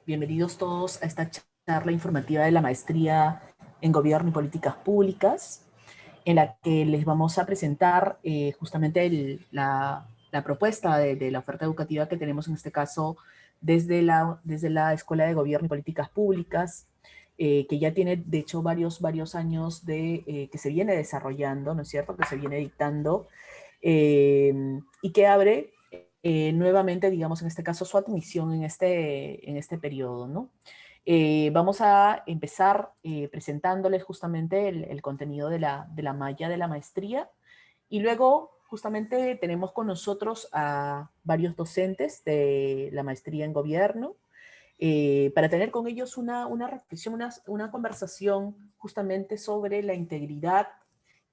Bienvenidos todos a esta charla informativa de la Maestría en Gobierno y Políticas Públicas, en la que les vamos a presentar justamente la propuesta de la oferta educativa que tenemos en este caso desde la Escuela de Gobierno y Políticas Públicas, que ya tiene de hecho varios años que se viene desarrollando, ¿no es cierto?, que se viene dictando, y que abre nuevamente, digamos, en este caso, su admisión en este periodo, ¿no? Vamos a empezar presentándoles justamente el contenido de la malla de la maestría, y luego justamente tenemos con nosotros a varios docentes de la maestría en gobierno, para tener con ellos una reflexión, una conversación justamente sobre la integridad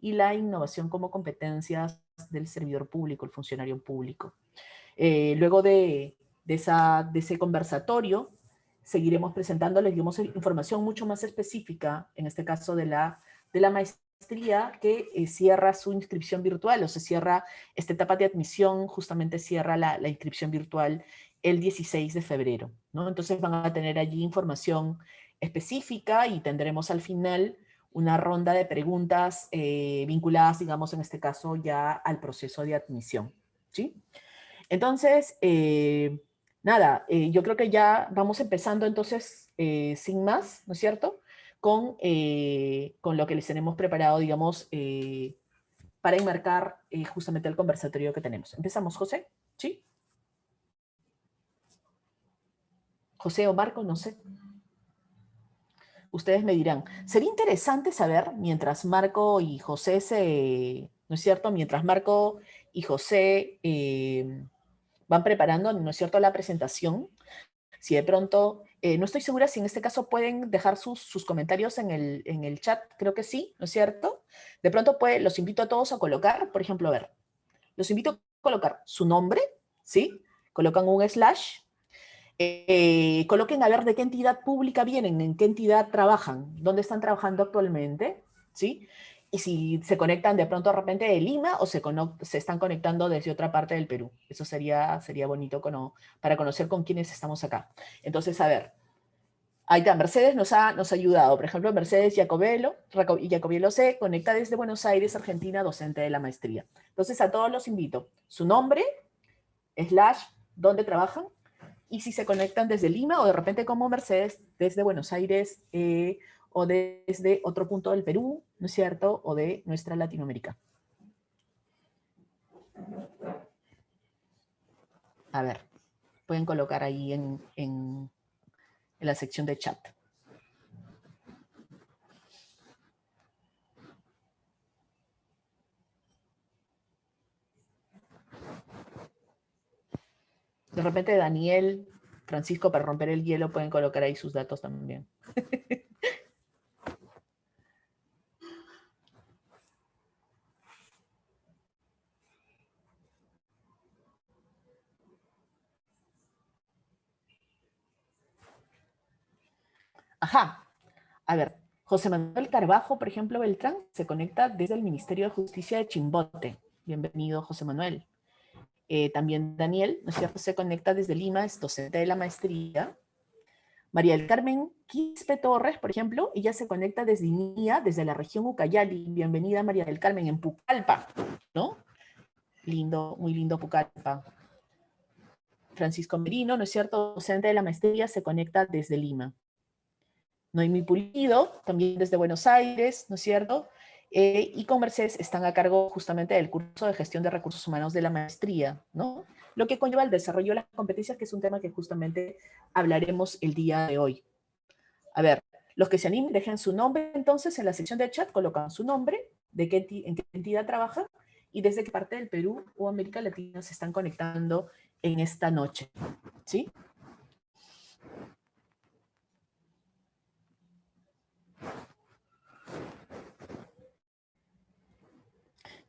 y la innovación como competencias del servidor público, el funcionario público. Luego de ese conversatorio, seguiremos presentándoles, digamos, información mucho más específica, en este caso de la maestría, que cierra su inscripción virtual, o se cierra esta etapa de admisión, justamente cierra la inscripción virtual el 16 de febrero, ¿no? Entonces van a tener allí información específica y tendremos al final una ronda de preguntas vinculadas, digamos, en este caso ya al proceso de admisión, ¿sí? Entonces, nada, yo creo que ya vamos empezando entonces, sin más, ¿no es cierto?, con lo que les tenemos preparado, digamos, para enmarcar justamente el conversatorio que tenemos. Empezamos, José, ¿sí? José o Marco, no sé. Ustedes me dirán. Sería interesante saber, mientras Marco y José ¿no es cierto?, mientras Marco y José van preparando, ¿no es cierto?, la presentación. Si de pronto, no estoy segura si en este caso pueden dejar sus comentarios en el chat, creo que sí, ¿no es cierto? De pronto los invito a todos a colocar, por ejemplo, a ver, los invito a colocar su nombre, ¿sí? Colocan un slash, coloquen a ver de qué entidad pública vienen, en qué entidad trabajan, dónde están trabajando actualmente, ¿sí? Y si se conectan de pronto de repente de Lima o se están conectando desde otra parte del Perú. Eso sería bonito para conocer con quiénes estamos acá. Entonces, a ver, ahí está, Mercedes nos ha ayudado. Por ejemplo, Mercedes Jacobielo se conecta desde Buenos Aires, Argentina, docente de la maestría. Entonces, a todos los invito. Su nombre, slash, dónde trabajan, y si se conectan desde Lima o de repente como Mercedes desde Buenos Aires o desde otro punto del Perú, ¿no es cierto?, o de nuestra Latinoamérica. A ver, pueden colocar ahí en la sección de chat. De repente Daniel, Francisco, para romper el hielo, pueden colocar ahí sus datos también. Ajá. A ver, José Manuel Carbajo, por ejemplo, Beltrán, se conecta desde el Ministerio de Justicia de Chimbote. Bienvenido, José Manuel. También Daniel, ¿no es cierto?, se conecta desde Lima, es docente de la maestría. María del Carmen Quispe Torres, por ejemplo, ella se conecta desde INIA, desde la región Ucayali. Bienvenida, María del Carmen, en Pucallpa, ¿no? Lindo, muy lindo Pucallpa. Francisco Merino, ¿no es cierto?, docente de la maestría, se conecta desde Lima. Noemí Pulido, también desde Buenos Aires, ¿no es cierto?, y con Mercedes están a cargo justamente del curso de gestión de recursos humanos de la maestría, ¿no? Lo que conlleva el desarrollo de las competencias, que es un tema que justamente hablaremos el día de hoy. A ver, los que se animen, dejen su nombre entonces en la sección de chat, colocan su nombre, en qué entidad trabajan y desde qué parte del Perú o América Latina se están conectando en esta noche, ¿sí?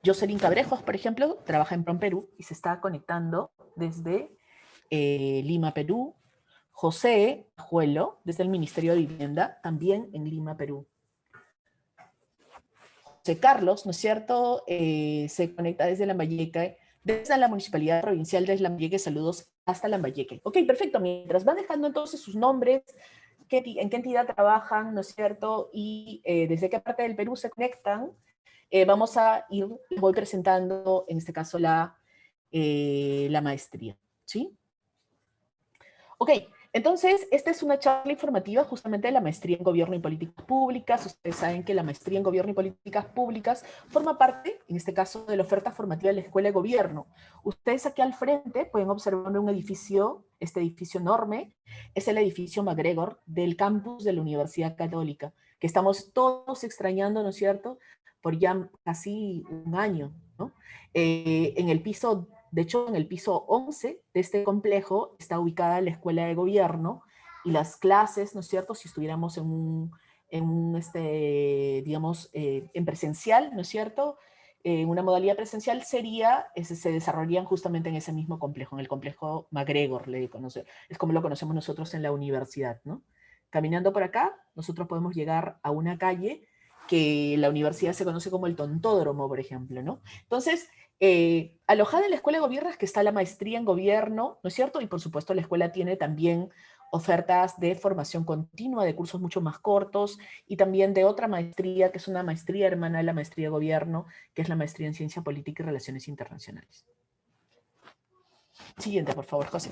Jocelyn Cabrejos, por ejemplo, trabaja en PROM Perú y se está conectando desde Lima, Perú. José Juelo, desde el Ministerio de Vivienda, también en Lima, Perú. José Carlos, ¿no es cierto?, se conecta desde Lambayeque, desde la Municipalidad Provincial de Lambayeque, saludos hasta Lambayeque. Ok, perfecto, mientras van dejando entonces sus nombres, en qué entidad trabajan, ¿no es cierto? Y desde qué parte del Perú se conectan, vamos a ir, les voy presentando, en este caso, la maestría, ¿sí? Ok, entonces, esta es una charla informativa justamente de la maestría en Gobierno y Políticas Públicas. Ustedes saben que la maestría en Gobierno y Políticas Públicas forma parte, en este caso, de la oferta formativa de la Escuela de Gobierno. Ustedes aquí al frente pueden observar un edificio, este edificio enorme, es el edificio MacGregor del campus de la Universidad Católica, que estamos todos extrañando, ¿no es cierto?, por ya casi un año, ¿no? En el piso, de hecho, en el piso 11 de este complejo está ubicada la Escuela de Gobierno y las clases, ¿no es cierto? Si estuviéramos digamos, en presencial, ¿no es cierto? En una modalidad presencial se desarrollarían justamente en ese mismo complejo, en el complejo MacGregor, es como lo conocemos nosotros en la universidad, ¿no? Caminando por acá, nosotros podemos llegar a una calle que la universidad se conoce como el Tontódromo, por ejemplo, ¿no? Entonces, alojada en la Escuela de Gobierno es que está la maestría en Gobierno, ¿no es cierto? Y por supuesto la escuela tiene también ofertas de formación continua, de cursos mucho más cortos, y también de otra maestría, que es una maestría hermana de la maestría de Gobierno, que es la maestría en Ciencia Política y Relaciones Internacionales. Siguiente, por favor, José.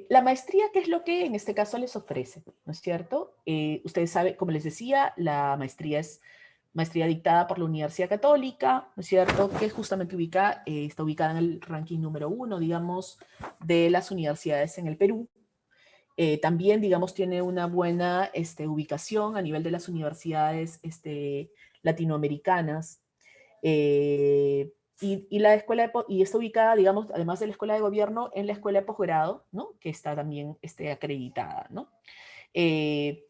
La maestría, ¿qué es lo que en este caso les ofrece? ¿No es cierto? Ustedes saben, como les decía, la maestría es maestría dictada por la Universidad Católica, ¿no es cierto? Que justamente está ubicada en el ranking número 1, digamos, de las universidades en el Perú. También, digamos, tiene una buena ubicación a nivel de las universidades latinoamericanas. Y está ubicada, digamos, además de la escuela de gobierno, en la escuela de posgrado, ¿no? Que está también acreditada, ¿no? Eh,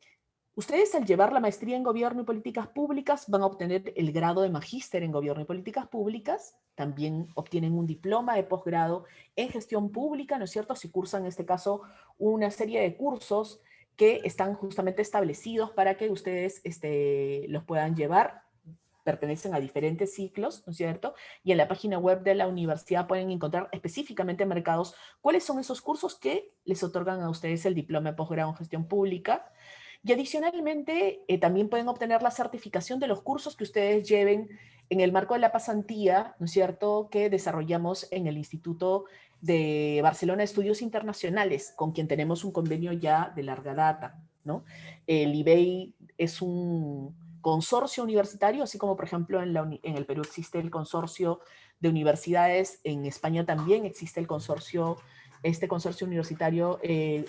Ustedes al llevar la maestría en Gobierno y Políticas Públicas van a obtener el grado de magíster en Gobierno y Políticas Públicas, también obtienen un diploma de posgrado en Gestión Pública, ¿no es cierto? Si cursan en este caso una serie de cursos que están justamente establecidos para que ustedes los puedan llevar, pertenecen a diferentes ciclos, ¿no es cierto? Y en la página web de la universidad pueden encontrar específicamente marcados cuáles son esos cursos que les otorgan a ustedes el diploma de posgrado en Gestión Pública. Y adicionalmente, también pueden obtener la certificación de los cursos que ustedes lleven en el marco de la pasantía, ¿no es cierto?, que desarrollamos en el Instituto de Barcelona de Estudios Internacionales, con quien tenemos un convenio ya de larga data, ¿no? El IBEI es un consorcio universitario, así como, por ejemplo, en el Perú existe el consorcio de universidades, en España también existe el consorcio, este consorcio universitario, en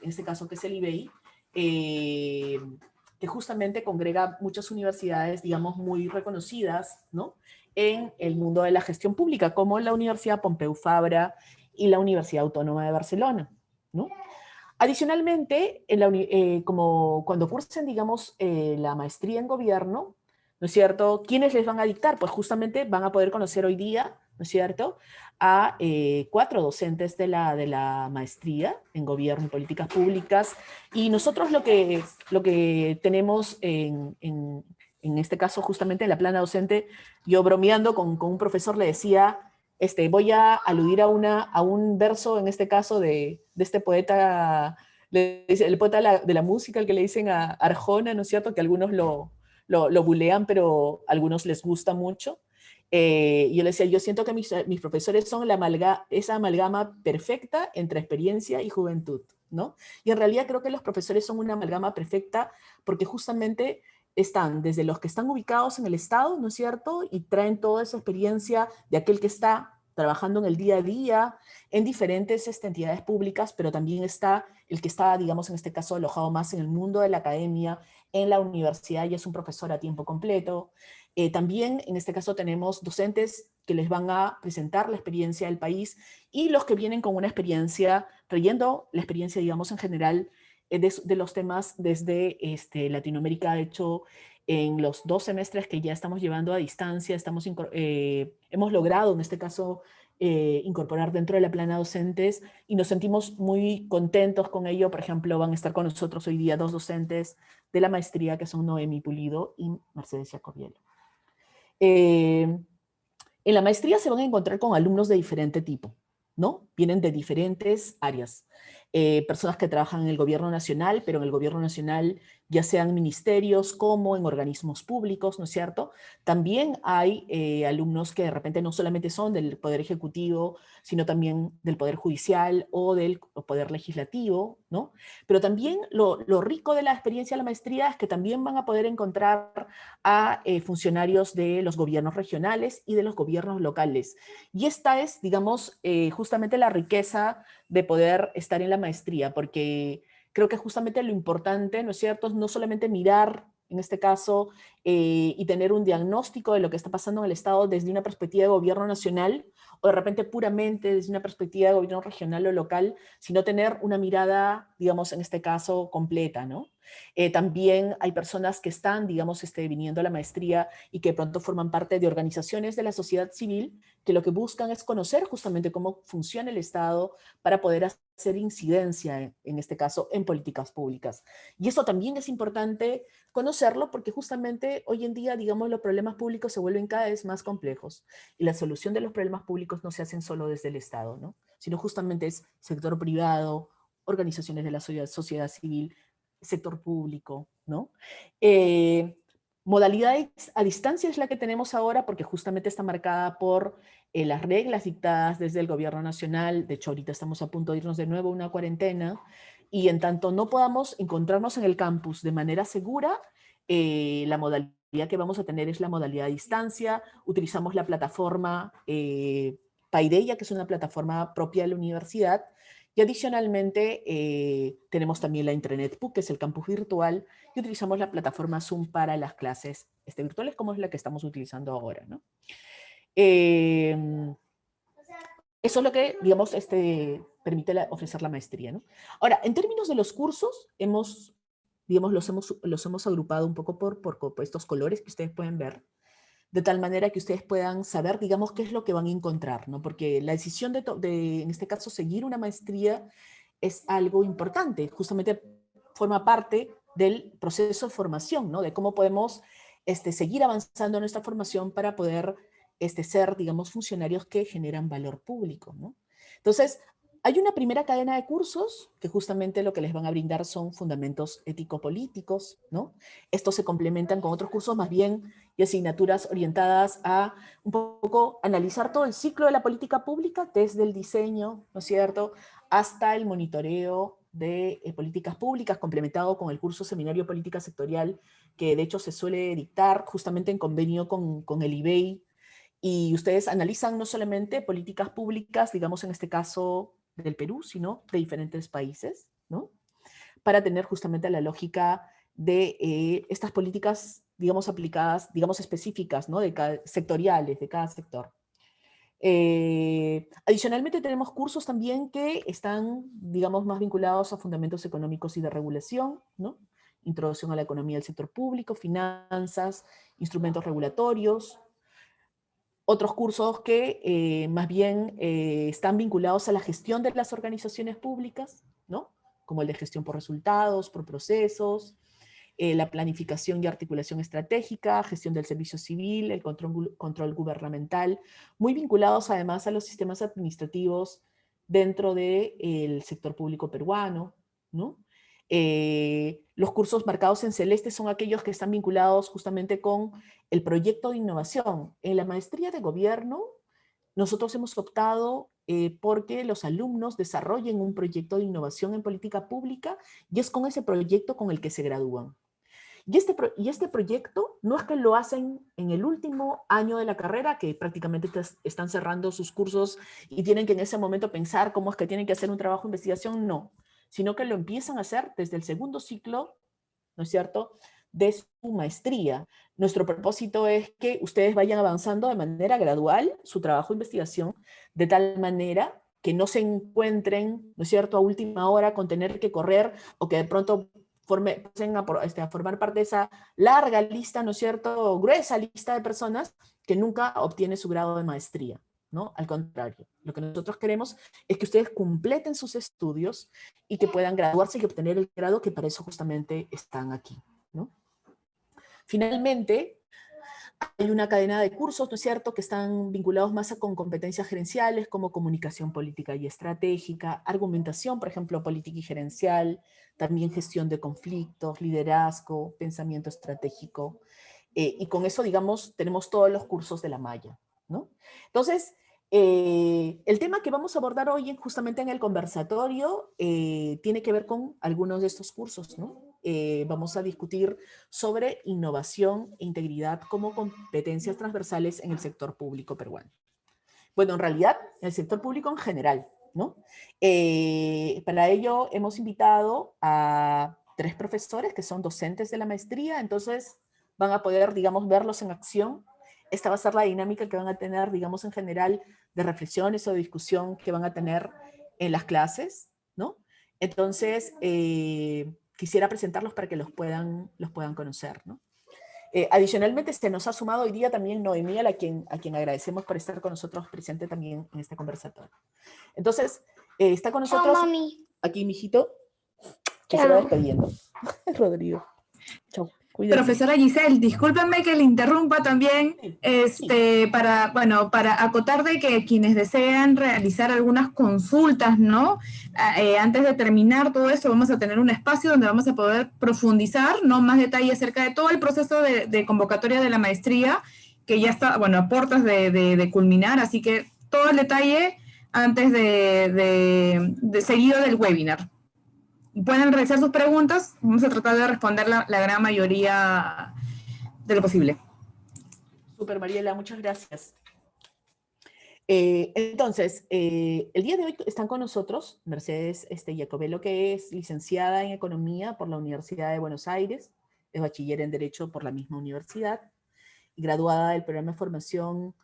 este caso que es el IBEI, que justamente congrega muchas universidades, digamos, muy reconocidas, ¿no?, en el mundo de la gestión pública, como la Universidad Pompeu Fabra y la Universidad Autónoma de Barcelona, ¿no? Adicionalmente, como cuando cursen, digamos, la maestría en gobierno, ¿no es cierto?, ¿quiénes les van a dictar? Pues justamente van a poder conocer hoy día, ¿no es cierto?, a 4 docentes de la maestría en gobierno y políticas públicas. Y nosotros lo que tenemos en este caso, justamente en la plana docente, yo bromeando con un profesor le decía, voy a aludir a un verso, en este caso, de este poeta, el poeta de la música, el que le dicen a Arjona, ¿no es cierto?, que algunos lo bulean, pero a algunos les gusta mucho. Yo le decía, yo siento que mis profesores son esa amalgama perfecta entre experiencia y juventud, ¿no? Y en realidad creo que los profesores son una amalgama perfecta porque justamente están desde los que están ubicados en el Estado, ¿no es cierto?, y traen toda esa experiencia de aquel que está trabajando en el día a día en diferentes entidades públicas, pero también está el que está, digamos, en este caso, alojado más en el mundo de la academia, en la universidad, y es un profesor a tiempo completo. También, en este caso, tenemos docentes que les van a presentar la experiencia del país y los que vienen con una experiencia, trayendo la experiencia, digamos, en general, de los temas desde Latinoamérica. De hecho, en los 2 semestres que ya estamos llevando a distancia, hemos logrado, en este caso, incorporar dentro de la plana docentes y nos sentimos muy contentos con ello. Por ejemplo, van a estar con nosotros hoy día 2 docentes de la maestría que son Noemi Pulido y Mercedes Jacobielo. Eh, en la maestría se van a encontrar con alumnos de diferente tipo, ¿no? Vienen de diferentes áreas. Personas que trabajan en el gobierno nacional, pero en el gobierno nacional ya sean ministerios como en organismos públicos, ¿no es cierto? También hay alumnos que de repente no solamente son del Poder Ejecutivo, sino también del Poder Judicial o del Poder Legislativo, ¿no? Pero también lo rico de la experiencia de la maestría es que también van a poder encontrar a funcionarios de los gobiernos regionales y de los gobiernos locales. Y esta es, digamos, justamente la riqueza de poder estar en la maestría, porque creo que justamente lo importante, ¿no es cierto?, es no solamente mirar, en este caso, y tener un diagnóstico de lo que está pasando en el Estado desde una perspectiva de gobierno nacional, o de repente puramente desde una perspectiva de gobierno regional o local, sino tener una mirada, digamos, en este caso, completa, ¿no? También hay personas que están, digamos, viniendo a la maestría y que de pronto forman parte de organizaciones de la sociedad civil que lo que buscan es conocer justamente cómo funciona el Estado para poder hacer incidencia, en este caso, en políticas públicas. Y eso también es importante conocerlo porque justamente hoy en día, digamos, los problemas públicos se vuelven cada vez más complejos y la solución de los problemas públicos no se hacen solo desde el Estado, ¿no? Sino justamente es sector privado, organizaciones de la sociedad civil, sector público, ¿no? Modalidad a distancia es la que tenemos ahora porque justamente está marcada por las reglas dictadas desde el gobierno nacional. De hecho, ahorita estamos a punto de irnos de nuevo a una cuarentena y en tanto no podamos encontrarnos en el campus de manera segura, la modalidad que vamos a tener es la modalidad a distancia. Utilizamos la plataforma Paideia, que es una plataforma propia de la universidad, y adicionalmente tenemos también la Intranet PUC, que es el campus virtual, y utilizamos la plataforma Zoom para las clases virtuales, como es la que estamos utilizando ahora, ¿no? Eso es lo que, digamos, permite ofrecer la maestría, ¿no? Ahora, en términos de los cursos, digamos, los hemos agrupado un poco por estos colores que ustedes pueden ver, de tal manera que ustedes puedan saber, digamos, qué es lo que van a encontrar, ¿no? Porque la decisión en este caso, seguir una maestría es algo importante, justamente forma parte del proceso de formación, ¿no? De cómo podemos seguir avanzando en nuestra formación para poder ser, digamos, funcionarios que generan valor público, ¿no? Entonces, hay una primera cadena de cursos que justamente lo que les van a brindar son fundamentos ético-políticos, ¿no? Estos se complementan con otros cursos más bien y asignaturas orientadas a un poco analizar todo el ciclo de la política pública, desde el diseño, ¿no es cierto?, hasta el monitoreo de políticas públicas, complementado con el curso Seminario Política Sectorial, que de hecho se suele dictar justamente en convenio con el IBEI, y ustedes analizan no solamente políticas públicas, digamos en este caso del Perú, sino de diferentes países, ¿no? Para tener justamente la lógica de estas políticas, digamos, aplicadas, digamos, específicas, ¿no? Sectoriales, de cada sector. Adicionalmente tenemos cursos también que están, digamos, más vinculados a fundamentos económicos y de regulación, ¿no? Introducción a la economía del sector público, finanzas, instrumentos regulatorios. Otros cursos que más bien están vinculados a la gestión de las organizaciones públicas, ¿no? Como el de gestión por resultados, por procesos, la planificación y articulación estratégica, gestión del servicio civil, el control gubernamental, muy vinculados además a los sistemas administrativos dentro del sector público peruano, ¿no? Los cursos marcados en celeste son aquellos que están vinculados justamente con el proyecto de innovación. En la maestría de gobierno, nosotros hemos optado porque los alumnos desarrollen un proyecto de innovación en política pública y es con ese proyecto con el que se gradúan. Y este proyecto no es que lo hacen en el último año de la carrera, que prácticamente están cerrando sus cursos y tienen que en ese momento pensar cómo es que tienen que hacer un trabajo de investigación, no, sino que lo empiezan a hacer desde el segundo ciclo, ¿no es cierto?, de su maestría. Nuestro propósito es que ustedes vayan avanzando de manera gradual su trabajo de investigación, de tal manera que no se encuentren, ¿no es cierto?, a última hora con tener que correr o que de pronto pasen a formar parte de esa larga lista, ¿no es cierto?, gruesa lista de personas que nunca obtiene su grado de maestría, ¿no? Al contrario, lo que nosotros queremos es que ustedes completen sus estudios y que puedan graduarse y obtener el grado, que para eso justamente están aquí, ¿no? Finalmente, Hay una cadena de cursos, ¿no es cierto?, que están vinculados más con competencias gerenciales como comunicación política y estratégica, argumentación, por ejemplo, política y gerencial, también gestión de conflictos, liderazgo, pensamiento estratégico. Y con eso, digamos, tenemos todos los cursos de la malla, ¿no? Entonces, el tema que vamos a abordar hoy justamente en el conversatorio tiene que ver con algunos de estos cursos, ¿no? Vamos a discutir sobre innovación e integridad como competencias transversales en el sector público peruano. Bueno, en realidad, en el sector público en general, ¿no? Para ello hemos invitado a 3 profesores que son docentes de la maestría, entonces van a poder, digamos, verlos en acción. Esta va a ser la dinámica que van a tener, digamos, en general, de reflexiones o de discusión que van a tener en las clases, ¿no? Entonces, quisiera presentarlos para que los puedan conocer, ¿no? Adicionalmente, se nos ha sumado hoy día también Noemí, a quien agradecemos por estar con nosotros presente también en este conversatorio. Entonces, está con nosotros. Chao, mami. Aquí, mijito, que se va despidiendo. Rodrigo. Chao. Cuídate. Profesora Giselle, discúlpenme que le interrumpa también, Sí. para acotar de que quienes desean realizar algunas consultas, ¿no? Antes de terminar todo esto, vamos a tener un espacio donde vamos a poder profundizar, ¿no? Más detalles acerca de todo el proceso de convocatoria de la maestría, que ya está, bueno, a puertas de culminar, así que todo el detalle antes de seguido del webinar. Pueden realizar sus preguntas, vamos a tratar de responder la gran mayoría de lo posible. Super, Mariela, muchas gracias. Entonces, el día de hoy están con nosotros Mercedes Jacobello, que es licenciada en Economía por la Universidad de Buenos Aires, es bachiller en Derecho por la misma universidad, y graduada del programa de formación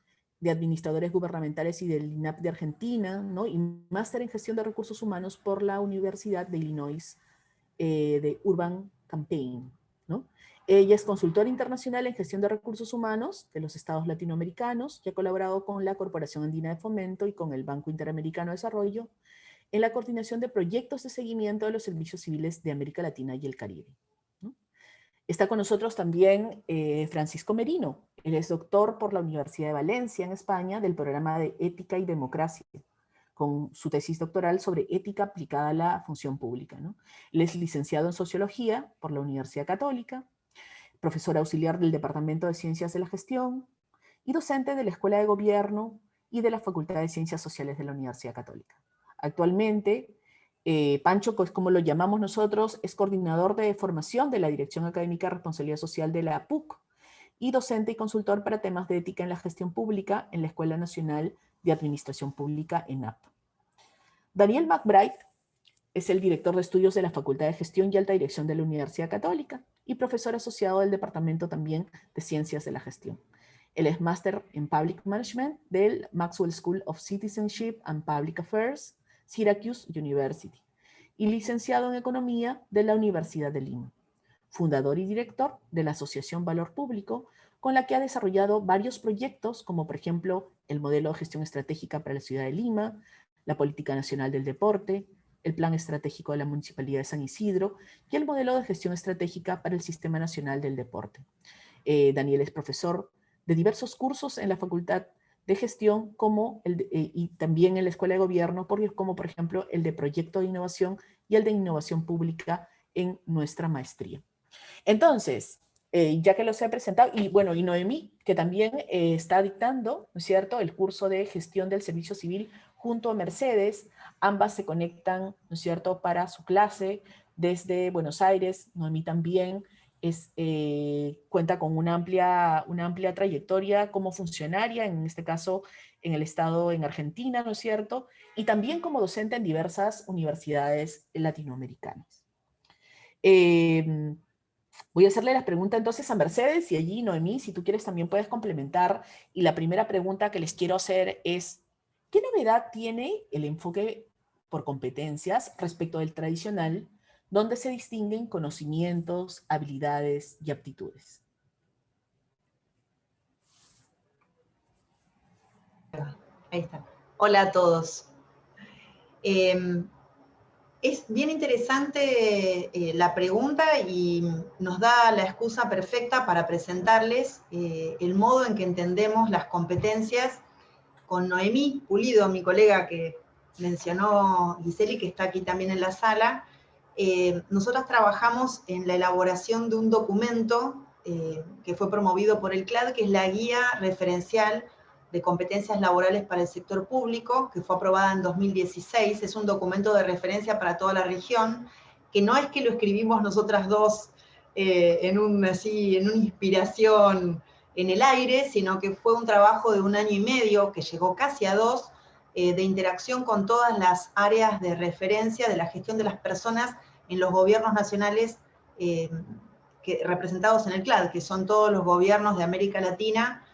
de administradores gubernamentales y del INAP de Argentina, ¿no? Y máster en gestión de recursos humanos por la Universidad de Illinois de Urban Campaign, ¿no? Ella es consultora internacional en gestión de recursos humanos de los estados latinoamericanos y ha colaborado con la Corporación Andina de Fomento y con el Banco Interamericano de Desarrollo en la coordinación de proyectos de seguimiento de los servicios civiles de América Latina y el Caribe, ¿no? Está con nosotros también Francisco Merino. Él es doctor por la Universidad de Valencia, en España, del programa de Ética y Democracia, con su tesis doctoral sobre ética aplicada a la función pública, ¿no? Él es licenciado en Sociología por la Universidad Católica, profesor auxiliar del Departamento de Ciencias de la Gestión y docente de la Escuela de Gobierno y de la Facultad de Ciencias Sociales de la Universidad Católica. Actualmente, Pancho, pues como lo llamamos nosotros, es coordinador de formación de la Dirección Académica de Responsabilidad Social de la PUC y docente y consultor para temas de ética en la gestión pública en la Escuela Nacional de Administración Pública, ENAP. Daniel McBride es el director de estudios de la Facultad de Gestión y Alta Dirección de la Universidad Católica y profesor asociado del Departamento también de Ciencias de la Gestión. Él es máster en Public Management del Maxwell School of Citizenship and Public Affairs, Syracuse University, y licenciado en Economía de la Universidad de Lima. Fundador y director de la Asociación Valor Público, con la que ha desarrollado varios proyectos, como por ejemplo el Modelo de Gestión Estratégica para la Ciudad de Lima, la Política Nacional del Deporte, el Plan Estratégico de la Municipalidad de San Isidro y el Modelo de Gestión Estratégica para el Sistema Nacional del Deporte. Daniel es profesor de diversos cursos en la Facultad de Gestión y también en la Escuela de Gobierno, como por ejemplo el de Proyecto de Innovación y el de Innovación Pública en nuestra maestría. Entonces, ya que los he presentado, y bueno, y Noemí, que también está dictando, ¿no es cierto?, el curso de gestión del servicio civil junto a Mercedes, ambas se conectan, ¿no es cierto?, para su clase desde Buenos Aires. Noemí también cuenta con una amplia trayectoria como funcionaria, en este caso en el Estado en Argentina, ¿no es cierto?, y también como docente en diversas universidades latinoamericanas. Voy a hacerle las preguntas entonces a Mercedes y allí, Noemí, si tú quieres también puedes complementar. Y la primera pregunta que les quiero hacer es, ¿qué novedad tiene el enfoque por competencias respecto del tradicional, donde se distinguen conocimientos, habilidades y aptitudes? Ahí está. Hola a todos. Es bien interesante la pregunta y nos da la excusa perfecta para presentarles el modo en que entendemos las competencias con Noemí Pulido, mi colega que mencionó Giseli, que está aquí también en la sala. Nosotras trabajamos en la elaboración de un documento que fue promovido por el CLAD, que es la Guía Referencial de Competencias Laborales para el Sector Público, que fue aprobada en 2016. Es un documento de referencia para toda la región, que no es que lo escribimos nosotras dos en una inspiración en el aire, sino que fue un trabajo de 1 año y medio, que llegó casi a 2, de interacción con todas las áreas de referencia de la gestión de las personas en los gobiernos nacionales representados en el CLAD, que son todos los gobiernos de América Latina,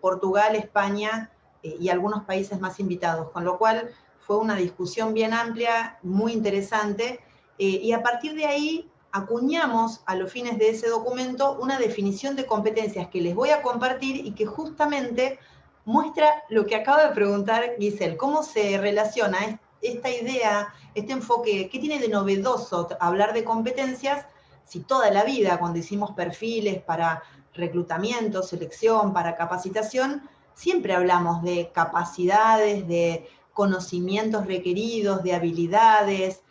Portugal, España y algunos países más invitados, con lo cual fue una discusión bien amplia, muy interesante, y a partir de ahí acuñamos a los fines de ese documento una definición de competencias que les voy a compartir y que justamente muestra lo que acaba de preguntar Giselle, cómo se relaciona esta idea, este enfoque, qué tiene de novedoso hablar de competencias si toda la vida cuando hicimos perfiles para reclutamiento, selección, para capacitación, siempre hablamos de capacidades, de conocimientos requeridos, de habilidades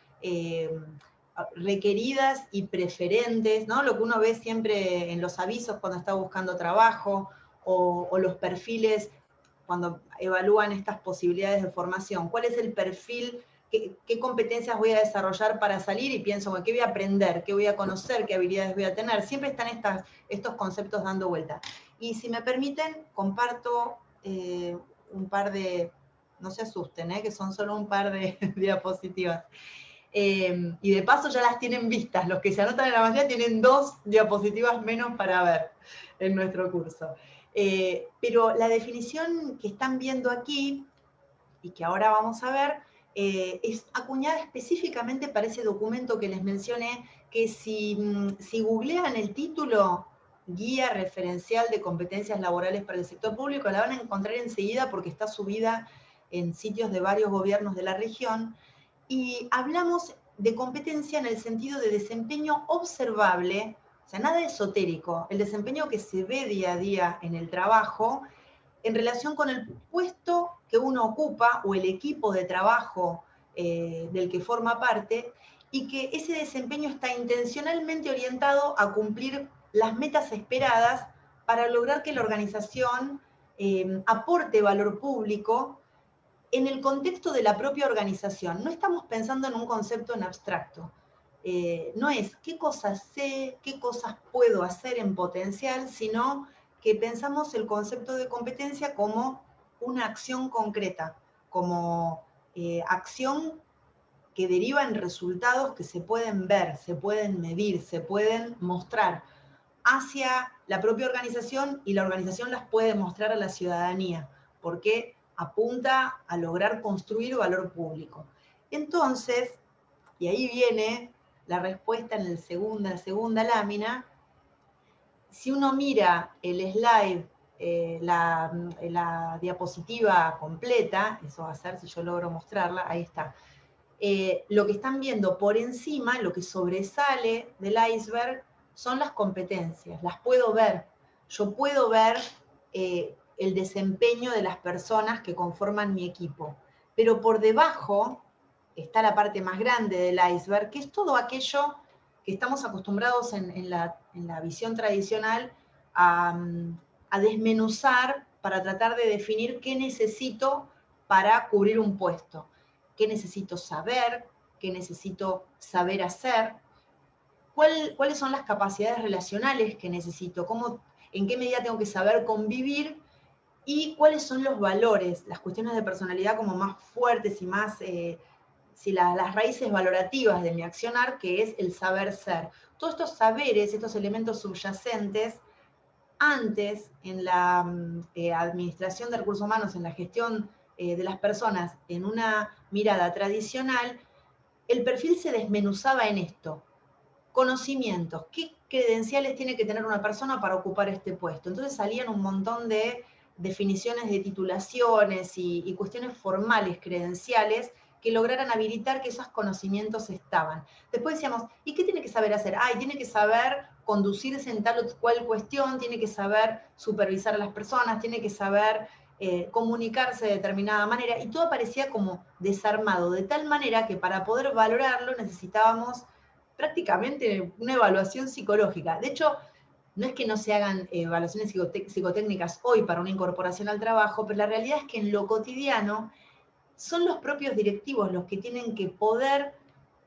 requeridas y preferentes, ¿no? Lo que uno ve siempre en los avisos cuando está buscando trabajo, o los perfiles cuando evalúan estas posibilidades de formación. ¿Cuál es el perfil? ¿Qué competencias voy a desarrollar para salir? Y pienso, ¿qué voy a aprender? ¿Qué voy a conocer? ¿Qué habilidades voy a tener? Siempre están estos conceptos dando vuelta. Y si me permiten, comparto un par de, no se asusten, que son solo un par de diapositivas. Y de paso ya las tienen vistas. Los que se anotan en la mayoría tienen 2 diapositivas menos para ver en nuestro curso. Pero la definición que están viendo aquí, y que ahora vamos a ver, es acuñada específicamente para ese documento que les mencioné, que si googlean el título, Guía Referencial de Competencias Laborales para el Sector Público, la van a encontrar enseguida porque está subida en sitios de varios gobiernos de la región, y hablamos de competencia en el sentido de desempeño observable, o sea, nada esotérico, el desempeño que se ve día a día en el trabajo, en relación con el puesto que uno ocupa o el equipo de trabajo del que forma parte, y que ese desempeño está intencionalmente orientado a cumplir las metas esperadas para lograr que la organización aporte valor público en el contexto de la propia organización. No estamos pensando en un concepto en abstracto. No es qué cosas sé, qué cosas puedo hacer en potencial, sino que pensamos el concepto de competencia como una acción concreta, como acción que deriva en resultados que se pueden ver, se pueden medir, se pueden mostrar hacia la propia organización, y la organización las puede mostrar a la ciudadanía, porque apunta a lograr construir valor público. Entonces, y ahí viene la respuesta en la segunda lámina. Si uno mira el slide, la diapositiva completa, eso va a ser si yo logro mostrarla, ahí está. Lo que están viendo por encima, lo que sobresale del iceberg, son las competencias, las puedo ver. Yo puedo ver el desempeño de las personas que conforman mi equipo, pero por debajo está la parte más grande del iceberg, que es todo aquello que estamos acostumbrados en la visión tradicional a desmenuzar para tratar de definir qué necesito para cubrir un puesto, qué necesito saber, qué necesito saber hacer, cuáles son las capacidades relacionales que necesito, en qué medida tengo que saber convivir, y cuáles son los valores, las cuestiones de personalidad como más fuertes y más las raíces valorativas de mi accionar, que es el saber ser. Todos estos saberes, estos elementos subyacentes, antes en la administración de recursos humanos, en la gestión de las personas, en una mirada tradicional, el perfil se desmenuzaba en esto. Conocimientos, ¿qué credenciales tiene que tener una persona para ocupar este puesto? Entonces salían un montón de definiciones de titulaciones y cuestiones formales, credenciales, que lograran habilitar que esos conocimientos estaban. Después decíamos, ¿y qué tiene que saber hacer? Ay, tiene que saber conducirse en tal o cual cuestión, tiene que saber supervisar a las personas, tiene que saber comunicarse de determinada manera, y todo parecía como desarmado, de tal manera que para poder valorarlo necesitábamos prácticamente una evaluación psicológica. De hecho, no es que no se hagan evaluaciones psicotécnicas hoy para una incorporación al trabajo, pero la realidad es que en lo cotidiano son los propios directivos los que tienen que poder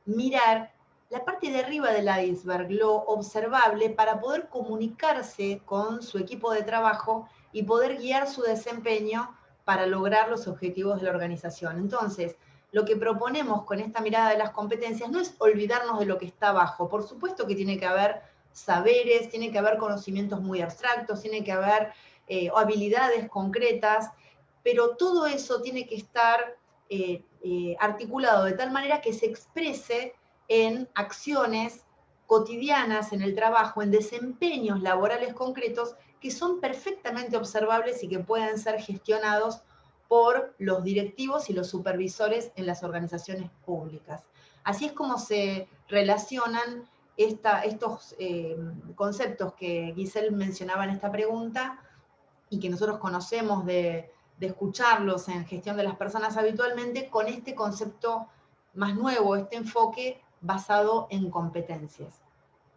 mirar la parte de arriba del iceberg, lo observable, para poder comunicarse con su equipo de trabajo y poder guiar su desempeño para lograr los objetivos de la organización. Entonces, lo que proponemos con esta mirada de las competencias no es olvidarnos de lo que está abajo. Por supuesto que tiene que haber saberes, tiene que haber conocimientos muy abstractos, tiene que haber habilidades concretas, pero todo eso tiene que estar articulado de tal manera que se exprese en acciones cotidianas en el trabajo, en desempeños laborales concretos que son perfectamente observables y que pueden ser gestionados por los directivos y los supervisores en las organizaciones públicas. Así es como se relacionan estos conceptos que Giselle mencionaba en esta pregunta y que nosotros conocemos de escucharlos en gestión de las personas habitualmente, con este concepto más nuevo, este enfoque basado en competencias.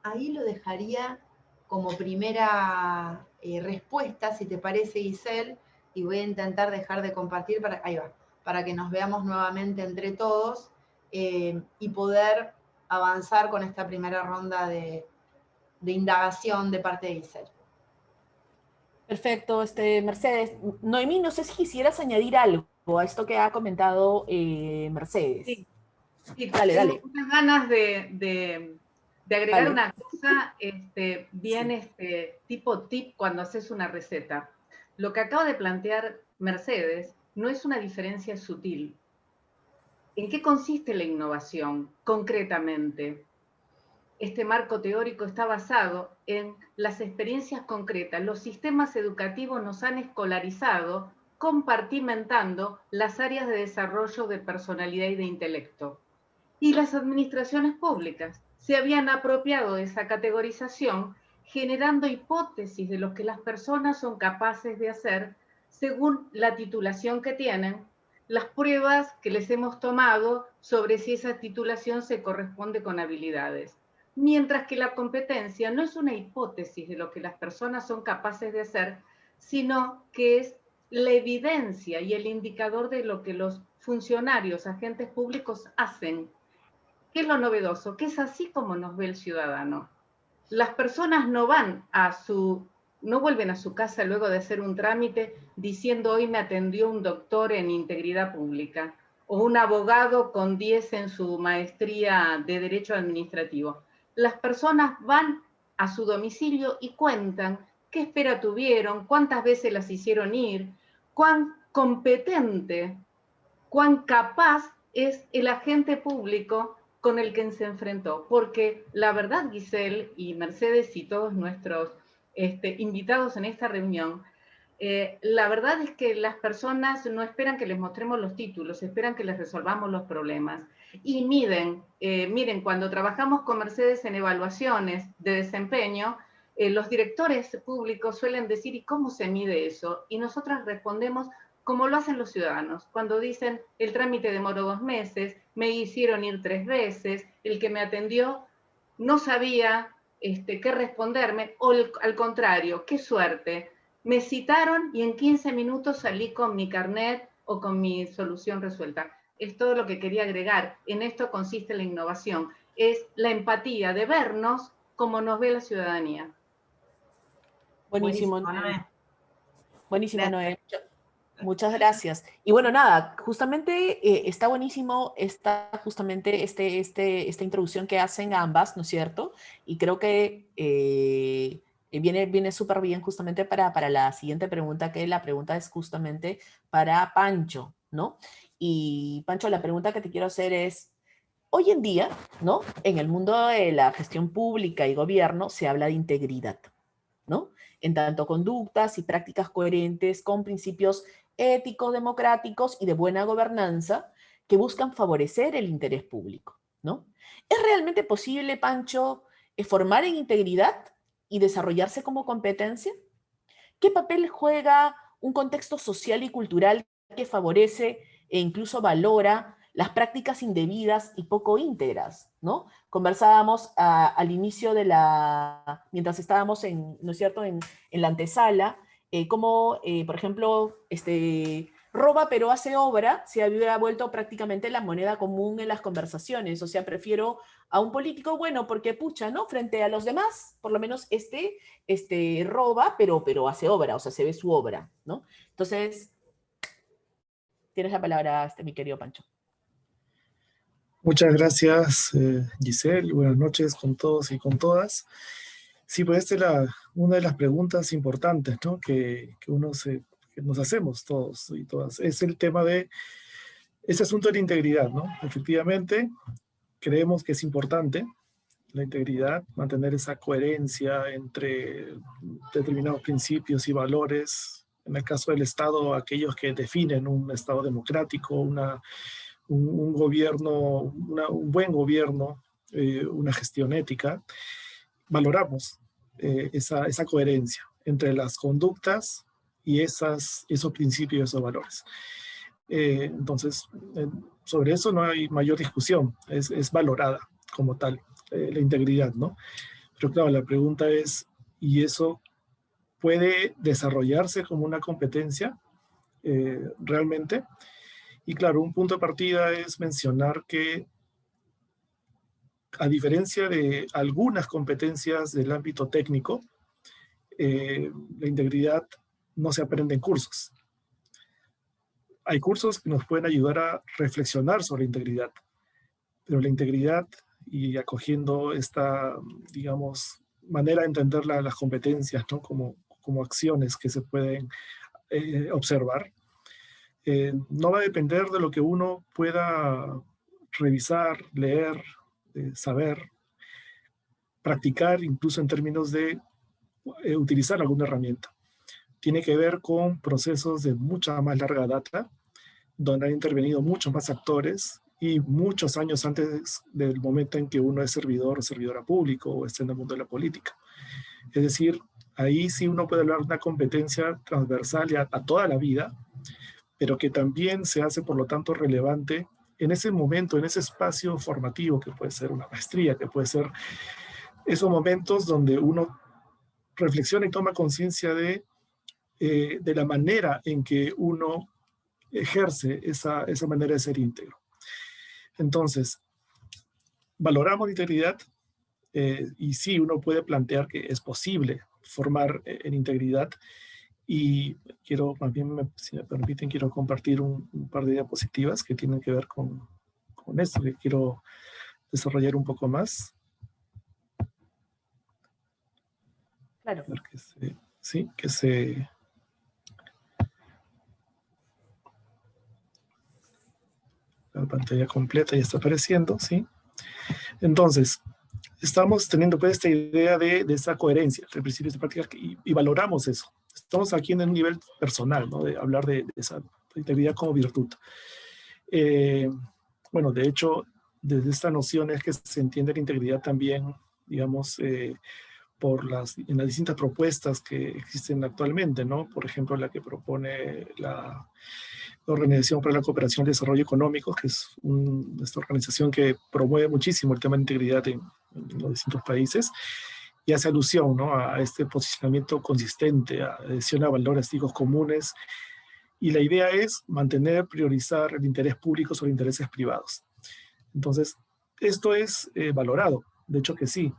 Ahí lo dejaría como primera respuesta, si te parece, Giselle, y voy a intentar dejar de compartir, ahí va, para que nos veamos nuevamente entre todos y poder avanzar con esta primera ronda de indagación de parte de Giselle. Perfecto, Mercedes. Noemí, no sé si quisieras añadir algo a esto que ha comentado Mercedes. Sí, dale, tengo dale. muchas ganas de agregar una cosa bien tipo tip cuando haces una receta. Lo que acaba de plantear Mercedes no es una diferencia sutil. ¿En qué consiste la innovación concretamente? Este marco teórico está basado en las experiencias concretas. Los sistemas educativos nos han escolarizado compartimentando las áreas de desarrollo de personalidad y de intelecto. Y las administraciones públicas se habían apropiado de esa categorización, generando hipótesis de lo que las personas son capaces de hacer según la titulación que tienen, las pruebas que les hemos tomado sobre si esa titulación se corresponde con habilidades. Mientras que la competencia no es una hipótesis de lo que las personas son capaces de hacer, sino que es la evidencia y el indicador de lo que los funcionarios, agentes públicos hacen. ¿Qué es lo novedoso? Que es así como nos ve el ciudadano. Las personas no vuelven a su casa luego de hacer un trámite diciendo hoy me atendió un doctor en integridad pública o un abogado con 10 en su maestría de Derecho Administrativo. Las personas van a su domicilio y cuentan qué espera tuvieron, cuántas veces las hicieron ir, cuán competente, cuán capaz es el agente público con el que se enfrentó. Porque la verdad, Giselle y Mercedes y todos nuestros invitados en esta reunión, la verdad es que las personas no esperan que les mostremos los títulos, esperan que les resolvamos los problemas. Y miren, cuando trabajamos con Mercedes en evaluaciones de desempeño, los directores públicos suelen decir, ¿y cómo se mide eso? Y nosotras respondemos como lo hacen los ciudadanos, cuando dicen, el trámite demoró 2 meses, me hicieron ir 3 veces, el que me atendió no sabía qué responderme, o al contrario, qué suerte, me citaron y en 15 minutos salí con mi carnet o con mi solución resuelta. Es todo lo que quería agregar. En esto consiste la innovación. Es la empatía de vernos como nos ve la ciudadanía. Buenísimo, Noé. Buenísimo, Noé. Muchas gracias. Y bueno, nada, justamente está buenísimo esta introducción que hacen ambas, ¿no es cierto? Y creo que viene súper bien justamente para la siguiente pregunta, que la pregunta es justamente para Pancho, ¿no? Y Pancho, la pregunta que te quiero hacer es, hoy en día, ¿no? En el mundo de la gestión pública y gobierno se habla de integridad, ¿no? En tanto conductas y prácticas coherentes con principios éticos, democráticos y de buena gobernanza que buscan favorecer el interés público, ¿no? ¿Es realmente posible, Pancho, formar en integridad y desarrollarse como competencia? ¿Qué papel juega un contexto social y cultural que favorece e incluso valora las prácticas indebidas y poco íntegras, ¿no? Conversábamos al inicio de mientras estábamos ¿no es cierto?, en la antesala, cómo, por ejemplo, roba pero hace obra se había vuelto prácticamente la moneda común en las conversaciones. O sea, prefiero a un político bueno porque, pucha, ¿no? Frente a los demás, por lo menos roba, pero hace obra, o sea, se ve su obra, ¿no? Entonces, tienes la palabra, mi querido Pancho. Muchas gracias, Giselle. Buenas noches con todos y con todas. Sí, pues esta es una de las preguntas importantes, ¿no?, que nos hacemos todos y todas. Es el tema de ese asunto de la integridad, ¿no? Efectivamente, creemos que es importante la integridad, mantener esa coherencia entre determinados principios y valores. En el caso del Estado, aquellos que definen un Estado democrático, un gobierno, un buen gobierno, una gestión ética. Valoramos esa coherencia entre las conductas y esos principios y esos valores. Entonces, sobre eso no hay mayor discusión, es valorada como tal, la integridad, ¿no? Pero claro, la pregunta es, ¿y eso puede desarrollarse como una competencia realmente? Y claro, un punto de partida es mencionar que, a diferencia de algunas competencias del ámbito técnico, la integridad no se aprende en cursos. Hay cursos que nos pueden ayudar a reflexionar sobre la integridad, pero la integridad, y acogiendo esta, digamos, manera de entender las competencias, ¿no?, como acciones que se pueden observar, no va a depender de lo que uno pueda revisar, leer, saber, practicar, incluso en términos de utilizar alguna herramienta. Tiene que ver con procesos de mucha más larga data, donde han intervenido muchos más actores y muchos años antes del momento en que uno es servidor o servidora público o está en el mundo de la política. Es decir, ahí sí uno puede hablar de una competencia transversal a toda la vida, pero que también se hace, por lo tanto, relevante en ese momento, en ese espacio formativo, que puede ser una maestría, que puede ser esos momentos donde uno reflexiona y toma conciencia de la manera en que uno ejerce esa manera de ser íntegro. Entonces, valoramos la integridad y sí, uno puede plantear que es posible formar en integridad. Y quiero, más bien, si me permiten, quiero compartir un par de diapositivas que tienen que ver con esto, que quiero desarrollar un poco más. Claro. La pantalla completa ya está apareciendo, ¿sí? Entonces, estamos teniendo pues esta idea de esa coherencia entre principios de prácticas y valoramos eso. Estamos aquí en un nivel personal, ¿no?, de hablar de esa integridad como virtud. Bueno, de hecho, desde esta noción es que se entiende la integridad también, digamos, en las distintas propuestas que existen actualmente, ¿no? Por ejemplo, la que propone la Organización para la Cooperación y Desarrollo Económico, que es esta organización que promueve muchísimo el tema de integridad en los distintos países, y hace alusión, ¿no?, a este posicionamiento consistente, a adhesión a valores éticos comunes, y la idea es mantener, priorizar el interés público sobre intereses privados. Entonces, esto es valorado, de hecho que sí.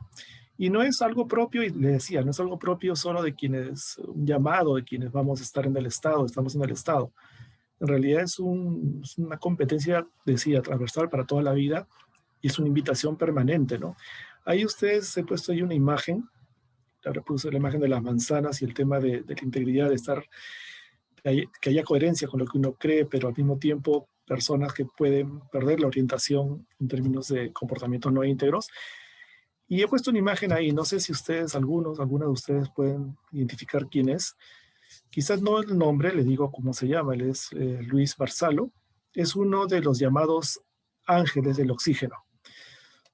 Y no es algo propio, y le decía, no es algo propio solo de quienes, un llamado de quienes vamos a estar en el Estado, estamos en el Estado. En realidad es una competencia, decía, transversal para toda la vida, y es una invitación permanente, ¿no? Ahí ustedes he puesto ahí una imagen, ahora puse la imagen de las manzanas y el tema de la integridad, de estar, que haya coherencia con lo que uno cree, pero al mismo tiempo personas que pueden perder la orientación en términos de comportamientos no íntegros. Y he puesto una imagen ahí, no sé si ustedes, algunos de ustedes pueden identificar quién es. Quizás no el nombre, le digo cómo se llama, él es Luis Barzalo, es uno de los llamados ángeles del oxígeno.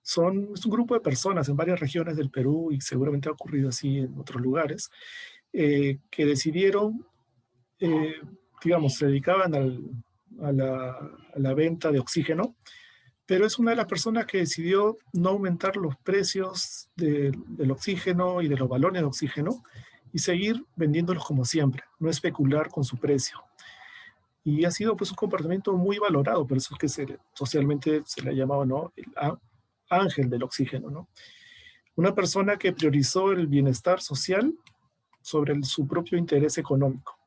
Es un grupo de personas en varias regiones del Perú, y seguramente ha ocurrido así en otros lugares, que decidieron, digamos, se dedicaban a la venta de oxígeno, pero es una de las personas que decidió no aumentar los precios del oxígeno y de los balones de oxígeno y seguir vendiéndolos como siempre, no especular con su precio. Y ha sido pues un comportamiento muy valorado, por eso es que socialmente se le ha llamado, ¿no?, el ángel del oxígeno, ¿no? Una persona que priorizó el bienestar social sobre su propio interés económico.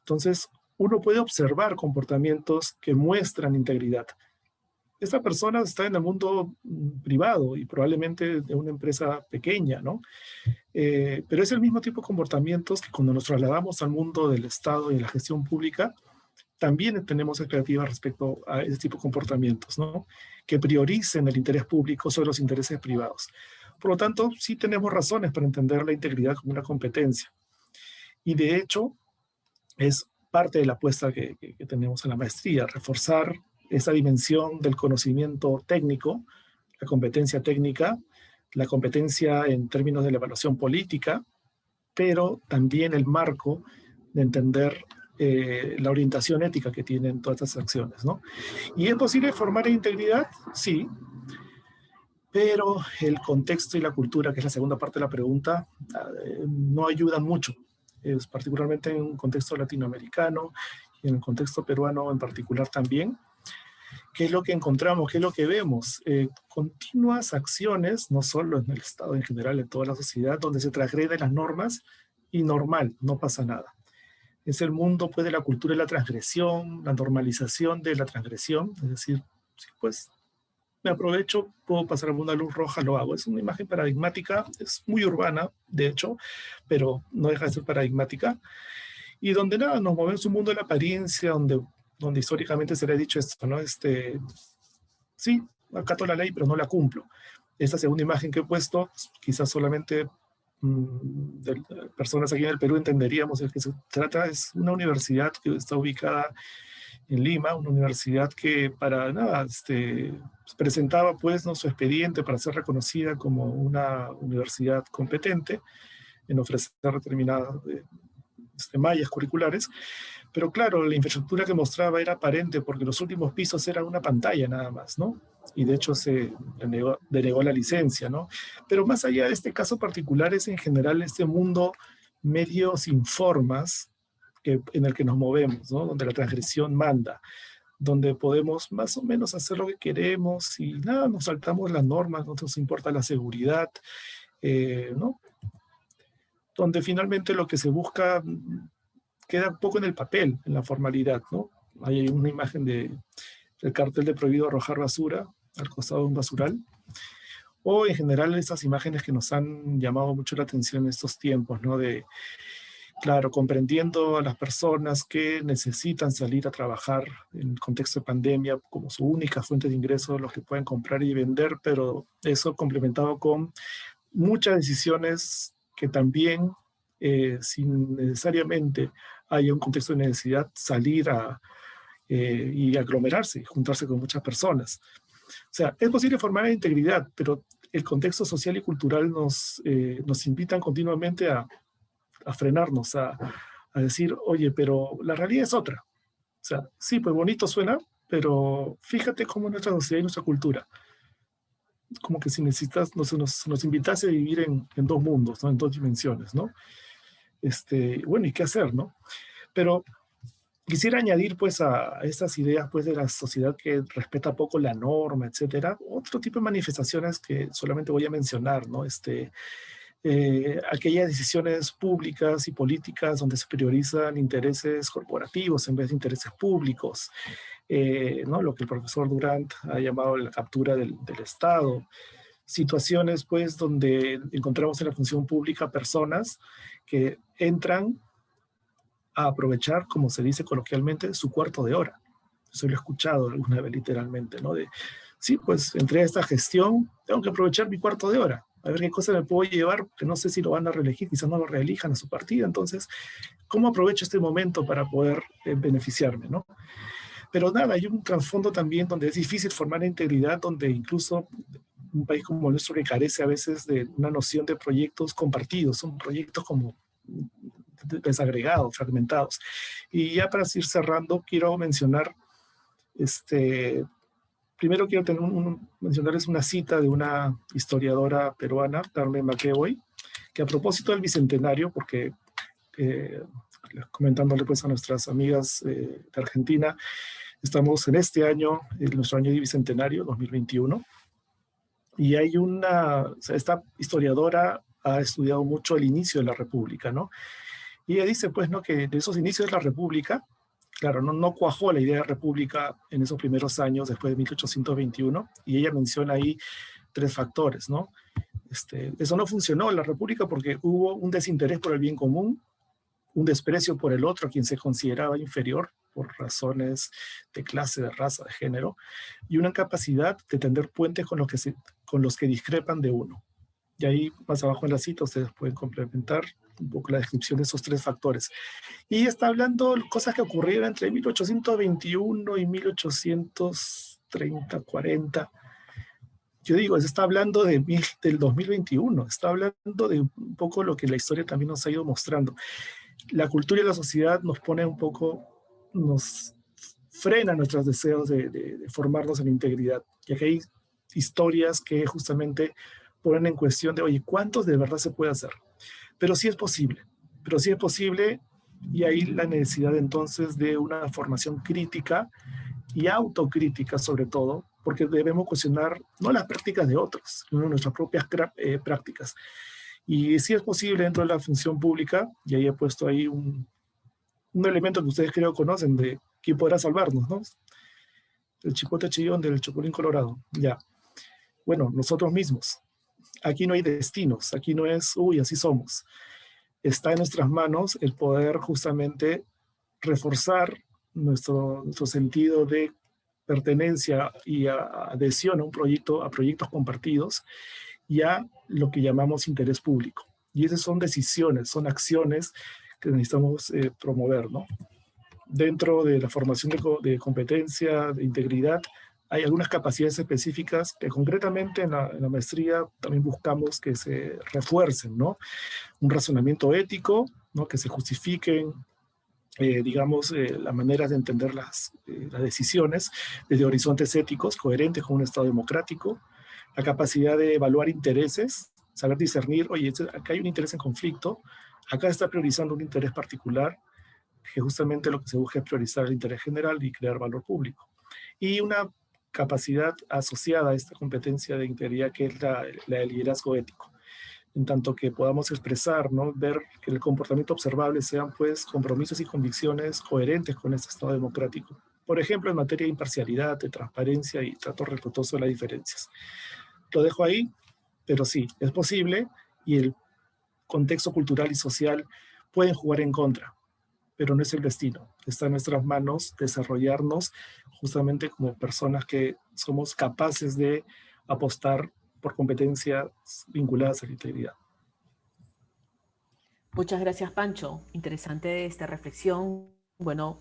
Entonces, uno puede observar comportamientos que muestran integridad. Esta persona está en el mundo privado y probablemente de una empresa pequeña, ¿no? Pero es el mismo tipo de comportamientos que cuando nos trasladamos al mundo del Estado y de la gestión pública, también tenemos expectativas respecto a ese tipo de comportamientos, ¿no?, que prioricen el interés público sobre los intereses privados. Por lo tanto, sí tenemos razones para entender la integridad como una competencia. Y de hecho, es parte de la apuesta que tenemos en la maestría, reforzar esa dimensión del conocimiento técnico, la competencia técnica, la competencia en términos de la evaluación política, pero también el marco de entender la orientación ética que tienen todas estas acciones, ¿no? ¿Y es posible formar integridad? Sí, pero el contexto y la cultura, que es la segunda parte de la pregunta, no ayudan mucho. Es particularmente en un contexto latinoamericano y en el contexto peruano en particular también. ¿Qué es lo que encontramos? ¿Qué es lo que vemos? Continuas acciones, no solo en el Estado en general, en toda la sociedad, donde se transgreden las normas y normal, no pasa nada. Es el mundo pues, de la cultura de la transgresión, la normalización de la transgresión, es decir, sí, pues me aprovecho, puedo pasar alguna luz roja, lo hago. Es una imagen paradigmática, es muy urbana, de hecho, pero no deja de ser paradigmática. Y donde nada, nos movemos un mundo de la apariencia, donde históricamente se le ha dicho esto, ¿no? Sí, acato la ley, pero no la cumplo. Esta segunda imagen que he puesto, quizás solamente de personas aquí en el Perú entenderíamos de qué se trata. Es una universidad que está ubicada en Lima, una universidad que para nada presentaba pues, ¿no?, su expediente para ser reconocida como una universidad competente en ofrecer determinadas mallas curriculares, pero claro, la infraestructura que mostraba era aparente porque los últimos pisos eran una pantalla nada más, ¿no? Y de hecho se denegó la licencia, ¿no? Pero más allá de este caso particular es en general este mundo medio sin formas en el que nos movemos, ¿no?, donde la transgresión manda, donde podemos más o menos hacer lo que queremos y nada, nos saltamos las normas, no nos importa la seguridad, ¿no? Donde finalmente lo que se busca queda un poco en el papel, en la formalidad, ¿no? Hay una imagen del cartel de prohibido arrojar basura al costado de un basural, o en general esas imágenes que nos han llamado mucho la atención en estos tiempos, ¿no? Claro, comprendiendo a las personas que necesitan salir a trabajar en el contexto de pandemia como su única fuente de ingresos, los que pueden comprar y vender, pero eso complementado con muchas decisiones que también, sin necesariamente haya un contexto de necesidad, salir y aglomerarse, juntarse con muchas personas. O sea, es posible formar la integridad, pero el contexto social y cultural nos invitan continuamente a frenarnos, a decir, oye, pero la realidad es otra. O sea, sí, pues bonito suena, pero fíjate cómo nuestra sociedad y nuestra cultura, como que si necesitas, nos invitase a vivir en dos mundos, ¿no?, en dos dimensiones, ¿no? Bueno, ¿y qué hacer, no? Pero quisiera añadir, pues, a estas ideas, pues, de la sociedad que respeta poco la norma, etcétera, otro tipo de manifestaciones que solamente voy a mencionar, ¿no? Aquellas decisiones públicas y políticas donde se priorizan intereses corporativos en vez de intereses públicos, ¿no?, lo que el profesor Durant ha llamado la captura del Estado. Situaciones, pues, donde encontramos en la función pública personas que entran a aprovechar, como se dice coloquialmente, su cuarto de hora. Eso lo he escuchado alguna vez literalmente, ¿no? Sí, pues entré a esta gestión, tengo que aprovechar mi cuarto de hora, a ver qué cosa me puedo llevar, que no sé si lo van a reelegir, quizás no lo reelijan a su partido. Entonces, ¿cómo aprovecho este momento para poder beneficiarme, ¿no? Pero nada, hay un trasfondo también donde es difícil formar integridad, donde incluso un país como el nuestro que carece a veces de una noción de proyectos compartidos, son proyectos como desagregados, fragmentados. Y ya para ir cerrando, quiero mencionar, primero quiero mencionarles una cita de una historiadora peruana, Carmen McEvoy, que a propósito del Bicentenario, porque comentándole pues a nuestras amigas de Argentina, estamos en este año, en nuestro año de Bicentenario, 2021, y hay esta historiadora ha estudiado mucho el inicio de la República, ¿no? Y ella dice, pues, ¿no? Que de esos inicios de la República, claro, no cuajó la idea de República en esos primeros años, después de 1821, y ella menciona ahí 3 factores, ¿no? Eso no funcionó en la República porque hubo un desinterés por el bien común, un desprecio por el otro, a quien se consideraba inferior por razones de clase, de raza, de género, y una incapacidad de tender puentes con los que discrepan de uno. Y ahí, más abajo en la cita, ustedes pueden complementar un poco la descripción de esos 3 factores. Y está hablando de cosas que ocurrieron entre 1821 y 1830, 40. Yo digo, se está hablando del 2021, está hablando de un poco lo que la historia también nos ha ido mostrando. La cultura y la sociedad nos pone un poco, nos frena nuestros deseos de formarnos en integridad. Y aquí hay historias que justamente ponen en cuestión de, oye, ¿cuántos de verdad se puede hacer? Pero sí es posible, y hay la necesidad entonces de una formación crítica y autocrítica sobre todo, porque debemos cuestionar no las prácticas de otros, sino nuestras propias prácticas. Y sí es posible dentro de la función pública, y ahí he puesto ahí un elemento que ustedes creo conocen de quién podrá salvarnos, ¿no? El chipote chillón del Chapulín Colorado, ya. Bueno, nosotros mismos. Aquí no hay destinos, aquí no es, uy, así somos. Está en nuestras manos el poder justamente reforzar nuestro sentido de pertenencia y adhesión a un proyecto, a proyectos compartidos y a lo que llamamos interés público. Y esas son decisiones, son acciones que necesitamos promover, ¿no? Dentro de la formación de competencia, de integridad, hay algunas capacidades específicas que concretamente en la maestría también buscamos que se refuercen, ¿no? Un razonamiento ético, ¿no? Que se justifiquen, digamos, las maneras de entender las decisiones desde horizontes éticos coherentes con un Estado democrático, la capacidad de evaluar intereses, saber discernir, oye, acá hay un interés en conflicto, acá está priorizando un interés particular, que justamente lo que se busca es priorizar el interés general y crear valor público. Y una capacidad asociada a esta competencia de integridad que es la de liderazgo ético, en tanto que podamos expresar, ¿no? Ver que el comportamiento observable sean pues compromisos y convicciones coherentes con este Estado democrático. Por ejemplo, en materia de imparcialidad, de transparencia y trato respetuoso de las diferencias. Lo dejo ahí, pero sí, es posible y el contexto cultural y social pueden jugar en contra, pero no es el destino. Está en nuestras manos desarrollarnos justamente como personas que somos capaces de apostar por competencias vinculadas a la integridad. Muchas gracias, Pancho. Interesante esta reflexión. Bueno,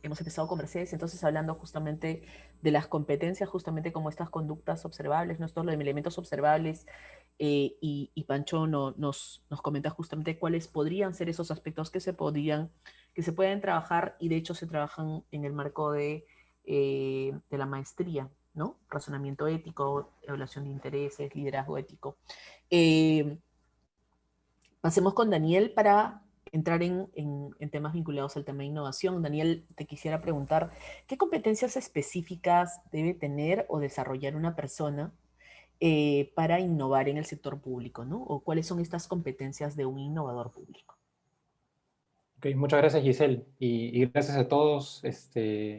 hemos empezado con Mercedes, entonces hablando justamente de las competencias, justamente como estas conductas observables, ¿no? Estos elementos observables, y Pancho nos comenta justamente cuáles podrían ser esos aspectos que se pueden trabajar, y de hecho se trabajan en el marco de la maestría, ¿no? Razonamiento ético, evaluación de intereses, liderazgo ético. Pasemos con Daniel para entrar en temas vinculados al tema de innovación. Daniel, te quisiera preguntar, ¿qué competencias específicas debe tener o desarrollar una persona para innovar en el sector público, ¿no? ¿O cuáles son estas competencias de un innovador público? Okay, muchas gracias, Giselle, y gracias a todos,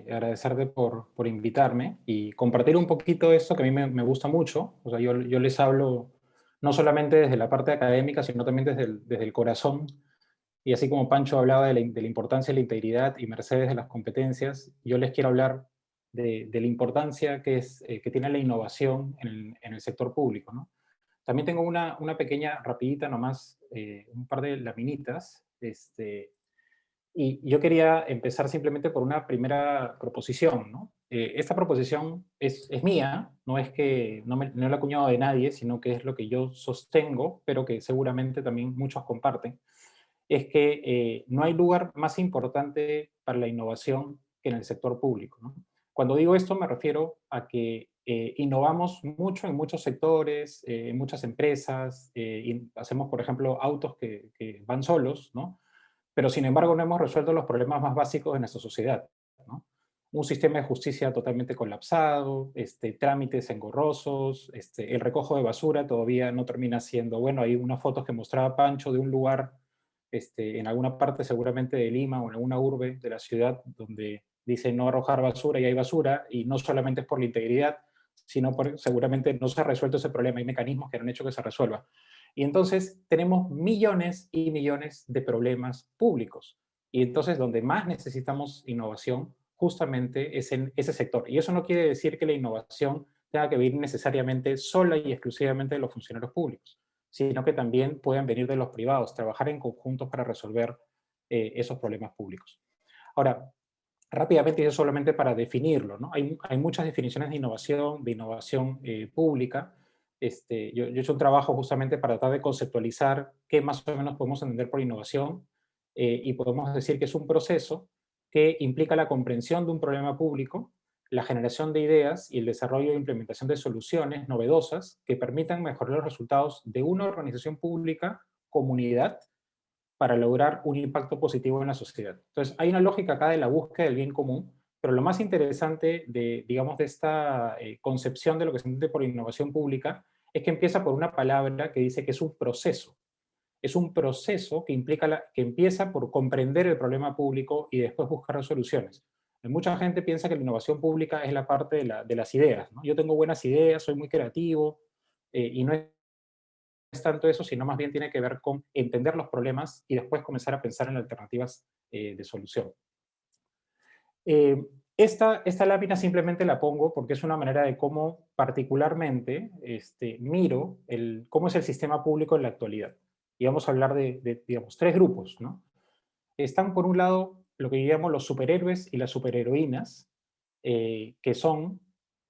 agradecerte por invitarme y compartir un poquito esto que a mí me gusta mucho. O sea, yo les hablo no solamente desde la parte académica, sino también desde el corazón. Y así como Pancho hablaba de la importancia de la integridad y Mercedes de las competencias, yo les quiero hablar de la importancia que tiene la innovación en el sector público, ¿no? También tengo una pequeña, rapidita nomás, un par de laminitas, Y yo quería empezar simplemente por una primera proposición, ¿no? Esta proposición es mía, no es que no la he acuñado de nadie, sino que es lo que yo sostengo, pero que seguramente también muchos comparten, es que no hay lugar más importante para la innovación que en el sector público, ¿no? Cuando digo esto me refiero a que innovamos mucho en muchos sectores, en muchas empresas, y hacemos, por ejemplo, autos que van solos, ¿no? Pero sin embargo no hemos resuelto los problemas más básicos de nuestra sociedad, ¿no? Un sistema de justicia totalmente colapsado, trámites engorrosos, el recojo de basura todavía no termina siendo, bueno, hay unas fotos que mostraba Pancho de un lugar en alguna parte seguramente de Lima o en alguna urbe de la ciudad donde dice no arrojar basura y hay basura, y no solamente es por la integridad, sino porque seguramente no se ha resuelto ese problema, hay mecanismos que han hecho que se resuelva. Y entonces tenemos millones y millones de problemas públicos. Y entonces donde más necesitamos innovación justamente es en ese sector. Y eso no quiere decir que la innovación tenga que venir necesariamente sola y exclusivamente de los funcionarios públicos, sino que también pueden venir de los privados, trabajar en conjuntos para resolver esos problemas públicos. Ahora, rápidamente, y eso solamente para definirlo, ¿no? Hay muchas definiciones de innovación pública. Yo he hecho un trabajo justamente para tratar de conceptualizar qué más o menos podemos entender por innovación, y podemos decir que es un proceso que implica la comprensión de un problema público, la generación de ideas y el desarrollo e implementación de soluciones novedosas que permitan mejorar los resultados de una organización pública, comunidad, para lograr un impacto positivo en la sociedad. Entonces, hay una lógica acá de la búsqueda del bien común, pero lo más interesante de, digamos, de esta concepción de lo que se entiende por innovación pública es que empieza por una palabra que dice que es un proceso. Es un proceso que implica que empieza por comprender el problema público y después buscar soluciones. Mucha gente piensa que la innovación pública es la parte de las ideas, ¿no? Yo tengo buenas ideas, soy muy creativo, y no es tanto eso, sino más bien tiene que ver con entender los problemas y después comenzar a pensar en alternativas de solución. Esta lámina simplemente la pongo porque es una manera de cómo particularmente miro cómo es el sistema público en la actualidad. Y vamos a hablar de digamos, tres grupos, ¿no? Están por un lado lo que llamamos los superhéroes y las superheroínas, que son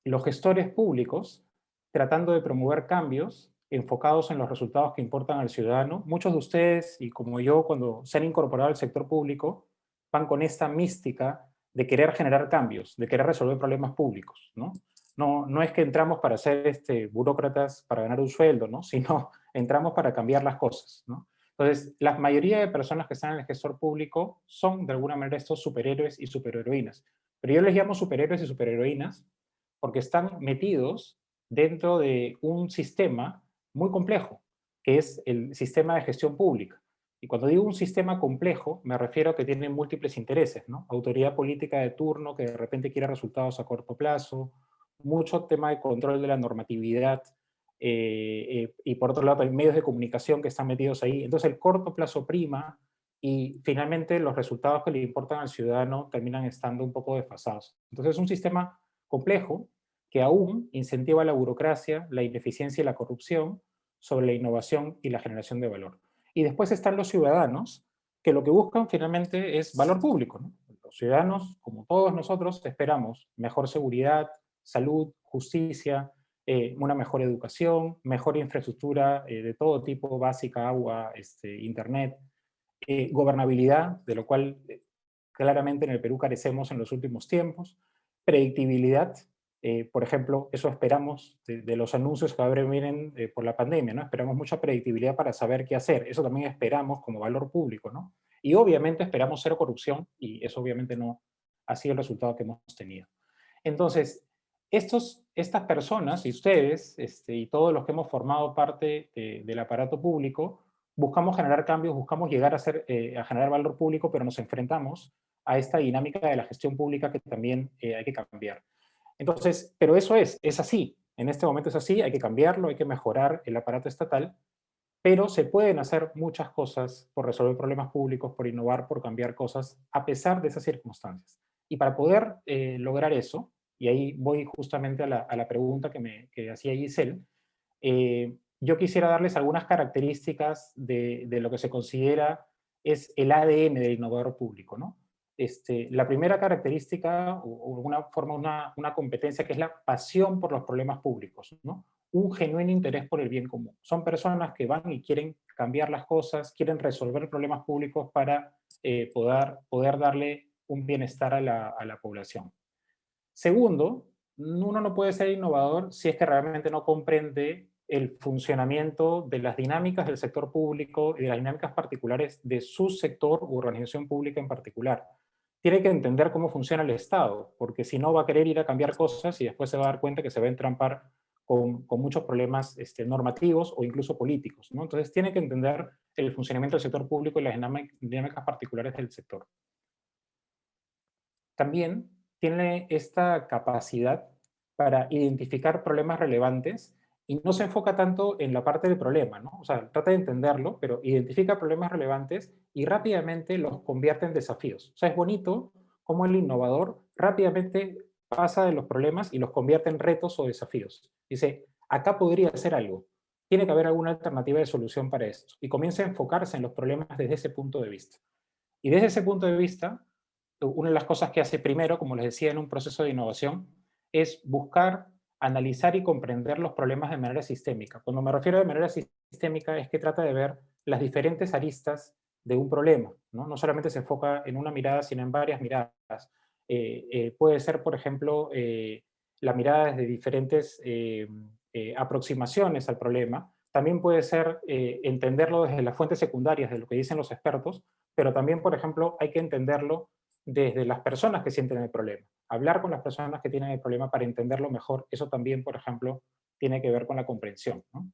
los gestores públicos tratando de promover cambios enfocados en los resultados que importan al ciudadano. Muchos de ustedes, y como yo, cuando se han incorporado al sector público, van con esta mística de querer generar cambios, de querer resolver problemas públicos, ¿no? No es que entramos para ser burócratas para ganar un sueldo, ¿no? Sino entramos para cambiar las cosas, ¿no? Entonces, la mayoría de personas que están en el gestor público son, de alguna manera, estos superhéroes y superheroínas. Pero yo les llamo superhéroes y superheroínas porque están metidos dentro de un sistema muy complejo, que es el sistema de gestión pública. Y cuando digo un sistema complejo, me refiero a que tiene múltiples intereses, ¿no? Autoridad política de turno que de repente quiere resultados a corto plazo, mucho tema de control de la normatividad, y por otro lado hay medios de comunicación que están metidos ahí. Entonces el corto plazo prima y finalmente los resultados que le importan al ciudadano terminan estando un poco desfasados. Entonces es un sistema complejo que aún incentiva la burocracia, la ineficiencia y la corrupción sobre la innovación y la generación de valor. Y después están los ciudadanos, que lo que buscan finalmente es valor público, ¿no? Los ciudadanos, como todos nosotros, esperamos mejor seguridad, salud, justicia, una mejor educación, mejor infraestructura de todo tipo, básica, agua, internet, gobernabilidad, de lo cual claramente en el Perú carecemos en los últimos tiempos, predictibilidad, por ejemplo, eso esperamos de los anuncios que ahora vienen por la pandemia, ¿no? Esperamos mucha predictibilidad para saber qué hacer, eso también esperamos como valor público, ¿no? Y obviamente esperamos cero corrupción, y eso obviamente no ha sido el resultado que hemos tenido. Entonces, estas personas y ustedes y todos los que hemos formado parte del aparato público, buscamos generar cambios, buscamos llegar a generar valor público, pero nos enfrentamos a esta dinámica de la gestión pública que también hay que cambiar. Entonces, pero eso es así, en este momento es así, hay que cambiarlo, hay que mejorar el aparato estatal, pero se pueden hacer muchas cosas por resolver problemas públicos, por innovar, por cambiar cosas, a pesar de esas circunstancias. Y para poder lograr eso, y ahí voy justamente a la pregunta que hacía Giselle, yo quisiera darles algunas características de lo que se considera es el ADN del innovador público, ¿no? La primera característica, o una forma, una competencia, que es la pasión por los problemas públicos, ¿no? Un genuino interés por el bien común. Son personas que van y quieren cambiar las cosas, quieren resolver problemas públicos para poder darle un bienestar a la población. Segundo, uno no puede ser innovador si es que realmente no comprende el funcionamiento de las dinámicas del sector público y de las dinámicas particulares de su sector u organización pública en particular. Tiene que entender cómo funciona el Estado, porque si no va a querer ir a cambiar cosas y después se va a dar cuenta que se va a entrampar con muchos problemas normativos o incluso políticos, ¿no? Entonces tiene que entender el funcionamiento del sector público y las dinámicas particulares del sector. También tiene esta capacidad para identificar problemas relevantes y no se enfoca tanto en la parte del problema, ¿no? O sea, trata de entenderlo, pero identifica problemas relevantes y rápidamente los convierte en desafíos. O sea, es bonito cómo el innovador rápidamente pasa de los problemas y los convierte en retos o desafíos. Dice, acá podría hacer algo. Tiene que haber alguna alternativa de solución para esto. Y comienza a enfocarse en los problemas desde ese punto de vista. Y desde ese punto de vista, una de las cosas que hace primero, como les decía, en un proceso de innovación, es buscar, analizar y comprender los problemas de manera sistémica. Cuando me refiero de manera sistémica es que trata de ver las diferentes aristas de un problema, ¿no? No solamente se enfoca en una mirada, sino en varias miradas. Puede ser, por ejemplo, la mirada desde diferentes aproximaciones al problema. También puede ser entenderlo desde las fuentes secundarias, de lo que dicen los expertos, pero también, por ejemplo, hay que entenderlo desde las personas que sienten el problema. Hablar con las personas que tienen el problema para entenderlo mejor, eso también, por ejemplo, tiene que ver con la comprensión, ¿no?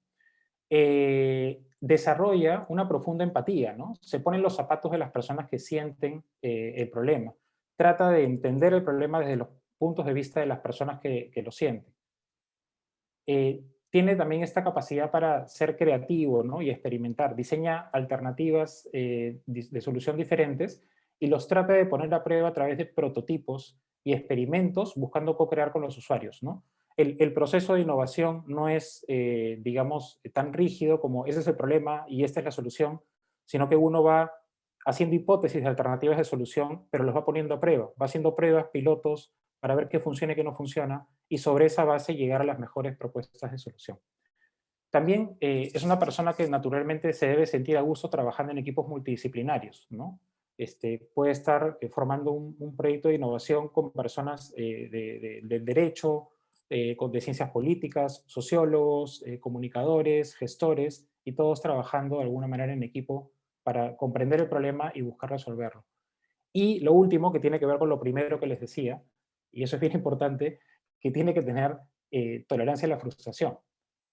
Desarrolla una profunda empatía, ¿no? Se pone en los zapatos de las personas que sienten el problema. Trata de entender el problema desde los puntos de vista de las personas que lo sienten. Tiene también esta capacidad para ser creativo, ¿no? Y experimentar. Diseña alternativas de solución diferentes y los trata de poner a prueba a través de prototipos y experimentos buscando co-crear con los usuarios, ¿no? El proceso de innovación no es, digamos, tan rígido como ese es el problema y esta es la solución, sino que uno va haciendo hipótesis de alternativas de solución, pero los va poniendo a prueba. Va haciendo pruebas, pilotos, para ver qué funciona y qué no funciona, y sobre esa base llegar a las mejores propuestas de solución. También es una persona que naturalmente se debe sentir a gusto trabajando en equipos multidisciplinarios, ¿no? Puede estar formando un proyecto de innovación con personas del derecho, de ciencias políticas, sociólogos, comunicadores, gestores, y todos trabajando de alguna manera en equipo para comprender el problema y buscar resolverlo. Y lo último, que tiene que ver con lo primero que les decía, y eso es bien importante, que tiene que tener tolerancia a la frustración.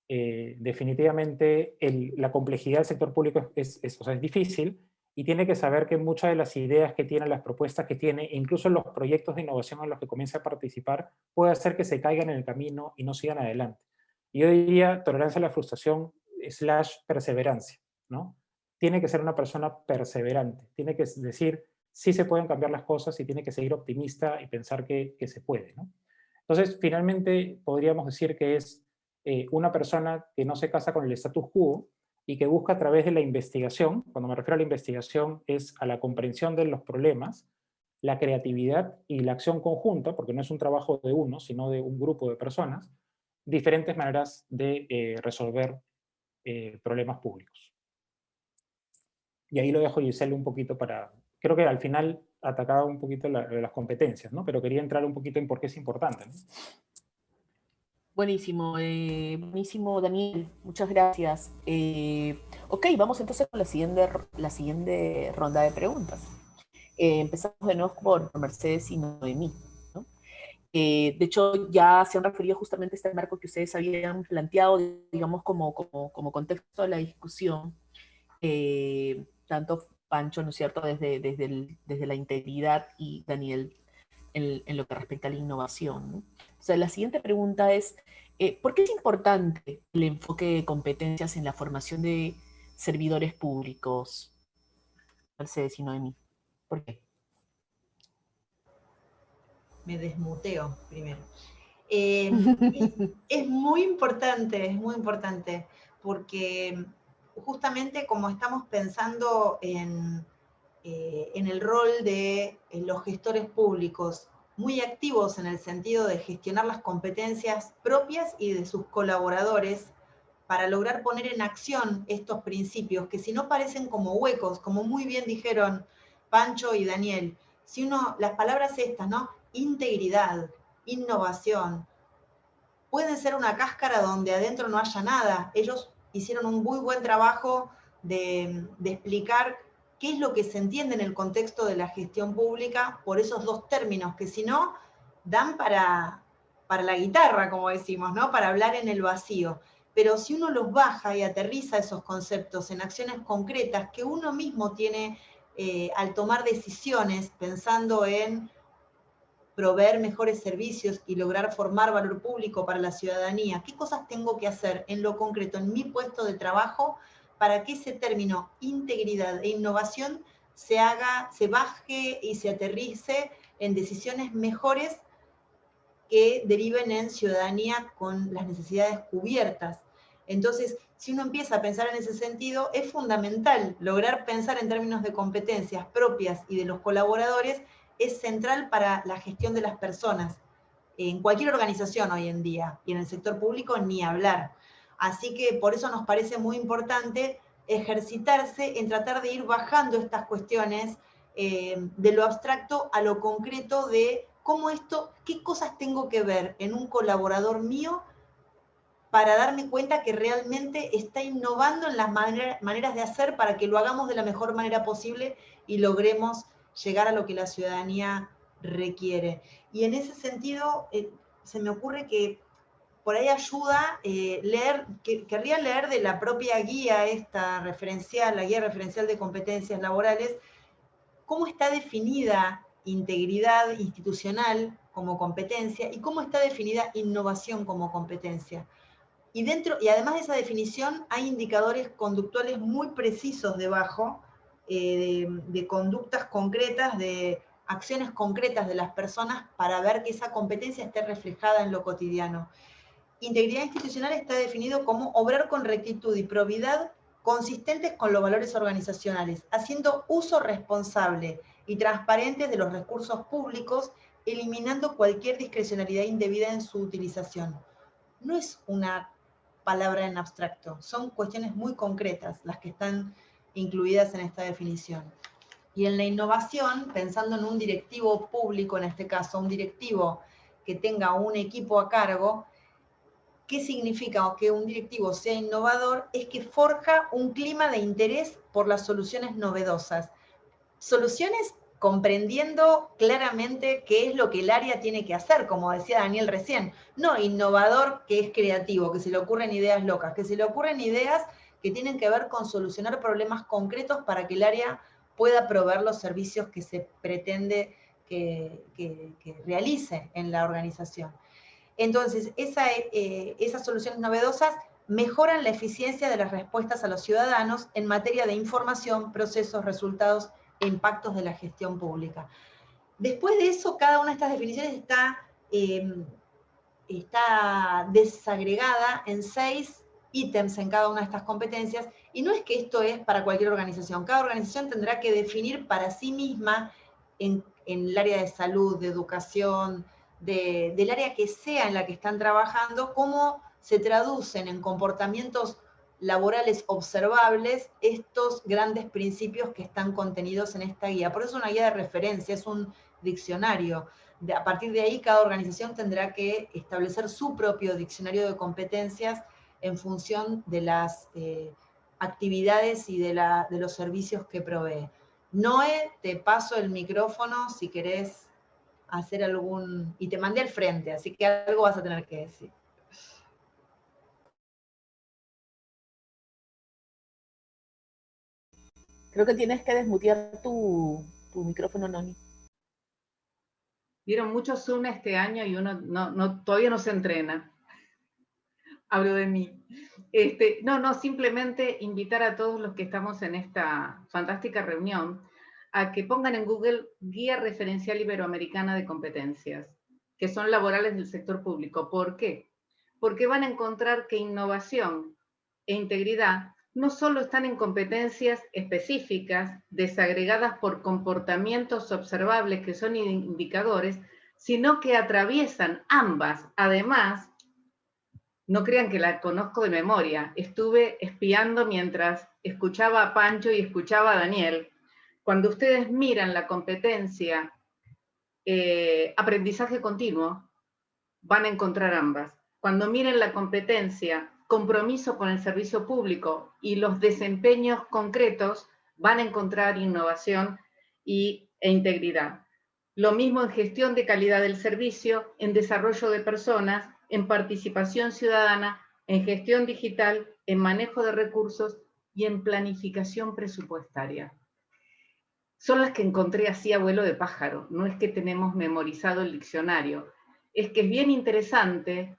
Definitivamente la complejidad del sector público es difícil, y tiene que saber que muchas de las ideas que tiene, las propuestas que tiene, incluso los proyectos de innovación en los que comienza a participar, puede hacer que se caigan en el camino y no sigan adelante. Y yo diría tolerancia a la frustración / perseverancia, ¿no? Tiene que ser una persona perseverante, tiene que decir, sí se pueden cambiar las cosas y tiene que seguir optimista y pensar que se puede, ¿no? Entonces, finalmente, podríamos decir que es una persona que no se casa con el status quo y que busca a través de la investigación. Cuando me refiero a la investigación es a la comprensión de los problemas, la creatividad y la acción conjunta, porque no es un trabajo de uno, sino de un grupo de personas, diferentes maneras de resolver problemas públicos. Y ahí lo dejo, Giselle, un poquito para... Creo que al final atacaba un poquito las competencias, ¿no? Pero quería entrar un poquito en por qué es importante, ¿no? Buenísimo, buenísimo, Daniel. Muchas gracias. Ok, vamos entonces con la siguiente ronda de preguntas. Empezamos de nuevo por Mercedes y Noemí, ¿no? De hecho, ya se han referido justamente a este marco que ustedes habían planteado, digamos, como contexto de la discusión, tanto Pancho, ¿no es cierto?, desde la integridad, y Daniel en lo que respecta a la innovación, ¿no? O sea, la siguiente pregunta es, ¿por qué es importante el enfoque de competencias en la formación de servidores públicos? Mercedes y Noemí, ¿por qué? Me desmuteo primero. Es muy importante, porque justamente como estamos pensando en en el rol de los gestores públicos, muy activos en el sentido de gestionar las competencias propias y de sus colaboradores para lograr poner en acción estos principios, que si no parecen como huecos, como muy bien dijeron Pancho y Daniel, si uno, las palabras estas, ¿no? Integridad, innovación, pueden ser una cáscara donde adentro no haya nada. Ellos hicieron un muy buen trabajo de explicar qué es lo que se entiende en el contexto de la gestión pública por esos dos términos, que si no, dan para la guitarra, como decimos, ¿no? Para hablar en el vacío. Pero si uno los baja y aterriza esos conceptos en acciones concretas que uno mismo tiene al tomar decisiones, pensando en proveer mejores servicios y lograr formar valor público para la ciudadanía, ¿qué cosas tengo que hacer en lo concreto en mi puesto de trabajo para que ese término integridad e innovación se baje y se aterrice en decisiones mejores que deriven en ciudadanía con las necesidades cubiertas? Entonces, si uno empieza a pensar en ese sentido, es fundamental lograr pensar en términos de competencias propias y de los colaboradores, es central para la gestión de las personas, en cualquier organización hoy en día, y en el sector público ni hablar. Así que por eso nos parece muy importante ejercitarse en tratar de ir bajando estas cuestiones de lo abstracto a lo concreto de cómo esto, qué cosas tengo que ver en un colaborador mío para darme cuenta que realmente está innovando en las maneras de hacer para que lo hagamos de la mejor manera posible y logremos llegar a lo que la ciudadanía requiere. Y en ese sentido, se me ocurre que por ahí ayuda querría leer de la propia guía esta referencial, la guía referencial de competencias laborales, cómo está definida integridad institucional como competencia y cómo está definida innovación como competencia. Y además de esa definición, hay indicadores conductuales muy precisos debajo, de conductas concretas, de acciones concretas de las personas para ver que esa competencia esté reflejada en lo cotidiano. Integridad institucional está definido como obrar con rectitud y probidad consistentes con los valores organizacionales, haciendo uso responsable y transparente de los recursos públicos, eliminando cualquier discrecionalidad indebida en su utilización. No es una palabra en abstracto, son cuestiones muy concretas las que están incluidas en esta definición. Y en la innovación, pensando en un directivo público, en este caso, un directivo que tenga un equipo a cargo, ¿qué significa que un directivo sea innovador? Es que forja un clima de interés por las soluciones novedosas. Soluciones comprendiendo claramente qué es lo que el área tiene que hacer, como decía Daniel recién. No innovador que es creativo, que se le ocurren ideas locas, que se le ocurren ideas que tienen que ver con solucionar problemas concretos para que el área pueda proveer los servicios que se pretende que realice en la organización. Entonces, esas soluciones novedosas mejoran la eficiencia de las respuestas a los ciudadanos en materia de información, procesos, resultados e impactos de la gestión pública. Después de eso, cada una de estas definiciones está desagregada en 6 ítems en cada una de estas competencias, y no es que esto es para cualquier organización. Cada organización tendrá que definir para sí misma en el área de salud, de educación, del área que sea en la que están trabajando, cómo se traducen en comportamientos laborales observables estos grandes principios que están contenidos en esta guía. Por eso es una guía de referencia, es un diccionario. A partir de ahí, cada organización tendrá que establecer su propio diccionario de competencias en función de las actividades y de los servicios que provee. Noé, te paso el micrófono si querés hacer algún... Y te mandé al frente, así que algo vas a tener que decir. Creo que tienes que desmutear tu micrófono, Noni. Dieron mucho Zoom este año y uno todavía no se entrena. Hablo de mí. Simplemente invitar a todos los que estamos en esta fantástica reunión a que pongan en Google Guía Referencial Iberoamericana de Competencias, que son laborales del sector público. ¿Por qué? Porque van a encontrar que innovación e integridad no solo están en competencias específicas, desagregadas por comportamientos observables que son indicadores, sino que atraviesan ambas. Además, no crean que la conozco de memoria, estuve espiando mientras escuchaba a Pancho y escuchaba a Daniel. Cuando ustedes miran la competencia aprendizaje continuo, van a encontrar ambas. Cuando miren la competencia compromiso con el servicio público y los desempeños concretos, van a encontrar innovación e integridad. Lo mismo en gestión de calidad del servicio, en desarrollo de personas, en participación ciudadana, en gestión digital, en manejo de recursos y en planificación presupuestaria. Son las que encontré así a vuelo de pájaro, no es que tenemos memorizado el diccionario, es que es bien interesante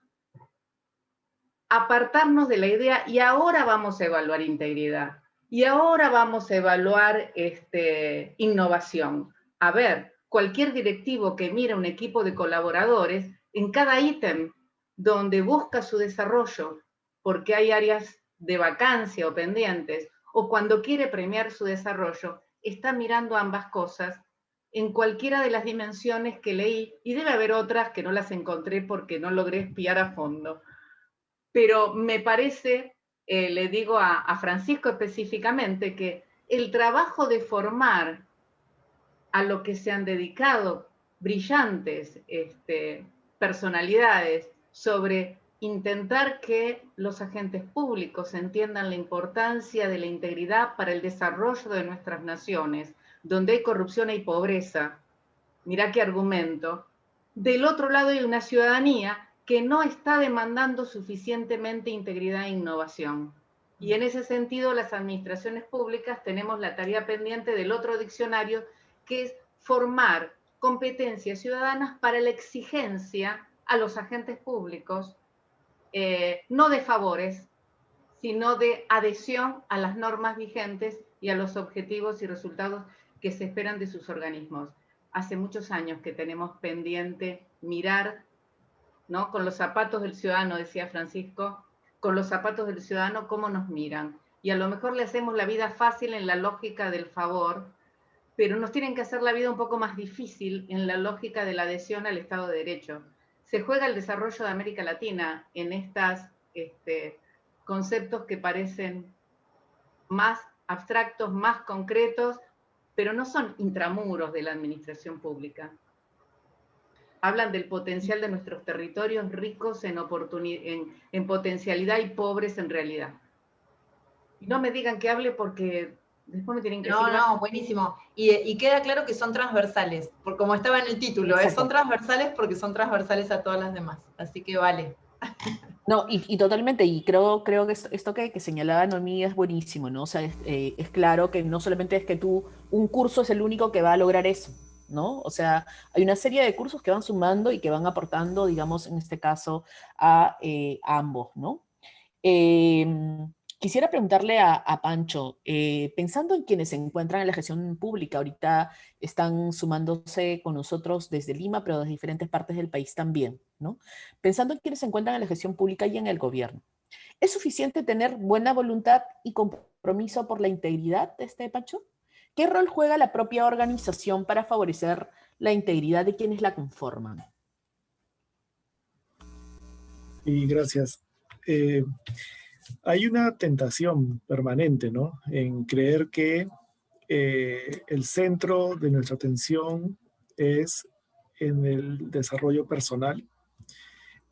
apartarnos de la idea y ahora vamos a evaluar integridad, y ahora vamos a evaluar innovación. A ver, cualquier directivo que mira un equipo de colaboradores, en cada ítem donde busca su desarrollo, porque hay áreas de vacancia o pendientes, o cuando quiere premiar su desarrollo, está mirando ambas cosas en cualquiera de las dimensiones que leí, y debe haber otras que no las encontré porque no logré espiar a fondo. Pero me parece, le digo a Francisco específicamente, que el trabajo de formar a lo que se han dedicado brillantes personalidades sobre intentar que los agentes públicos entiendan la importancia de la integridad para el desarrollo de nuestras naciones, donde hay corrupción y pobreza. Mirá qué argumento. Del otro lado hay una ciudadanía que no está demandando suficientemente integridad e innovación. Y en ese sentido, las administraciones públicas tenemos la tarea pendiente del otro diccionario, que es formar competencias ciudadanas para la exigencia a los agentes públicos, no de favores, sino de adhesión a las normas vigentes y a los objetivos y resultados que se esperan de sus organismos. Hace muchos años que tenemos pendiente mirar, ¿no? Con los zapatos del ciudadano, decía Francisco, con los zapatos del ciudadano, cómo nos miran. Y a lo mejor le hacemos la vida fácil en la lógica del favor, pero nos tienen que hacer la vida un poco más difícil en la lógica de la adhesión al Estado de Derecho. Se juega el desarrollo de América Latina en estos conceptos que parecen más abstractos, más concretos, pero no son intramuros de la administración pública. Hablan del potencial de nuestros territorios ricos en potencialidad y pobres en realidad. Y no me digan que hable porque después me tienen que decir... No, buenísimo. Y queda claro que son transversales, por como estaba en el título, son transversales porque son transversales a todas las demás. Así que vale. No, y totalmente, y creo que esto que señalaba Noemí es buenísimo, ¿no? O sea, es claro que no solamente es que un curso es el único que va a lograr eso, ¿no? O sea, hay una serie de cursos que van sumando y que van aportando, digamos, en este caso, a ambos, ¿no? Quisiera preguntarle a Pancho, pensando en quienes se encuentran en la gestión pública, ahorita están sumándose con nosotros desde Lima, pero de diferentes partes del país también, ¿no? Pensando en quienes se encuentran en la gestión pública y en el gobierno, ¿es suficiente tener buena voluntad y compromiso por la integridad, Pancho? ¿Qué rol juega la propia organización para favorecer la integridad de quienes la conforman? Y gracias. Hay una tentación permanente, ¿no? En creer que el centro de nuestra atención es en el desarrollo personal,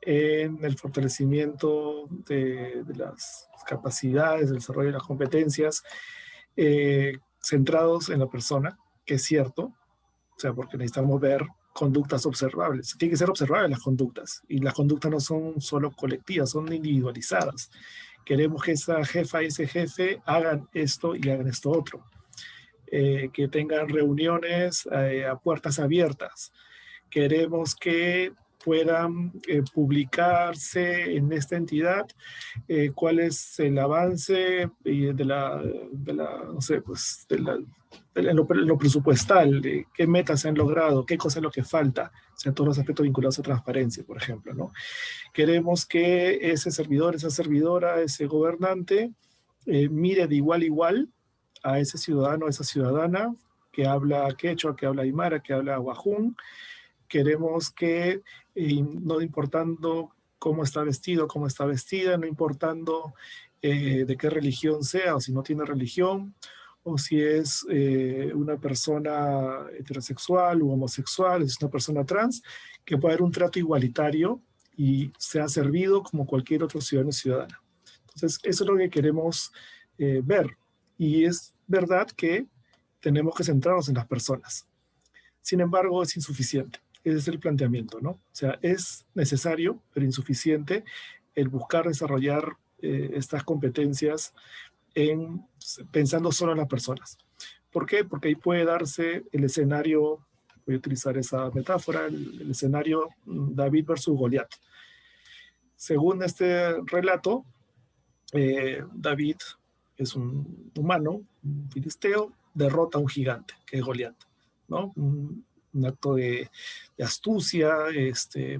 en el fortalecimiento de las capacidades, del desarrollo de las competencias, centrados en la persona, que es cierto, o sea, porque necesitamos ver conductas observables. Tienen que ser observables las conductas, y las conductas no son solo colectivas, son individualizadas. Queremos que esa jefa y ese jefe hagan esto y hagan esto otro. Que tengan reuniones a puertas abiertas. Queremos que puedan publicarse en esta entidad cuál es el avance lo presupuestal, qué metas se han logrado, qué cosa es lo que falta, o sea, todos los aspectos vinculados a transparencia, por ejemplo, ¿no? Queremos que ese servidor, esa servidora, ese gobernante mire de igual a igual a ese ciudadano, a esa ciudadana que habla quechua, que habla aymara, que habla wajún. Queremos que, no importando cómo está vestido, cómo está vestida, no importando de qué religión sea, o si no tiene religión, o si es una persona heterosexual u homosexual, si es una persona trans, que pueda haber un trato igualitario y sea servido como cualquier otro ciudadano o ciudadana. Entonces, eso es lo que queremos ver. Y es verdad que tenemos que centrarnos en las personas. Sin embargo, es insuficiente. Ese es el planteamiento, ¿no? O sea, es necesario, pero insuficiente, el buscar desarrollar estas competencias pensando solo en las personas. ¿Por qué? Porque ahí puede darse el escenario, voy a utilizar esa metáfora, el escenario David versus Goliat. Según este relato, David es un humano, un filisteo, derrota a un gigante, que es Goliat, ¿no? Un acto de astucia,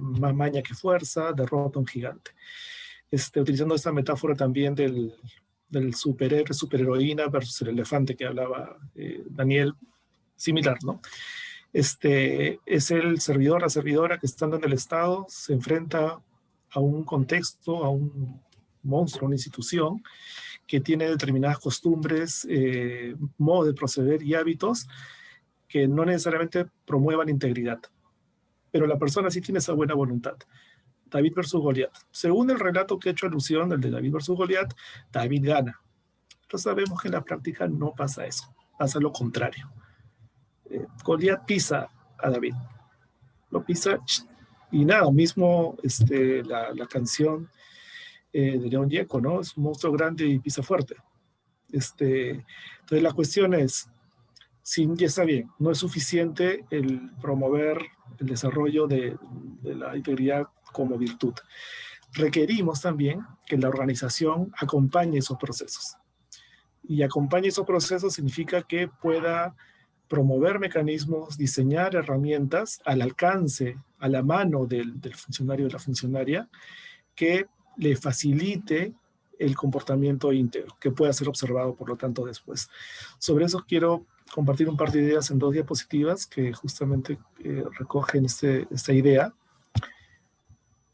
más maña que fuerza, derrota a un gigante. Utilizando esta metáfora también del superhéroe, superheroína versus el elefante que hablaba Daniel, similar, ¿no? Es el servidor, la servidora que estando en el Estado se enfrenta a un contexto, a un monstruo, una institución que tiene determinadas costumbres, modos de proceder y hábitos que no necesariamente promuevan integridad. Pero la persona sí tiene esa buena voluntad. David versus Goliat. Según el relato que he hecho alusión, el de David versus Goliat, David gana. Pero sabemos que en la práctica no pasa eso. Pasa lo contrario. Goliat pisa a David. Lo pisa y nada, mismo la canción de León Gieco, ¿no? Es un monstruo grande y pisa fuerte. Entonces la cuestión es, ya está bien, no es suficiente el promover el desarrollo de la integridad como virtud. Requerimos también que la organización acompañe esos procesos. Y acompañe esos procesos significa que pueda promover mecanismos, diseñar herramientas al alcance, a la mano del funcionario o de la funcionaria, que le facilite el comportamiento íntegro, que pueda ser observado, por lo tanto, después. Sobre eso quiero compartir un par de ideas en 2 diapositivas que justamente recogen esta idea.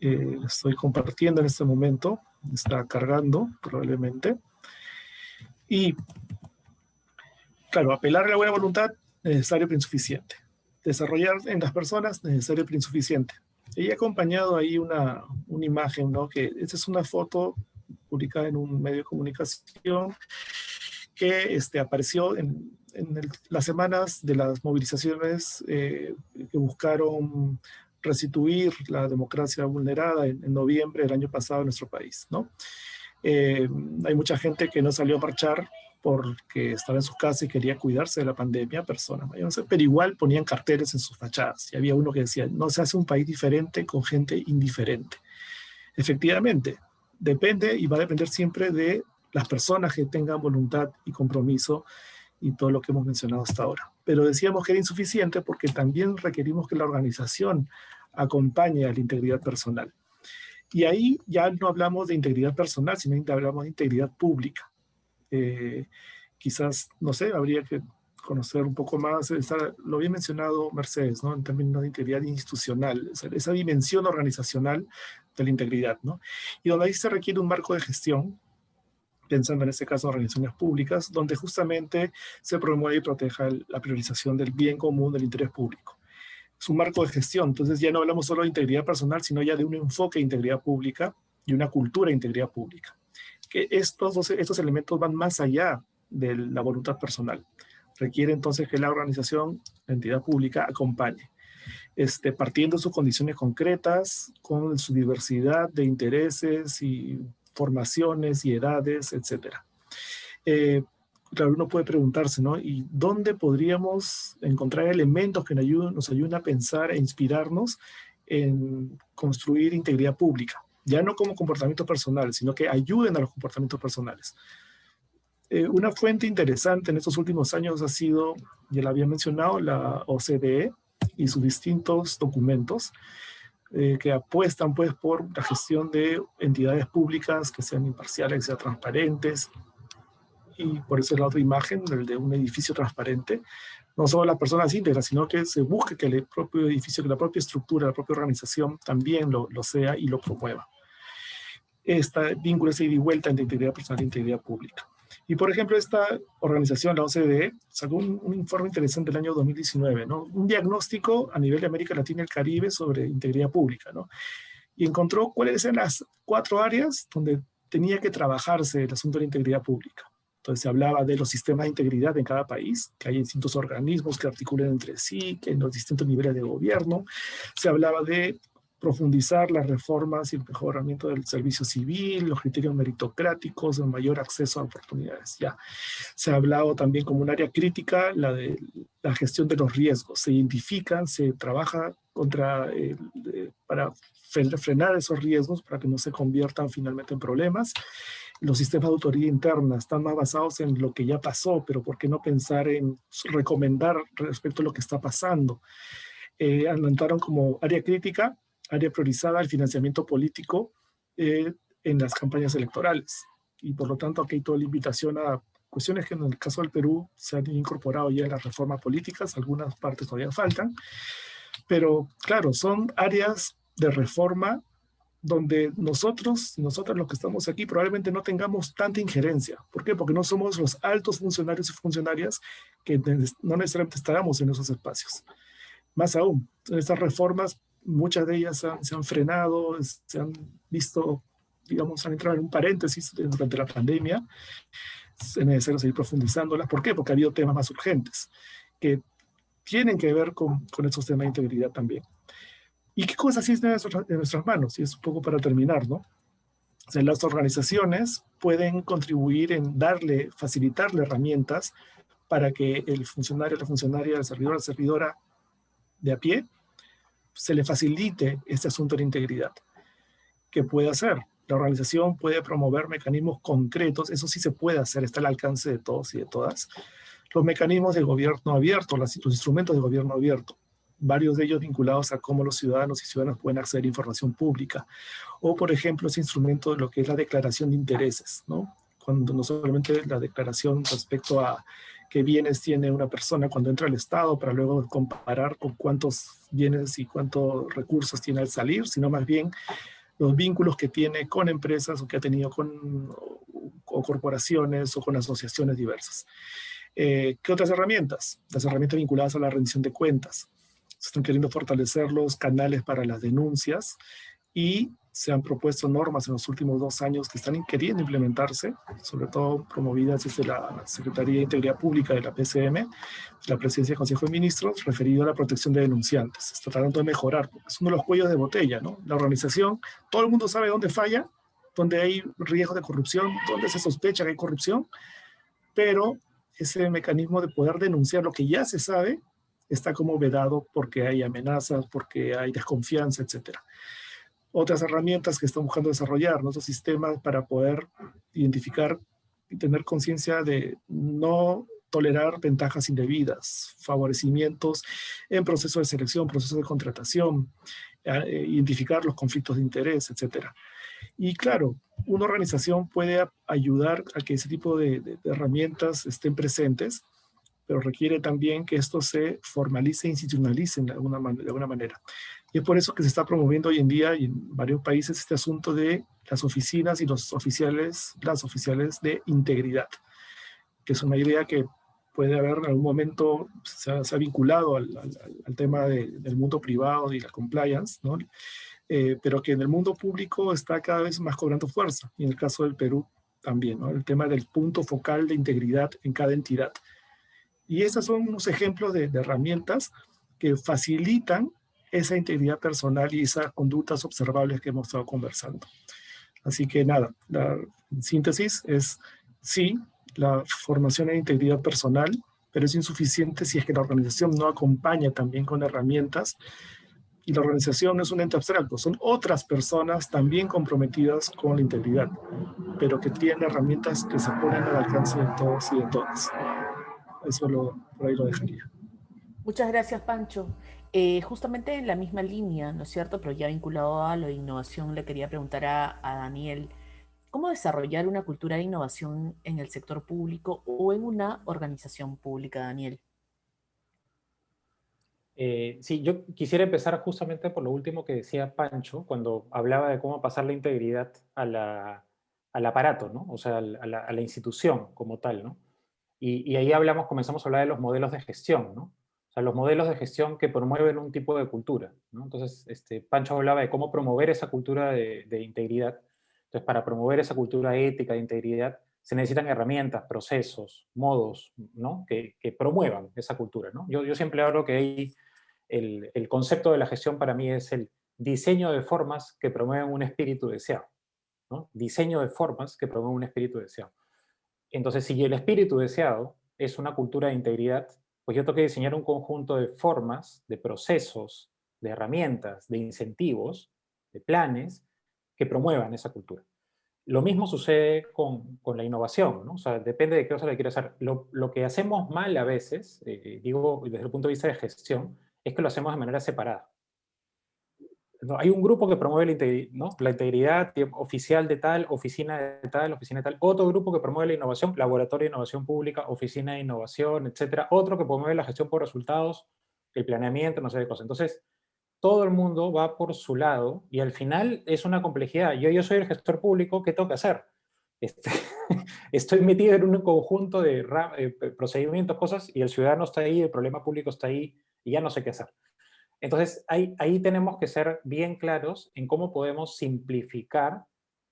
Estoy compartiendo en este momento, está cargando probablemente. Y, claro, apelar a la buena voluntad, necesario pero insuficiente. Desarrollar en las personas, necesario pero insuficiente. He acompañado ahí una imagen, ¿no? Que esta es una foto publicada en un medio de comunicación que apareció en las semanas de las movilizaciones que buscaron restituir la democracia vulnerada en noviembre del año pasado en nuestro país, ¿no? Hay mucha gente que no salió a marchar porque estaba en sus casas y quería cuidarse de la pandemia, personas mayores, pero igual ponían carteles en sus fachadas. Y había uno que decía, no se hace un país diferente con gente indiferente. Efectivamente, depende y va a depender siempre de las personas que tengan voluntad y compromiso y todo lo que hemos mencionado hasta ahora. Pero decíamos que era insuficiente porque también requerimos que la organización acompañe a la integridad personal. Y ahí ya no hablamos de integridad personal, sino que hablamos de integridad pública. Quizás, no sé, habría que conocer un poco más, lo había mencionado Mercedes, ¿no? En términos de integridad institucional, esa dimensión organizacional de la integridad, ¿no? Y donde ahí se requiere un marco de gestión, pensando en este caso en organizaciones públicas, donde justamente se promueve y proteja la priorización del bien común, del interés público. Es un marco de gestión, entonces ya no hablamos solo de integridad personal, sino ya de un enfoque de integridad pública y una cultura de integridad pública. Que estos elementos van más allá de la voluntad personal. Requiere entonces que la organización, la entidad pública, acompañe, partiendo de sus condiciones concretas, con su diversidad de intereses y formaciones y edades, etc. Claro, uno puede preguntarse, ¿no? ¿Y dónde podríamos encontrar elementos que nos ayuden a pensar e inspirarnos en construir integridad pública? Ya no como comportamiento personal, sino que ayuden a los comportamientos personales. Una fuente interesante en estos últimos años ha sido, ya la había mencionado, la OCDE y sus distintos documentos que apuestan pues por la gestión de entidades públicas que sean imparciales, que sean transparentes, y por eso es la otra imagen, el de un edificio transparente. No solo las personas íntegras, sino que se busque que el propio edificio, que la propia estructura, la propia organización también lo sea y lo promueva. Este vínculo, esa ida y vuelta entre integridad personal e integridad pública. Y por ejemplo, esta organización, la OCDE, sacó un informe interesante el año 2019, ¿no? Un diagnóstico a nivel de América Latina y el Caribe sobre integridad pública, ¿no? Y encontró cuáles eran las 4 áreas donde tenía que trabajarse el asunto de la integridad pública. Entonces se hablaba de los sistemas de integridad en cada país, que hay distintos organismos que articulan entre sí, que en los distintos niveles de gobierno. Se hablaba de profundizar las reformas y el mejoramiento del servicio civil, los criterios meritocráticos, el mayor acceso a oportunidades. Ya. Se ha hablado también como un área crítica la de la gestión de los riesgos. Se identifican, se trabaja para frenar esos riesgos para que no se conviertan finalmente en problemas. Los sistemas de autoridad interna están más basados en lo que ya pasó, pero ¿por qué no pensar en recomendar respecto a lo que está pasando? Adelantaron como área crítica, área priorizada el financiamiento político en las campañas electorales. Y por lo tanto aquí hay toda la invitación a cuestiones que en el caso del Perú se han incorporado ya en las reformas políticas, algunas partes todavía faltan, pero claro, son áreas de reforma donde nosotros los que estamos aquí probablemente no tengamos tanta injerencia. ¿Por qué? Porque no somos los altos funcionarios y funcionarias que no necesariamente estaremos en esos espacios. Más aún, estas reformas, muchas de ellas se han frenado, se han visto, digamos, han entrado en un paréntesis durante la pandemia. Es necesario seguir profundizándolas. ¿Por qué? Porque ha habido temas más urgentes que tienen que ver con esos temas de integridad también. ¿Y qué cosas sí están en nuestras manos? Y es un poco para terminar, ¿no? O sea, las organizaciones pueden contribuir en facilitarle herramientas para que el funcionario, la funcionaria, el servidor, la servidora de a pie, se le facilite este asunto de integridad. ¿Qué puede hacer? La organización puede promover mecanismos concretos, eso sí se puede hacer, está al alcance de todos y de todas. Los mecanismos de gobierno abierto, los instrumentos de gobierno abierto, varios de ellos vinculados a cómo los ciudadanos y ciudadanas pueden acceder a información pública. O, por ejemplo, ese instrumento de lo que es la declaración de intereses, ¿no? Cuando no solamente la declaración respecto a qué bienes tiene una persona cuando entra al Estado para luego comparar con cuántos bienes y cuántos recursos tiene al salir, sino más bien los vínculos que tiene con empresas o que ha tenido con corporaciones o con asociaciones diversas. ¿Qué otras herramientas? Las herramientas vinculadas a la rendición de cuentas. Se están queriendo fortalecer los canales para las denuncias y se han propuesto normas en los últimos 2 años que están queriendo implementarse, sobre todo promovidas desde la Secretaría de Integridad Pública de la PCM, la Presidencia del Consejo de Ministros, referido a la protección de denunciantes. Se está tratando de mejorar, porque es uno de los cuellos de botella, ¿no? La organización, todo el mundo sabe dónde falla, dónde hay riesgo de corrupción, dónde se sospecha que hay corrupción, pero ese mecanismo de poder denunciar lo que ya se sabe está como vedado porque hay amenazas, porque hay desconfianza, etc. Otras herramientas que están buscando desarrollar, otros sistemas para poder identificar y tener conciencia de no tolerar ventajas indebidas, favorecimientos en procesos de selección, procesos de contratación, identificar los conflictos de interés, etc. Y claro, una organización puede ayudar a que ese tipo de herramientas estén presentes, pero requiere también que esto se formalice e institucionalice de alguna manera. Y es por eso que se está promoviendo hoy en día y en varios países este asunto de las oficinas y las oficiales de integridad, que es una idea que puede haber en algún momento, se ha vinculado al tema del mundo privado y la compliance, ¿no? Pero que en el mundo público está cada vez más cobrando fuerza, y en el caso del Perú también, ¿no? El tema del punto focal de integridad en cada entidad. Y estos son unos ejemplos de herramientas que facilitan esa integridad personal y esas conductas observables que hemos estado conversando. Así que nada, la síntesis es sí, la formación en integridad personal, pero es insuficiente si es que la organización no acompaña también con herramientas. Y la organización no es un ente abstracto, son otras personas también comprometidas con la integridad, pero que tienen herramientas que se ponen al alcance de todos y de todas. Eso por ahí lo dejaría. Muchas gracias, Pancho. Justamente en la misma línea, ¿no es cierto? Pero ya vinculado a lo de innovación, le quería preguntar a Daniel, ¿cómo desarrollar una cultura de innovación en el sector público o en una organización pública, Daniel? Sí, yo quisiera empezar justamente por lo último que decía Pancho, cuando hablaba de cómo pasar la integridad al aparato, ¿no? O sea, a la institución como tal, ¿no? Y ahí comenzamos a hablar de los modelos de gestión, ¿no? O sea, los modelos de gestión que promueven un tipo de cultura, ¿no? Entonces, Pancho hablaba de cómo promover esa cultura de integridad. Entonces, para promover esa cultura ética de integridad, se necesitan herramientas, procesos, modos, ¿no? Que promuevan esa cultura, ¿no? Yo siempre hablo que hay el concepto de la gestión para mí es el diseño de formas que promueven un espíritu deseado, ¿no? Diseño de formas que promueven un espíritu deseado. Entonces, si el espíritu deseado es una cultura de integridad, pues yo tengo que diseñar un conjunto de formas, de procesos, de herramientas, de incentivos, de planes que promuevan esa cultura. Lo mismo sucede con la innovación, ¿no? O sea, depende de qué cosa le quiero hacer. Lo que hacemos mal a veces, digo desde el punto de vista de gestión, es que lo hacemos de manera separada. No, hay un grupo que promueve la integridad oficial de tal, oficina de tal, oficina de tal. Otro grupo que promueve la innovación, laboratorio de innovación pública, oficina de innovación, etcétera. Otro que promueve la gestión por resultados, el planeamiento, no sé qué cosas. Entonces, todo el mundo va por su lado y al final es una complejidad. Yo soy el gestor público, ¿qué tengo que hacer? Este, estoy metido en un conjunto de procedimientos, cosas, y el ciudadano está ahí, el problema público está ahí, y ya no sé qué hacer. Entonces, ahí tenemos que ser bien claros en cómo podemos simplificar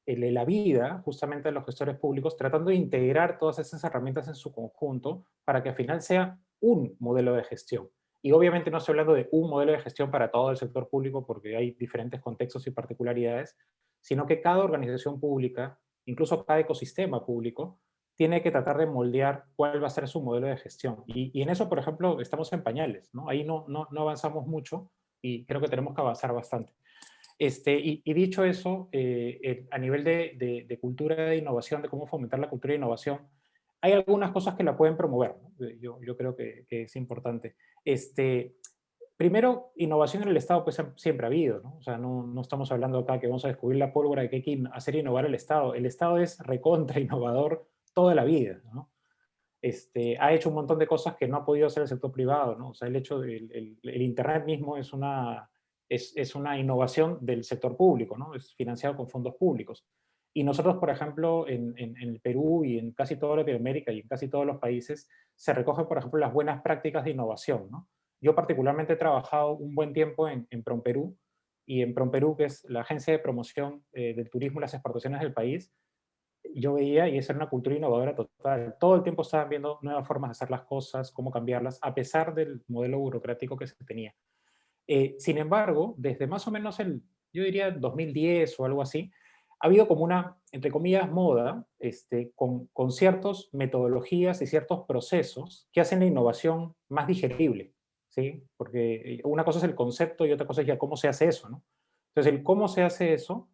la vida justamente de los gestores públicos, tratando de integrar todas esas herramientas en su conjunto para que al final sea un modelo de gestión. Y obviamente no estoy hablando de un modelo de gestión para todo el sector público porque hay diferentes contextos y particularidades, sino que cada organización pública, incluso cada ecosistema público, tiene que tratar de moldear cuál va a ser su modelo de gestión. Y en eso, por ejemplo, estamos en pañales, ¿no? Ahí no avanzamos mucho y creo que tenemos que avanzar bastante. Y dicho eso, a nivel de cultura de innovación, de cómo fomentar la cultura de innovación, hay algunas cosas que la pueden promover, ¿no? Yo creo que es importante. Primero, innovación en el Estado pues siempre ha habido, ¿no? O sea, no estamos hablando acá que vamos a descubrir la pólvora, que hay que hacer innovar el Estado. El Estado es recontra innovador toda la vida, ¿no? Ha hecho un montón de cosas que no ha podido hacer el sector privado, ¿no? O sea, el hecho del el Internet mismo es una innovación del sector público, ¿no? Es financiado con fondos públicos. Y nosotros, por ejemplo, en el Perú y en casi toda Latinoamérica y en casi todos los países, se recogen, por ejemplo, las buenas prácticas de innovación, ¿no? Yo particularmente he trabajado un buen tiempo en PROMPERÚ, y en PROMPERÚ, que es la agencia de promoción del turismo y las exportaciones del país, yo veía, y esa era una cultura innovadora total. Todo el tiempo estaban viendo nuevas formas de hacer las cosas, cómo cambiarlas, a pesar del modelo burocrático que se tenía. Sin embargo, desde más o menos yo diría 2010 o algo así, ha habido como una, entre comillas, moda, con ciertas metodologías y ciertos procesos que hacen la innovación más digerible, ¿sí? Porque una cosa es el concepto y otra cosa es ya cómo se hace eso, ¿no? Entonces, el cómo se hace eso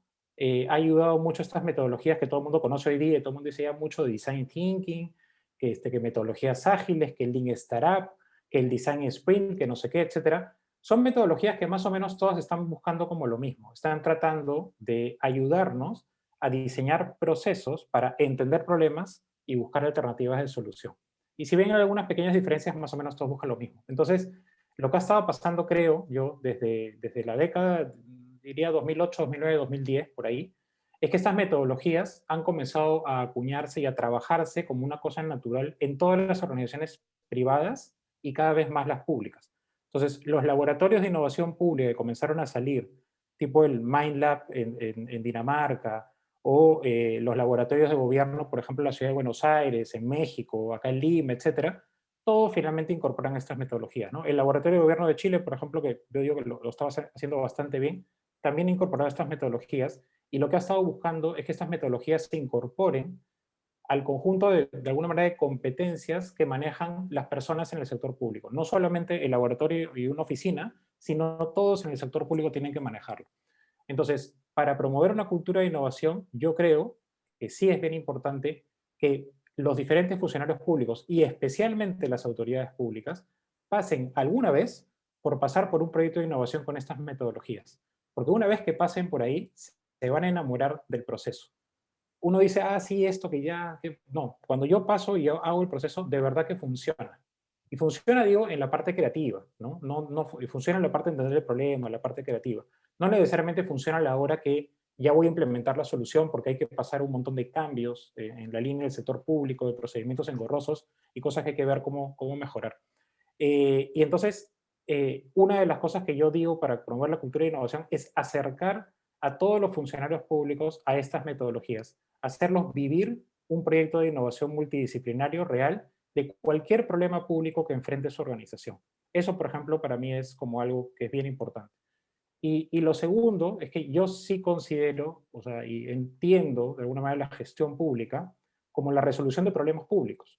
ha ayudado mucho a estas metodologías que todo el mundo conoce hoy día, y todo el mundo dice ya mucho de design thinking, que metodologías ágiles, que el Lean Startup, que el design sprint, que no sé qué, etcétera. Son metodologías que más o menos todas están buscando como lo mismo. Están tratando de ayudarnos a diseñar procesos para entender problemas y buscar alternativas de solución. Y si ven algunas pequeñas diferencias, más o menos todos buscan lo mismo. Entonces, lo que ha estado pasando, creo yo, desde la década, diría 2008, 2009, 2010, por ahí, es que estas metodologías han comenzado a acuñarse y a trabajarse como una cosa natural en todas las organizaciones privadas y cada vez más las públicas. Entonces, los laboratorios de innovación pública que comenzaron a salir, tipo el MindLab en Dinamarca, o los laboratorios de gobierno, por ejemplo, en la ciudad de Buenos Aires, en México, acá en Lima, etcétera, todos finalmente incorporan estas metodologías, ¿no? El laboratorio de gobierno de Chile, por ejemplo, que yo digo que lo estaba haciendo bastante bien, también incorporado estas metodologías, y lo que ha estado buscando es que estas metodologías se incorporen al conjunto de alguna manera de competencias que manejan las personas en el sector público. No solamente el laboratorio y una oficina, sino todos en el sector público tienen que manejarlo. Entonces, para promover una cultura de innovación, yo creo que sí es bien importante que los diferentes funcionarios públicos y especialmente las autoridades públicas pasen alguna vez por pasar por un proyecto de innovación con estas metodologías. Porque una vez que pasen por ahí, se van a enamorar del proceso. uno dice, ah, sí, esto que ya... No, cuando yo paso y yo hago el proceso, de verdad que funciona. Y funciona, digo, en la parte creativa, ¿no? Y funciona en la parte de entender el problema, en la parte creativa. No necesariamente funciona a la hora que ya voy a implementar la solución porque hay que pasar un montón de cambios en la línea del sector público, de procedimientos engorrosos y cosas que hay que ver cómo mejorar. Y entonces, una de las cosas que yo digo para promover la cultura de innovación es acercar a todos los funcionarios públicos a estas metodologías, hacerlos vivir un proyecto de innovación multidisciplinario real de cualquier problema público que enfrente su organización. Eso, por ejemplo, para mí es como algo que es bien importante. Y lo segundo es que yo sí considero, o sea, y entiendo de alguna manera la gestión pública como la resolución de problemas públicos.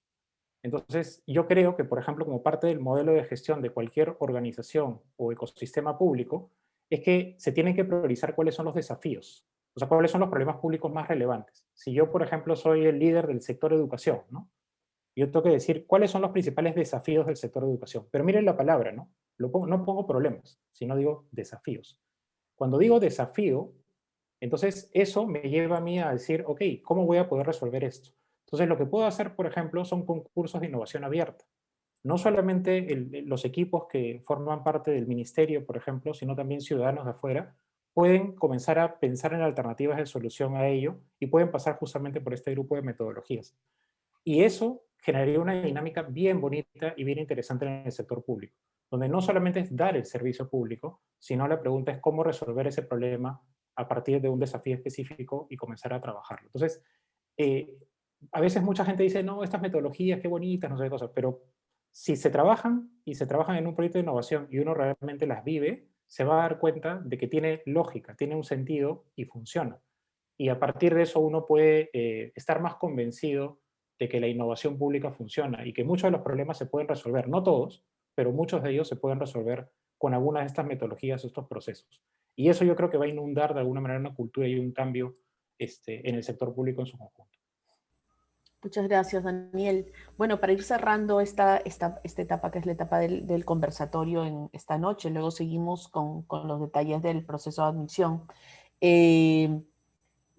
Entonces, yo creo que, por ejemplo, como parte del modelo de gestión de cualquier organización o ecosistema público, es que se tienen que priorizar cuáles son los desafíos, o sea, cuáles son los problemas públicos más relevantes. Si yo, por ejemplo, soy el líder del sector educación, ¿no? Yo tengo que decir cuáles son los principales desafíos del sector de educación. Pero miren la palabra, ¿no? No pongo problemas, sino digo desafíos. Cuando digo desafío, entonces eso me lleva a mí a decir, ok, ¿cómo voy a poder resolver esto? Entonces lo que puedo hacer, por ejemplo, son concursos de innovación abierta. No solamente los equipos que forman parte del ministerio, por ejemplo, sino también ciudadanos de afuera, pueden comenzar a pensar en alternativas de solución a ello y pueden pasar justamente por este grupo de metodologías. Y eso generaría una dinámica bien bonita y bien interesante en el sector público, donde no solamente es dar el servicio público, sino la pregunta es cómo resolver ese problema a partir de un desafío específico y comenzar a trabajarlo. Entonces, a veces mucha gente dice, no, estas metodologías, qué bonitas, no sé qué cosas, pero si se trabajan y se trabajan en un proyecto de innovación y uno realmente las vive, se va a dar cuenta de que tiene lógica, tiene un sentido y funciona. Y a partir de eso uno puede estar más convencido de que la innovación pública funciona y que muchos de los problemas se pueden resolver, no todos, pero muchos de ellos se pueden resolver con alguna de estas metodologías, estos procesos. Y eso yo creo que va a inundar de alguna manera una cultura y un cambio en el sector público en su conjunto. Muchas gracias, Daniel. Bueno, para ir cerrando esta etapa, que es la etapa del conversatorio en esta noche, luego seguimos con los detalles del proceso de admisión.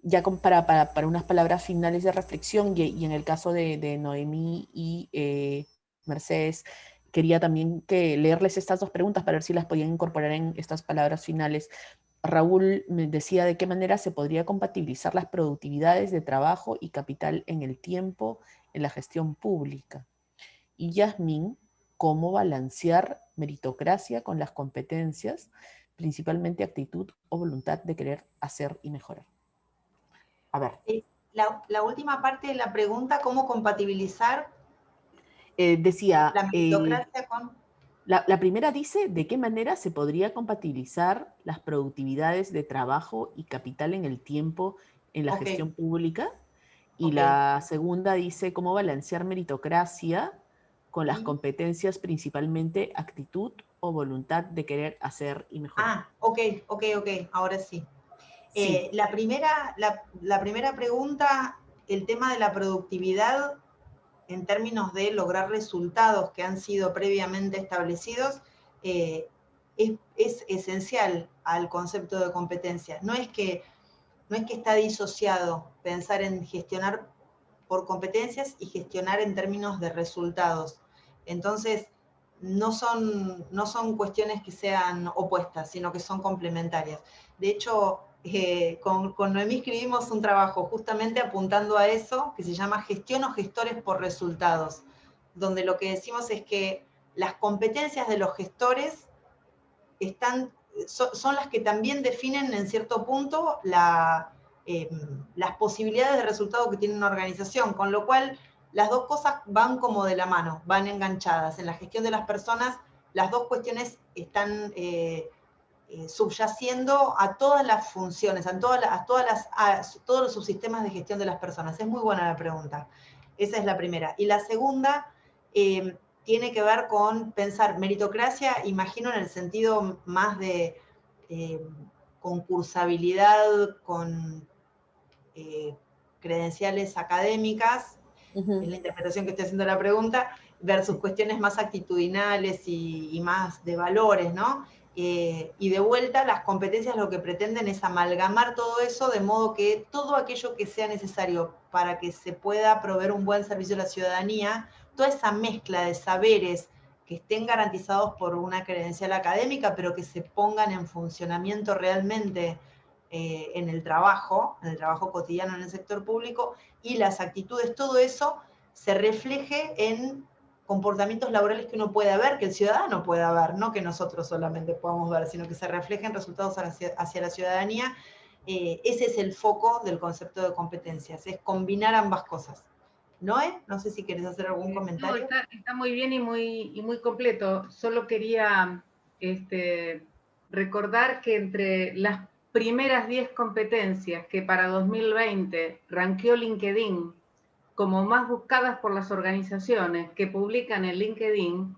Ya para unas palabras finales de reflexión, y en el caso de Noemí y Mercedes, quería también leerles estas dos preguntas para ver si las podían incorporar en estas palabras finales. Raúl me decía de qué manera se podría compatibilizar las productividades de trabajo y capital en el tiempo en la gestión pública. Y Yasmín, cómo balancear meritocracia con las competencias, principalmente actitud o voluntad de querer hacer y mejorar. A ver. La última parte de la pregunta, ¿cómo compatibilizar decía, la meritocracia con...? La primera dice, ¿de qué manera se podría compatibilizar las productividades de trabajo y capital en el tiempo en la gestión pública? Y la segunda dice, ¿cómo balancear meritocracia con las competencias, principalmente actitud o voluntad de querer hacer y mejorar? Ah, ok, ahora sí. Sí. La primera pregunta, el tema de la productividad en términos de lograr resultados que han sido previamente establecidos, es esencial al concepto de competencia. No es que está disociado pensar en gestionar por competencias y gestionar en términos de resultados. Entonces, no son cuestiones que sean opuestas, sino que son complementarias. De hecho, con Noemí escribimos un trabajo justamente apuntando a eso, que se llama Gestión o Gestores por Resultados, donde lo que decimos es que las competencias de los gestores son las que también definen en cierto punto las posibilidades de resultado que tiene una organización, con lo cual las dos cosas van como de la mano, van enganchadas. En la gestión de las personas, las dos cuestiones están subyaciendo a todas las funciones, a todos los subsistemas de gestión de las personas. Es muy buena la pregunta. Esa es la primera. Y la segunda tiene que ver con pensar meritocracia, imagino en el sentido más de concursabilidad con credenciales académicas, es la interpretación que estoy haciendo de la pregunta, versus cuestiones más actitudinales y más de valores, ¿no? Y de vuelta, las competencias lo que pretenden es amalgamar todo eso de modo que todo aquello que sea necesario para que se pueda proveer un buen servicio a la ciudadanía, toda esa mezcla de saberes que estén garantizados por una credencial académica, pero que se pongan en funcionamiento realmente en el trabajo cotidiano en el sector público, y las actitudes, todo eso se refleje en comportamientos laborales que uno pueda ver, que el ciudadano pueda ver, no que nosotros solamente podamos ver, sino que se reflejen resultados hacia la ciudadanía. Ese es el foco del concepto de competencias, es combinar ambas cosas. Noé, no sé si quieres hacer algún comentario. No, está muy bien y muy completo. Solo quería recordar que entre las primeras 10 competencias que para 2020 rankeó LinkedIn como más buscadas por las organizaciones que publican en LinkedIn,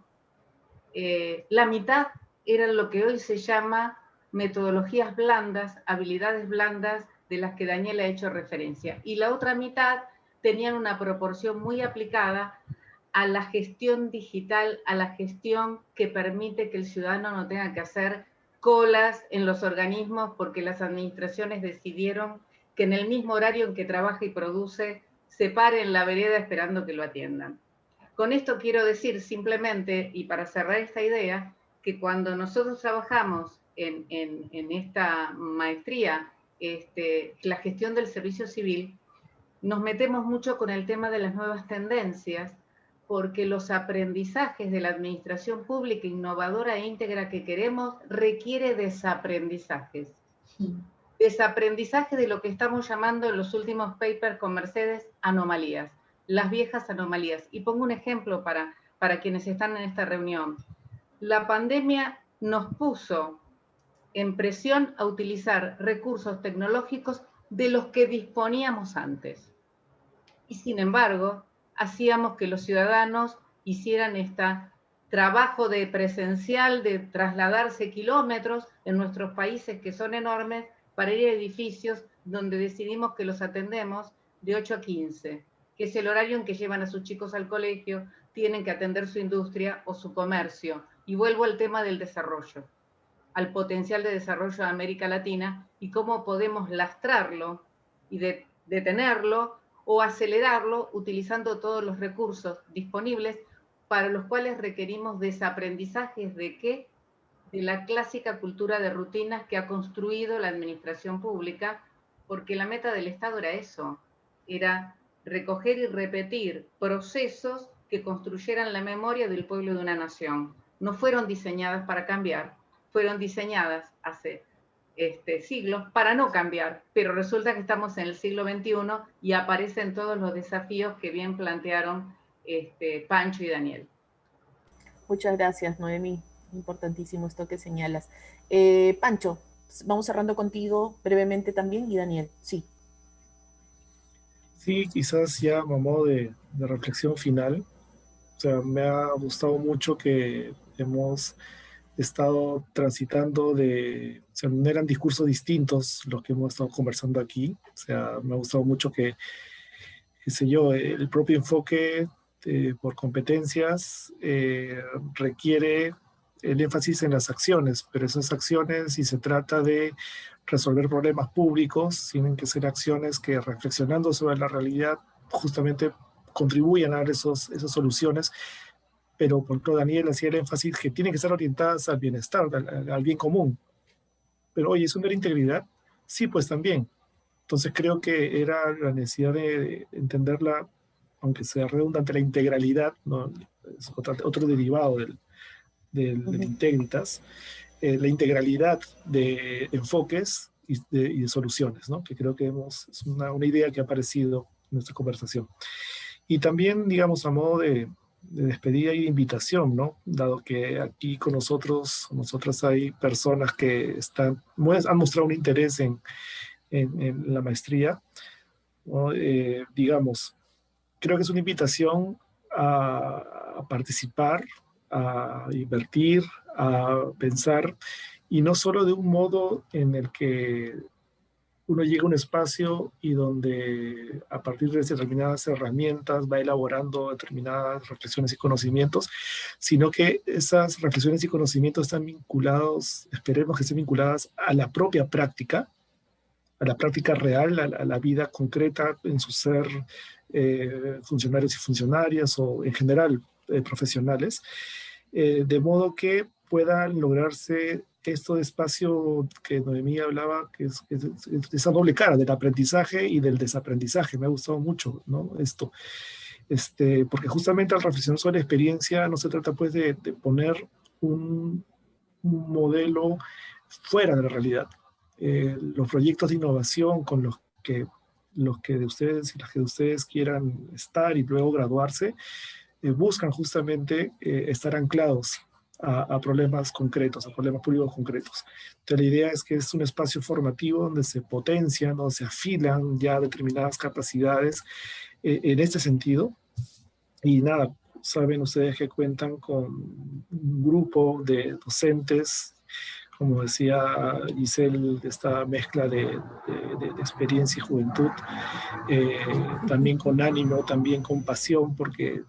la mitad eran lo que hoy se llama metodologías blandas, habilidades blandas, de las que Daniel ha hecho referencia. Y la otra mitad tenían una proporción muy aplicada a la gestión digital, a la gestión que permite que el ciudadano no tenga que hacer colas en los organismos porque las administraciones decidieron que en el mismo horario en que trabaja y produce se pare en la vereda esperando que lo atiendan. Con esto quiero decir simplemente, y para cerrar esta idea, que cuando nosotros trabajamos en esta maestría, la gestión del servicio civil, nos metemos mucho con el tema de las nuevas tendencias, porque los aprendizajes de la administración pública innovadora e íntegra que queremos requiere desaprendizajes. Desaprendizaje de lo que estamos llamando en los últimos papers con Mercedes anomalías, las viejas anomalías. Y pongo un ejemplo para quienes están en esta reunión. La pandemia nos puso en presión a utilizar recursos tecnológicos de los que disponíamos antes. Y sin embargo, hacíamos que los ciudadanos hicieran este trabajo de presencial, de trasladarse kilómetros en nuestros países que son enormes, para ir a edificios donde decidimos que los atendemos de 8 a 15, que es el horario en que llevan a sus chicos al colegio, tienen que atender su industria o su comercio. Y vuelvo al tema del desarrollo, al potencial de desarrollo de América Latina y cómo podemos lastrarlo y detenerlo o acelerarlo utilizando todos los recursos disponibles, para los cuales requerimos desaprendizajes de ¿qué? De la clásica cultura de rutinas que ha construido la administración pública, porque la meta del Estado era eso, era recoger y repetir procesos que construyeran la memoria del pueblo de una nación. No fueron diseñadas para cambiar, fueron diseñadas hace siglos para no cambiar, pero resulta que estamos en el siglo XXI y aparecen todos los desafíos que bien plantearon Pancho y Daniel. Muchas gracias, Noemí. Importantísimo esto que señalas. Pancho, vamos cerrando contigo brevemente también, y Daniel, sí. Sí, quizás ya a modo de reflexión final. O sea, me ha gustado mucho que hemos estado transitando o sea, no eran discursos distintos los que hemos estado conversando aquí. O sea, me ha gustado mucho qué sé yo, el propio enfoque por competencias requiere el énfasis en las acciones, pero esas acciones, si se trata de resolver problemas públicos, tienen que ser acciones que, reflexionando sobre la realidad, justamente contribuyan a dar esas soluciones. Pero, por ejemplo, Daniel hacía el énfasis que tienen que estar orientadas al bienestar, al bien común. Pero, oye, ¿eso no era integridad? Sí, pues también. Entonces creo que era la necesidad de entenderla, aunque sea redundante, la integralidad, ¿no? Es otro derivado del Integritas, la integralidad de enfoques y de soluciones, ¿no? Que creo que es una idea que ha aparecido en nuestra conversación. Y también, digamos, a modo de despedida y de invitación, ¿no? Dado que aquí con nosotras hay personas que han mostrado un interés en la maestría, ¿no? Digamos, creo que es una invitación a participar, a invertir, a pensar, y no solo de un modo en el que uno llega a un espacio y donde a partir de determinadas herramientas va elaborando determinadas reflexiones y conocimientos, sino que esas reflexiones y conocimientos están vinculados, esperemos que estén vinculadas a la propia práctica, a la práctica real, a la vida concreta en su ser, funcionarios y funcionarias o en general profesionales, de modo que puedan lograrse esto de espacio que Noemí hablaba, que es esa doble cara del aprendizaje y del desaprendizaje. Me ha gustado mucho, ¿no? Esto, porque justamente al reflexionar sobre la experiencia no se trata pues de poner un modelo fuera de la realidad. Los proyectos de innovación con los que de ustedes y las que de ustedes quieran estar y luego graduarse, buscan justamente estar anclados a problemas concretos, a problemas públicos concretos. Entonces la idea es que es un espacio formativo donde se potencian, donde se afilan ya determinadas capacidades en este sentido. Y nada, saben ustedes que cuentan con un grupo de docentes, como decía Giselle, esta mezcla de experiencia y juventud, también con ánimo, también con pasión, porque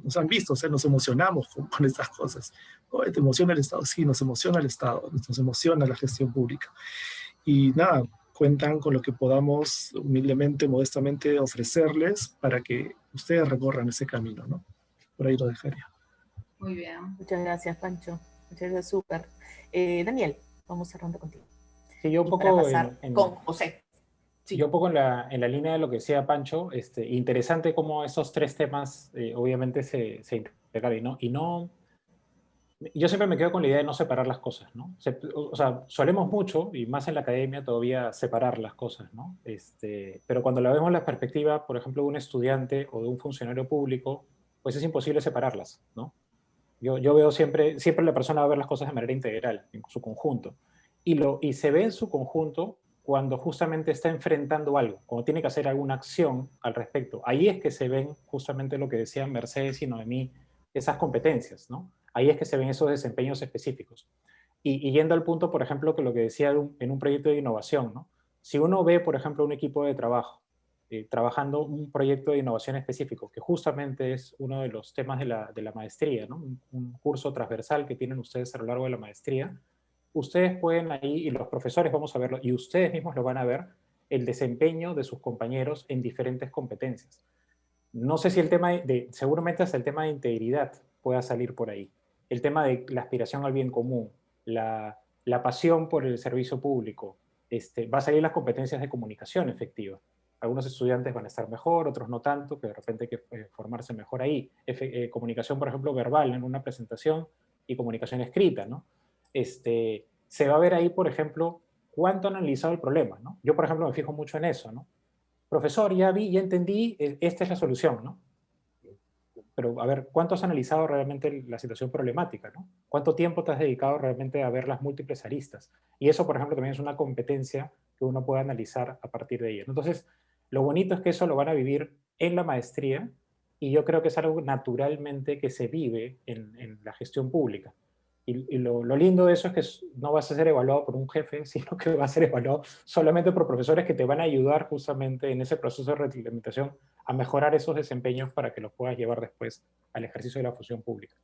nos han visto, o sea, nos emocionamos con estas cosas. Oh, ¿te emociona el Estado? Sí, nos emociona el Estado, nos emociona la gestión pública. Y nada, cuentan con lo que podamos humildemente, modestamente ofrecerles para que ustedes recorran ese camino, ¿no? Por ahí lo dejaría. Muy bien. Muchas gracias, Pancho. Muchas gracias, súper. Daniel, vamos cerrando contigo. Sí, yo un poco para pasar con José. Sí. Yo un poco en la línea de lo que decía Pancho, interesante cómo esos tres temas obviamente se integran, yo siempre me quedo con la idea de no separar las cosas, ¿no? O sea, solemos mucho, y más en la academia, todavía separar las cosas, ¿no? Pero cuando la vemos en la perspectiva, por ejemplo, de un estudiante o de un funcionario público, pues es imposible separarlas, ¿no? Yo veo siempre la persona va a ver las cosas de manera integral, en su conjunto. Y se ve en su conjunto cuando justamente está enfrentando algo, cuando tiene que hacer alguna acción al respecto. Ahí es que se ven justamente lo que decían Mercedes y Noemí, esas competencias, ¿no? Ahí es que se ven esos desempeños específicos. Y yendo al punto, por ejemplo, que lo que decía en un proyecto de innovación, ¿no? Si uno ve, por ejemplo, un equipo de trabajo trabajando un proyecto de innovación específico, que justamente es uno de los temas de la maestría, ¿no? Un curso transversal que tienen ustedes a lo largo de la maestría, ustedes pueden ahí, y los profesores vamos a verlo, y ustedes mismos lo van a ver, el desempeño de sus compañeros en diferentes competencias. No sé si el tema seguramente hasta el tema de integridad pueda salir por ahí. El tema de la aspiración al bien común, la pasión por el servicio público, va a salir las competencias de comunicación efectiva. Algunos estudiantes van a estar mejor, otros no tanto, que de repente hay que formarse mejor ahí. Comunicación, por ejemplo, verbal en una presentación y comunicación escrita, ¿no? Se va a ver ahí, por ejemplo, cuánto han analizado el problema, ¿no? Yo, por ejemplo, me fijo mucho en eso, ¿no? Profesor, ya vi, ya entendí, esta es la solución, ¿no? Pero, a ver, ¿cuánto has analizado realmente la situación problemática, ¿no? ¿Cuánto tiempo te has dedicado realmente a ver las múltiples aristas? Y eso, por ejemplo, también es una competencia que uno puede analizar a partir de ella. Entonces, lo bonito es que eso lo van a vivir en la maestría y yo creo que es algo naturalmente que se vive en la gestión pública. Y lo lindo de eso es que no vas a ser evaluado por un jefe, sino que vas a ser evaluado solamente por profesores que te van a ayudar justamente en ese proceso de reglamentación a mejorar esos desempeños para que los puedas llevar después al ejercicio de la función pública.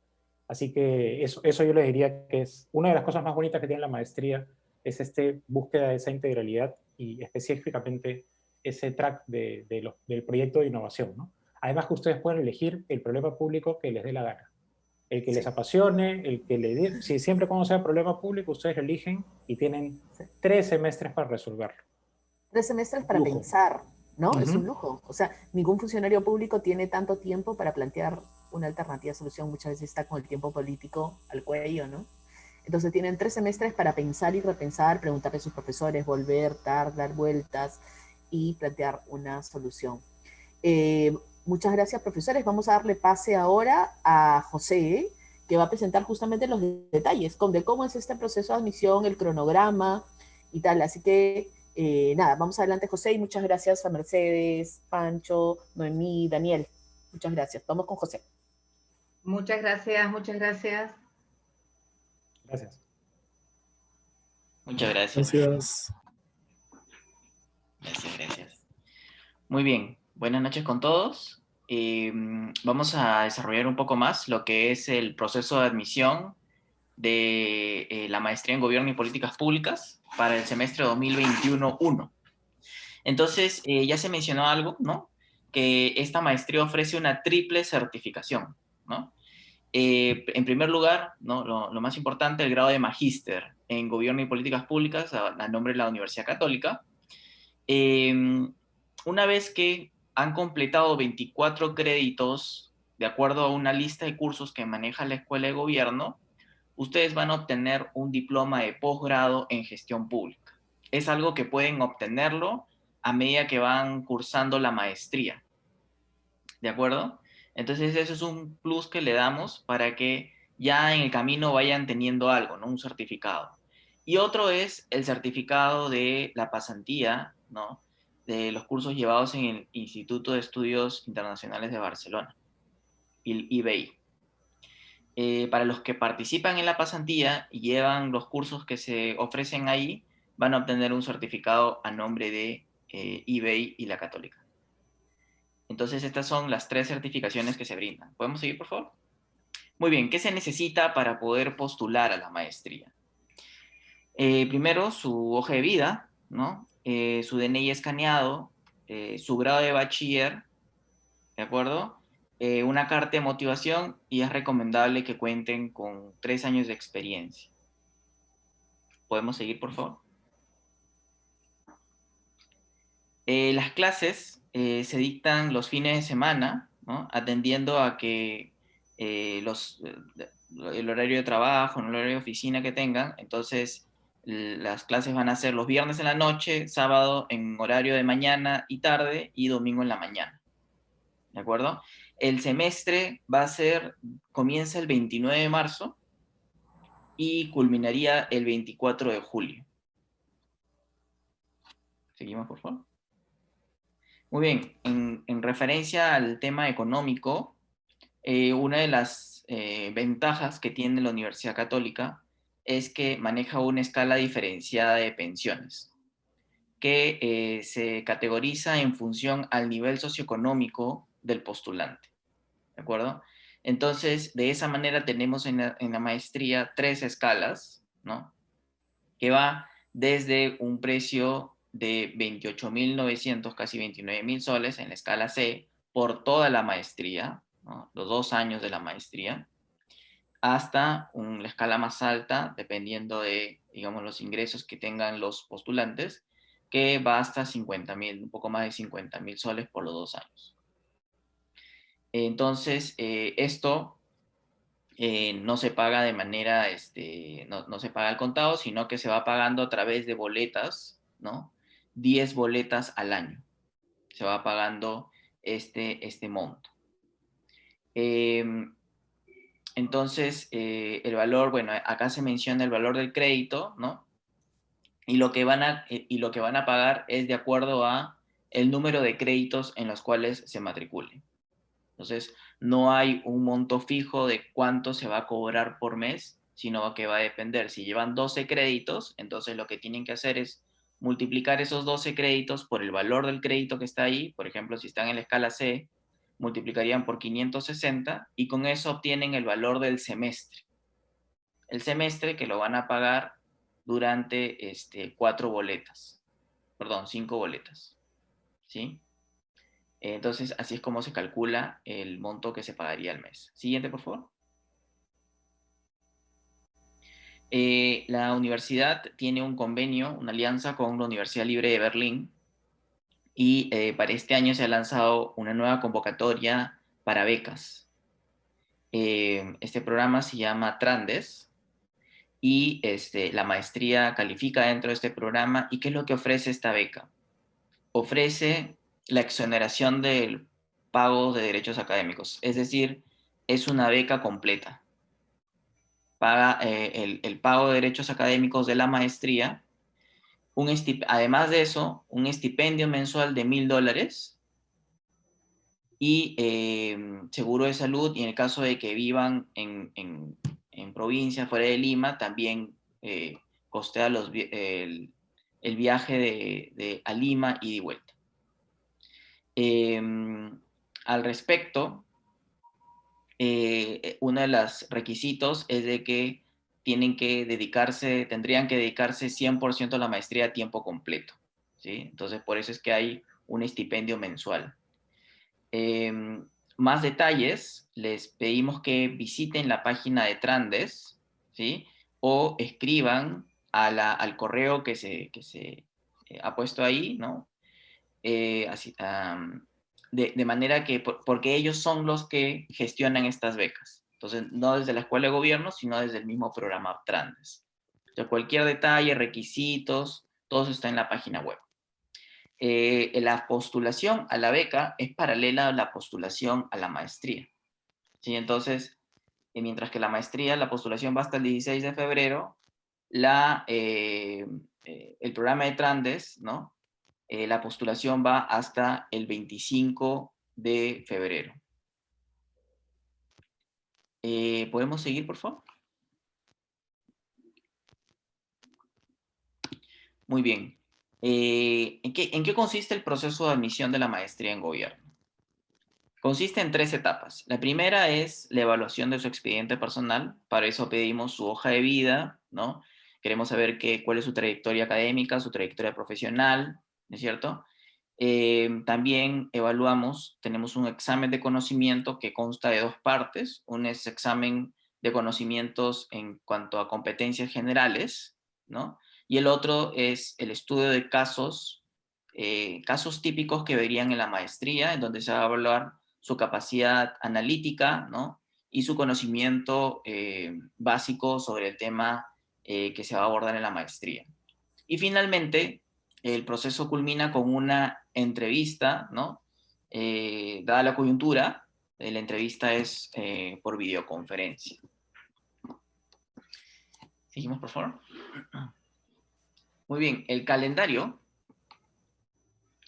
Así que eso yo les diría que es una de las cosas más bonitas que tiene la maestría, es búsqueda de esa integralidad y específicamente ese track del proyecto de innovación, ¿no? Además que ustedes pueden elegir el problema público que les dé la gana. El que les apasione, el que le dé... Si siempre cuando sea problema público, ustedes lo eligen y tienen 3 semestres para resolverlo. 3 semestres para pensar, ¿no? Es un lujo. O sea, ningún funcionario público tiene tanto tiempo para plantear una alternativa de solución. Muchas veces está con el tiempo político al cuello, ¿no? Entonces tienen 3 semestres para pensar y repensar, preguntarle a sus profesores, volver, dar vueltas y plantear una solución. Muchas gracias, profesores. Vamos a darle pase ahora a José, que va a presentar justamente los detalles de cómo es este proceso de admisión, el cronograma y tal. Así que, nada, vamos adelante, José, y muchas gracias a Mercedes, Pancho, Noemí, Daniel. Muchas gracias. Vamos con José. Muchas gracias, muchas gracias. Gracias. Muchas gracias. Gracias. Gracias, gracias. Muy bien, buenas noches con todos. Vamos a desarrollar un poco más lo que es el proceso de admisión de la maestría en Gobierno y Políticas Públicas para el semestre 2021-1. Entonces, ya se mencionó algo, ¿no? Que esta maestría ofrece una triple certificación, ¿no? En primer lugar, ¿no? Lo más importante, el grado de magíster en Gobierno y Políticas Públicas a nombre de la Universidad Católica. Una vez que han completado 24 créditos de acuerdo a una lista de cursos que maneja la Escuela de Gobierno, ustedes van a obtener un diploma de posgrado en gestión pública. Es algo que pueden obtenerlo a medida que van cursando la maestría. ¿De acuerdo? Entonces eso es un plus que le damos para que ya en el camino vayan teniendo algo, ¿no? Un certificado. Y otro es el certificado de la pasantía, ¿no? De los cursos llevados en el Instituto de Estudios Internacionales de Barcelona, el IBI. Para los que participan en la pasantía y llevan los cursos que se ofrecen ahí, van a obtener un certificado a nombre de IBI y la Católica. Entonces, estas son las 3 certificaciones que se brindan. ¿Podemos seguir, por favor? Muy bien, ¿qué se necesita para poder postular a la maestría? Primero, su hoja de vida, ¿no? Su DNI escaneado, su grado de bachiller, ¿de acuerdo? Una carta de motivación y es recomendable que cuenten con 3 años de experiencia. ¿Podemos seguir, por favor? Las clases se dictan los fines de semana, ¿no? Atendiendo a que el horario de trabajo, el horario de oficina que tengan. Entonces, las clases van a ser los viernes en la noche, sábado en horario de mañana y tarde y domingo en la mañana. ¿De acuerdo? El semestre comienza el 29 de marzo y culminaría el 24 de julio. Seguimos, por favor. Muy bien, en referencia al tema económico, una de las ventajas que tiene la Universidad Católica es que maneja una escala diferenciada de pensiones, que se categoriza en función al nivel socioeconómico del postulante, ¿de acuerdo? Entonces, de esa manera tenemos en la maestría 3 escalas, ¿no? Que va desde un precio de 28.900, casi 29.000 soles en la escala C, por toda la maestría, ¿no? Los 2 años de la maestría, hasta la escala más alta, dependiendo de, digamos, los ingresos que tengan los postulantes, que va hasta 50.000, un poco más de 50.000 soles por los 2 años. Entonces, esto no se paga de manera, no se paga al contado, sino que se va pagando a través de boletas, ¿no? 10 boletas al año. Se va pagando este monto. Entonces, el valor, bueno, acá se menciona el valor del crédito, ¿no? Y lo que van a pagar es de acuerdo a el número de créditos en los cuales se matriculen. Entonces, no hay un monto fijo de cuánto se va a cobrar por mes, sino que va a depender. Si llevan 12 créditos, entonces lo que tienen que hacer es multiplicar esos 12 créditos por el valor del crédito que está ahí. Por ejemplo, si están en la escala C, multiplicarían por 560 y con eso obtienen el valor del semestre. El semestre que lo van a pagar durante 5 boletas. ¿Sí? Entonces, así es como se calcula el monto que se pagaría al mes. Siguiente, por favor. La universidad tiene un convenio, una alianza con la Universidad Libre de Berlín y para este año se ha lanzado una nueva convocatoria para becas. Este programa se llama Trandes y la maestría califica dentro de este programa. ¿Y qué es lo que ofrece esta beca? Ofrece la exoneración del pago de derechos académicos, es decir, es una beca completa. Paga el pago de derechos académicos de la maestría, además de eso, un estipendio mensual de $1.000 y seguro de salud, y en el caso de que vivan en provincia fuera de Lima, también costea el viaje a Lima y de vuelta. Al respecto, uno de los requisitos es de que tendrían que dedicarse 100% a la maestría a tiempo completo, ¿sí? Entonces, por eso es que hay un estipendio mensual. Más detalles, les pedimos que visiten la página de Trandes, ¿sí? O escriban al correo que se ha puesto ahí, ¿no? De manera que, porque ellos son los que gestionan estas becas. Entonces, no desde la Escuela de Gobierno, sino desde el mismo programa Trandes. Entonces, cualquier detalle, requisitos, todo eso está en la página web. La postulación a la beca es paralela a la postulación a la maestría, ¿sí? Entonces, mientras que la maestría, la postulación va hasta el 16 de febrero, el programa de Trandes, ¿no? La postulación va hasta el 25 de febrero. ¿Podemos seguir, por favor? Muy bien. ¿En qué consiste el proceso de admisión de la maestría en gobierno? Consiste en 3 etapas. La primera es la evaluación de su expediente personal. Para eso pedimos su hoja de vida, ¿no? Queremos saber cuál es su trayectoria académica, su trayectoria profesional, ¿no es cierto? También tenemos un examen de conocimiento que consta de 2 partes. Un es examen de conocimientos en cuanto a competencias generales, ¿no? Y el otro es el estudio de casos típicos que verían en la maestría, en donde se va a evaluar su capacidad analítica, ¿no? Y su conocimiento básico sobre el tema que se va a abordar en la maestría. Y finalmente, el proceso culmina con una entrevista, ¿no? Dada la coyuntura, la entrevista es por videoconferencia. Seguimos, por favor. Muy bien, el calendario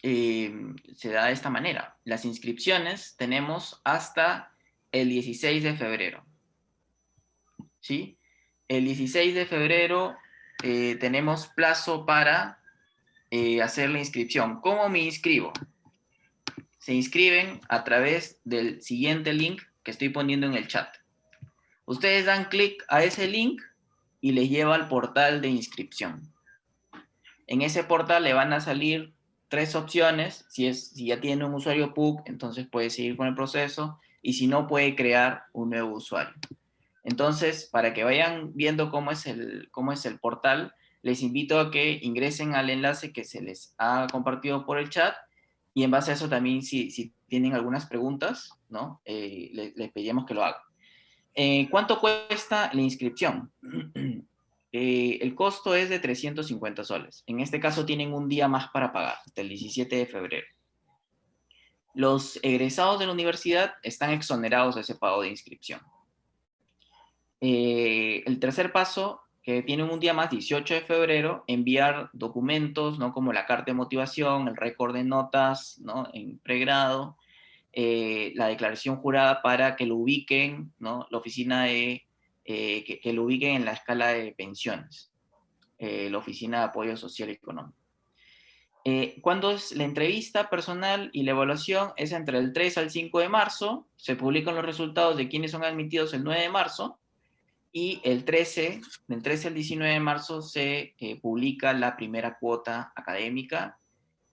se da de esta manera. Las inscripciones tenemos hasta el 16 de febrero. ¿Sí? El 16 de febrero tenemos plazo para hacer la inscripción. ¿Cómo me inscribo? Se inscriben a través del siguiente link que estoy poniendo en el chat. Ustedes dan clic a ese link y les lleva al portal de inscripción. En ese portal le van a salir 3 opciones. Si ya tiene un usuario PUC, entonces puede seguir con el proceso, y si no, puede crear un nuevo usuario. Entonces, para que vayan viendo cómo es el portal, les invito a que ingresen al enlace que se les ha compartido por el chat, y en base a eso también, si tienen algunas preguntas, ¿no? Les pedimos que lo hagan. ¿Cuánto cuesta la inscripción? El costo es de 350 soles. En este caso tienen un día más para pagar, hasta el 17 de febrero. Los egresados de la universidad están exonerados de ese pago de inscripción. El tercer paso, que tienen un día más, 18 de febrero, enviar documentos, ¿no? Como la carta de motivación, el récord de notas, ¿no? En pregrado, la declaración jurada para que lo ubiquen, ¿no? La oficina que lo ubiquen en la escala de pensiones, la Oficina de Apoyo Social y Económico. ¿Cuándo es la entrevista personal y la evaluación? Es entre el 3 al 5 de marzo, se publican los resultados de quienes son admitidos el 9 de marzo, y del 13 al 19 de marzo se publica la primera cuota académica,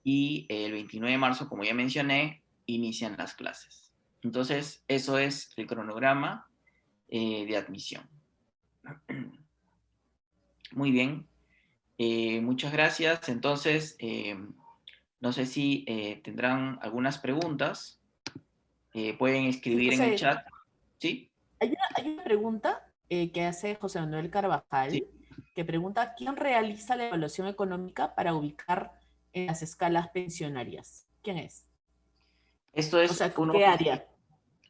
y el 29 de marzo, como ya mencioné, inician las clases. Entonces, eso es el cronograma de admisión. Muy bien. Muchas gracias. Entonces, no sé si tendrán algunas preguntas. Pueden escribir en el chat. ¿Sí? Hay una pregunta que hace José Manuel Carvajal, Sí. que pregunta: ¿quién realiza la evaluación económica para ubicar en las escalas pensionarias? ¿Quién es? Esto es, O sea, ¿qué área?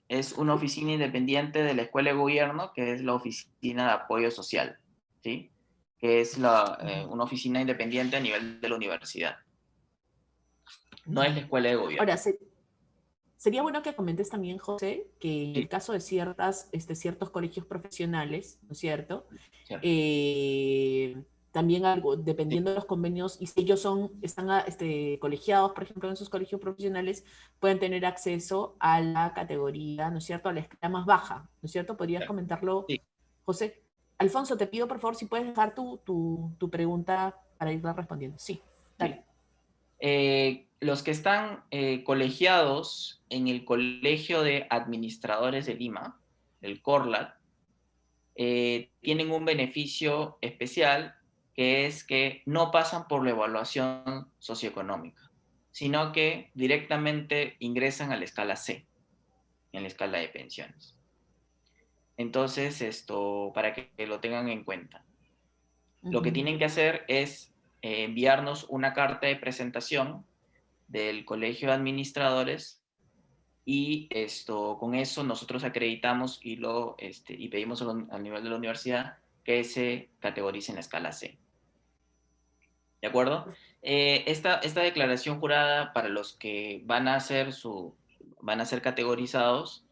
Es una oficina independiente de la Escuela de Gobierno, que es la Oficina de Apoyo Social, ¿sí? Que es una oficina independiente a nivel de la universidad. No es la Escuela de Gobierno. Ahora, sería bueno que comentes también, José, que en el caso de ciertos colegios profesionales, ¿no es cierto? Cierto. también algo, dependiendo de los convenios, y si ellos están colegiados, por ejemplo, en sus colegios profesionales, pueden tener acceso a la categoría, ¿no es cierto?, a la escala más baja, ¿no es cierto? ¿Podrías comentarlo, Sí. José? Alfonso, te pido por favor si puedes dejar tu pregunta para irla respondiendo. Sí, dale. Los que están colegiados en el Colegio de Administradores de Lima, el CORLAT, tienen un beneficio especial, que es que no pasan por la evaluación socioeconómica, sino que directamente ingresan a la escala C, en la escala de pensiones. Entonces, para que lo tengan en cuenta. Lo que tienen que hacer es enviarnos una carta de presentación del Colegio de Administradores, y con eso nosotros acreditamos y pedimos al nivel de la universidad que se categorice en la escala C. ¿De acuerdo? Esta declaración jurada, para los que van a ser categorizados,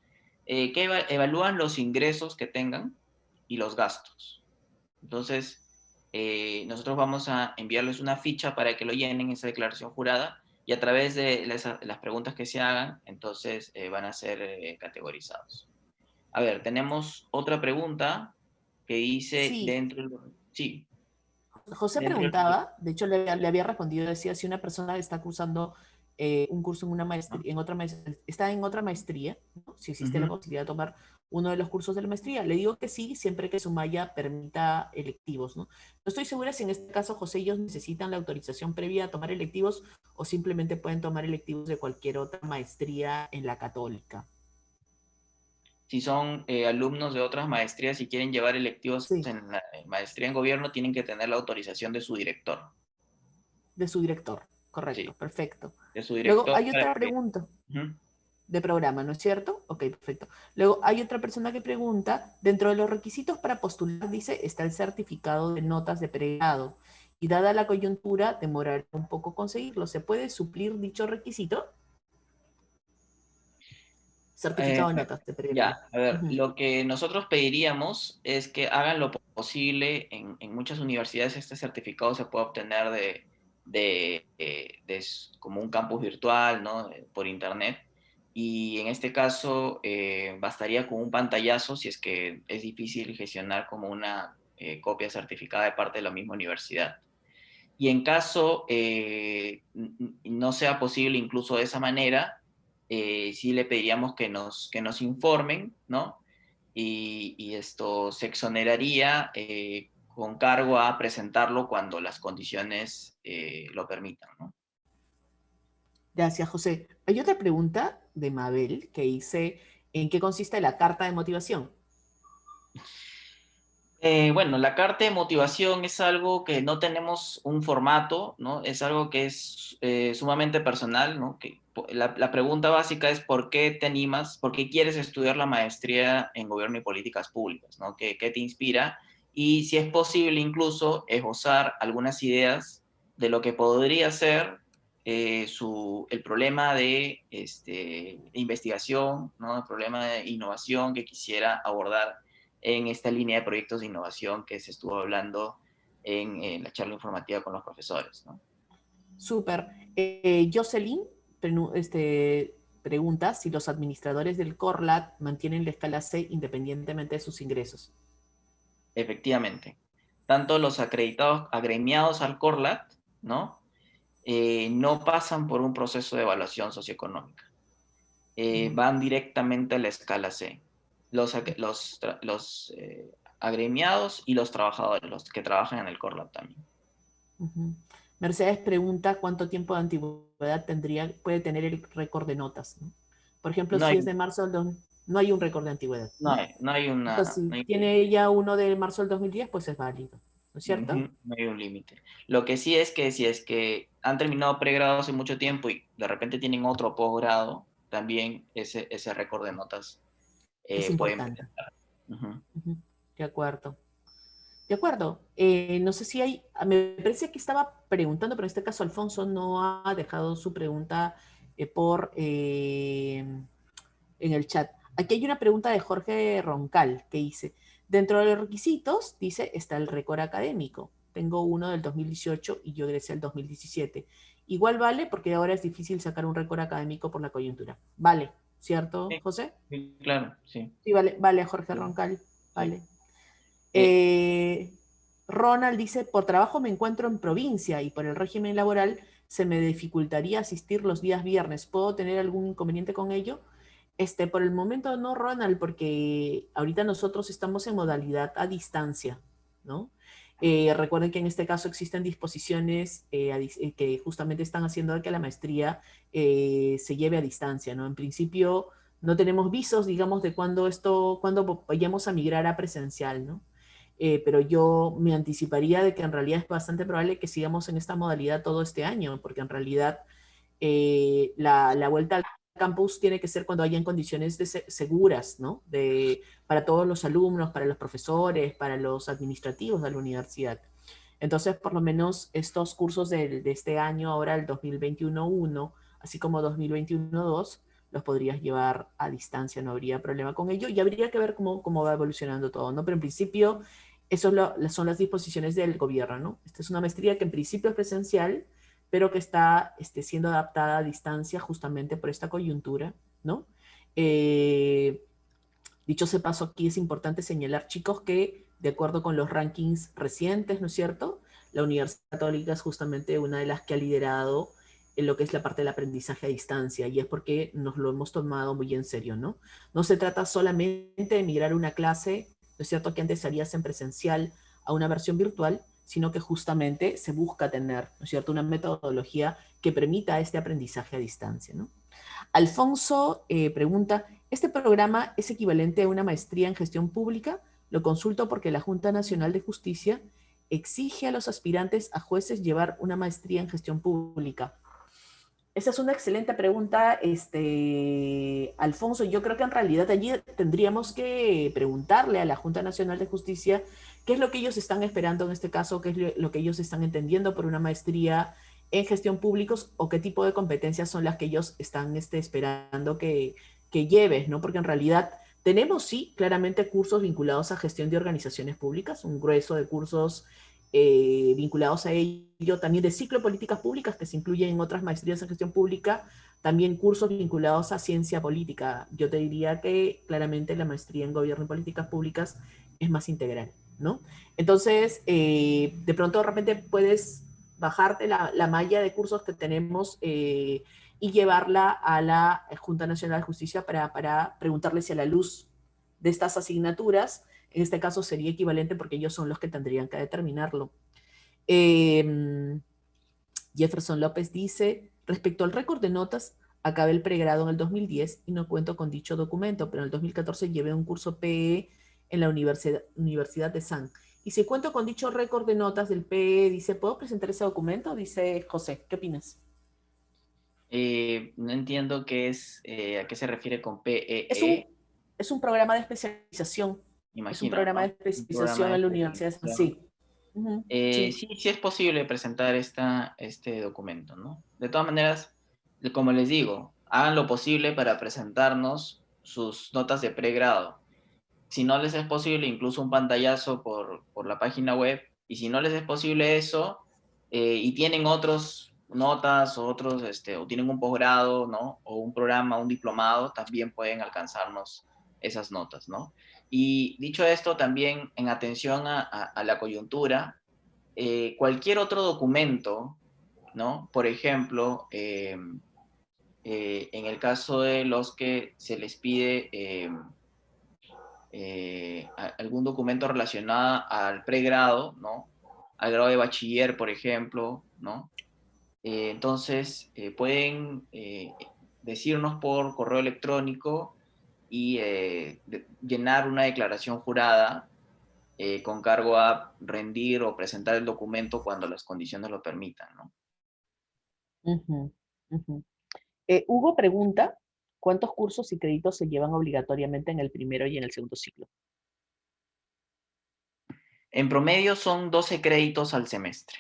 que evalúan los ingresos que tengan y los gastos. Entonces, nosotros vamos a enviarles una ficha para que lo llenen, esa declaración jurada, y a través de las preguntas que se hagan, entonces van a ser categorizados. A ver, tenemos otra pregunta que dice Sí. Sí. José preguntaba, de hecho le había respondido, decía, si una persona está cursando un curso en una maestría, está en otra maestría, ¿no? Si existe la posibilidad de tomar uno de los cursos de la maestría. Le digo que sí, siempre que su malla permita electivos, ¿no? No estoy segura si en este caso, José, ellos necesitan la autorización previa a tomar electivos o simplemente pueden tomar electivos de cualquier otra maestría en la Católica. Si son alumnos de otras maestrías y quieren llevar electivos en la maestría en gobierno, tienen que tener la autorización de su director. De su director, correcto, sí. Perfecto. De su director. Luego hay otra pregunta de programa, ¿no es cierto? Ok, perfecto. Luego hay otra persona que pregunta, dentro de los requisitos para postular, dice, está el certificado de notas de pregrado, y dada la coyuntura, demorará un poco conseguirlo. ¿Se puede suplir dicho requisito? Certificado de notas de pregrado. Ya, a ver, lo que nosotros pediríamos es que hagan lo posible. En muchas universidades este certificado se puede obtener como un campus virtual, ¿no? Por internet. Y en este caso bastaría con un pantallazo si es que es difícil gestionar como una copia certificada de parte de la misma universidad. Y en caso no sea posible incluso de esa manera, sí le pediríamos que nos informen, ¿no? Y esto se exoneraría con cargo a presentarlo cuando las condiciones lo permitan, ¿no? Gracias, José. Hay otra pregunta de Mabel que dice, ¿en qué consiste la carta de motivación? Bueno, la carta de motivación es algo que no tenemos un formato, ¿no? Es algo que es sumamente personal, ¿no? La pregunta básica es ¿por qué te animas? ¿Por qué quieres estudiar la maestría en gobierno y políticas públicas? ¿No? ¿Qué te inspira? Y si es posible incluso esbozar algunas ideas de lo que podría ser el problema de investigación, ¿no? El problema de innovación que quisiera abordar en esta línea de proyectos de innovación que se estuvo hablando en la charla informativa con los profesores, ¿no? Súper. Jocelyn pregunta si los administradores del CORLAT mantienen la escala C independientemente de sus ingresos. Efectivamente. Tanto los acreditados, agremiados al CORLAT, ¿no? No pasan por un proceso de evaluación socioeconómica. Van directamente a la escala C. Los agremiados y los trabajadores, los que trabajan en el CORLAT también. Mercedes pregunta cuánto tiempo de antigüedad puede tener el récord de notas, ¿no? Por ejemplo, si es de marzo del no hay un récord de antigüedad. No hay una... Entonces, si tiene ella uno de marzo del 2010, pues es válido, ¿no es cierto? No hay un límite. Lo que sí es que si es que han terminado pregrado hace mucho tiempo y de repente tienen otro posgrado, también ese récord de notas es importante. De acuerdo. De acuerdo. No sé si hay, me parece que estaba preguntando, pero en este caso Alfonso no ha dejado su pregunta en el chat. Aquí hay una pregunta de Jorge Roncal que dice, dentro de los requisitos, dice, está el récord académico. tengo uno del 2018 y yo egresé el 2017. Igual vale porque ahora es difícil sacar un récord académico por la coyuntura. Vale, ¿cierto, Sí, José? sí, claro, sí. Sí, vale, vale, Jorge Sí, Roncal, sí. vale. Eh, Ronald dice, por trabajo me encuentro en provincia y por el régimen laboral se me dificultaría asistir los días viernes. ¿Puedo tener algún inconveniente con ello? Por el momento no, Ronald, porque ahorita nosotros estamos en modalidad a distancia, ¿no? Recuerden que en este caso existen disposiciones que justamente están haciendo que la maestría se lleve a distancia, ¿no? En principio no tenemos visos, digamos, de cuándo vayamos a migrar a presencial, ¿no? Pero yo me anticiparía de que en realidad es bastante probable que sigamos en esta modalidad todo este año, porque en realidad la vuelta al campus tiene que ser cuando hayan condiciones seguras, ¿no? Para todos los alumnos, para los profesores, para los administrativos de la universidad. Entonces, por lo menos estos cursos de este año, ahora el 2021-1, así como 2021-2, los podrías llevar a distancia, no habría problema con ello, y habría que ver cómo va evolucionando todo, ¿no? Pero en principio, eso son las disposiciones del gobierno, ¿no? Esta es una maestría que en principio es presencial, pero que está siendo adaptada a distancia justamente por esta coyuntura, ¿no? Dicho ese paso, aquí es importante señalar, chicos, que de acuerdo con los rankings recientes, ¿no es cierto? La Universidad Católica es justamente una de las que ha liderado en lo que es la parte del aprendizaje a distancia, y es porque nos lo hemos tomado muy en serio, ¿no? No se trata solamente de migrar una clase, ¿no es cierto?, que antes harías en presencial a una versión virtual, sino que justamente se busca tener, ¿no es cierto?, una metodología que permita este aprendizaje a distancia, ¿no? Alfonso pregunta, ¿este programa es equivalente a una maestría en gestión pública? Lo consulto porque la Junta Nacional de Justicia exige a los aspirantes a jueces llevar una maestría en gestión pública. Esa es una excelente pregunta, Alfonso. Yo creo que en realidad allí tendríamos que preguntarle a la Junta Nacional de Justicia qué es lo que ellos están esperando en este caso, qué es lo que ellos están entendiendo por una maestría en gestión públicos o qué tipo de competencias son las que ellos están esperando que lleves, ¿no? Porque en realidad tenemos, sí, claramente cursos vinculados a gestión de organizaciones públicas, un grueso de cursos vinculados a ello, también de ciclo de políticas públicas que se incluyen en otras maestrías en gestión pública, también cursos vinculados a ciencia política. Yo te diría que claramente la maestría en gobierno y políticas públicas es más integral, ¿no? Entonces, de pronto de repente puedes bajarte la malla de cursos que tenemos y llevarla a la Junta Nacional de Justicia para preguntarle si a la luz de estas asignaturas, en este caso sería equivalente porque ellos son los que tendrían que determinarlo. Jefferson López dice, respecto al récord de notas, acabé el pregrado en el 2010 y no cuento con dicho documento, pero en el 2014 llevé un curso PE en la Universidad de San. Y si cuento con dicho récord de notas del PE, dice, ¿puedo presentar ese documento? Dice José, ¿qué opinas? No entiendo qué es, a qué se refiere con PEE. Es un programa de especialización. Es un Imagino, programa de ¿no? Un programa especialización de en la Universidad de San. especialización. Sí. Sí. Sí, sí es posible presentar este documento, ¿no? De todas maneras, como les digo, hagan lo posible para presentarnos sus notas de pregrado. Si no les es posible, incluso un pantallazo por la página web, y si no les es posible eso, y tienen otros notas o otros, o tienen un posgrado, ¿no? O un programa, un diplomado, también pueden alcanzarnos esas notas, ¿no? Y dicho esto, también en atención a la coyuntura, cualquier otro documento, ¿no? Por ejemplo, en el caso de los que se les pide algún documento relacionado al pregrado, ¿no? Al grado de bachiller, por ejemplo, ¿no? Entonces, pueden decirnos por correo electrónico y llenar una declaración jurada con cargo a rendir o presentar el documento cuando las condiciones lo permitan, ¿no? Hugo pregunta, ¿cuántos cursos y créditos se llevan obligatoriamente en el primero y en el segundo ciclo? En promedio son 12 créditos al semestre.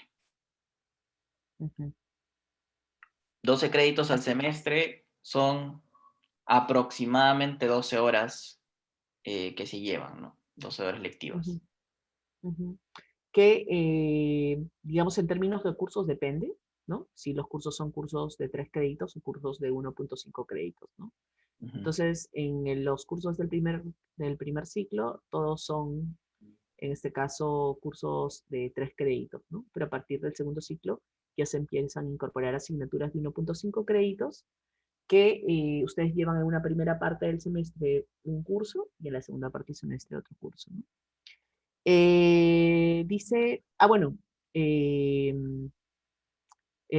12 créditos al semestre son aproximadamente 12 horas que se llevan, ¿no? 12 horas lectivas. que, digamos, en términos de cursos depende, ¿no? Si los cursos son cursos de 3 créditos o cursos de 1.5 créditos, ¿no? Entonces, en los cursos del primer ciclo, todos son, en este caso, cursos de 3 créditos, ¿no? Pero a partir del segundo ciclo ya se empiezan a incorporar asignaturas de 1.5 créditos que ustedes llevan en una primera parte del semestre un curso y en la segunda parte del semestre otro curso, ¿no? Dice, bueno, eh,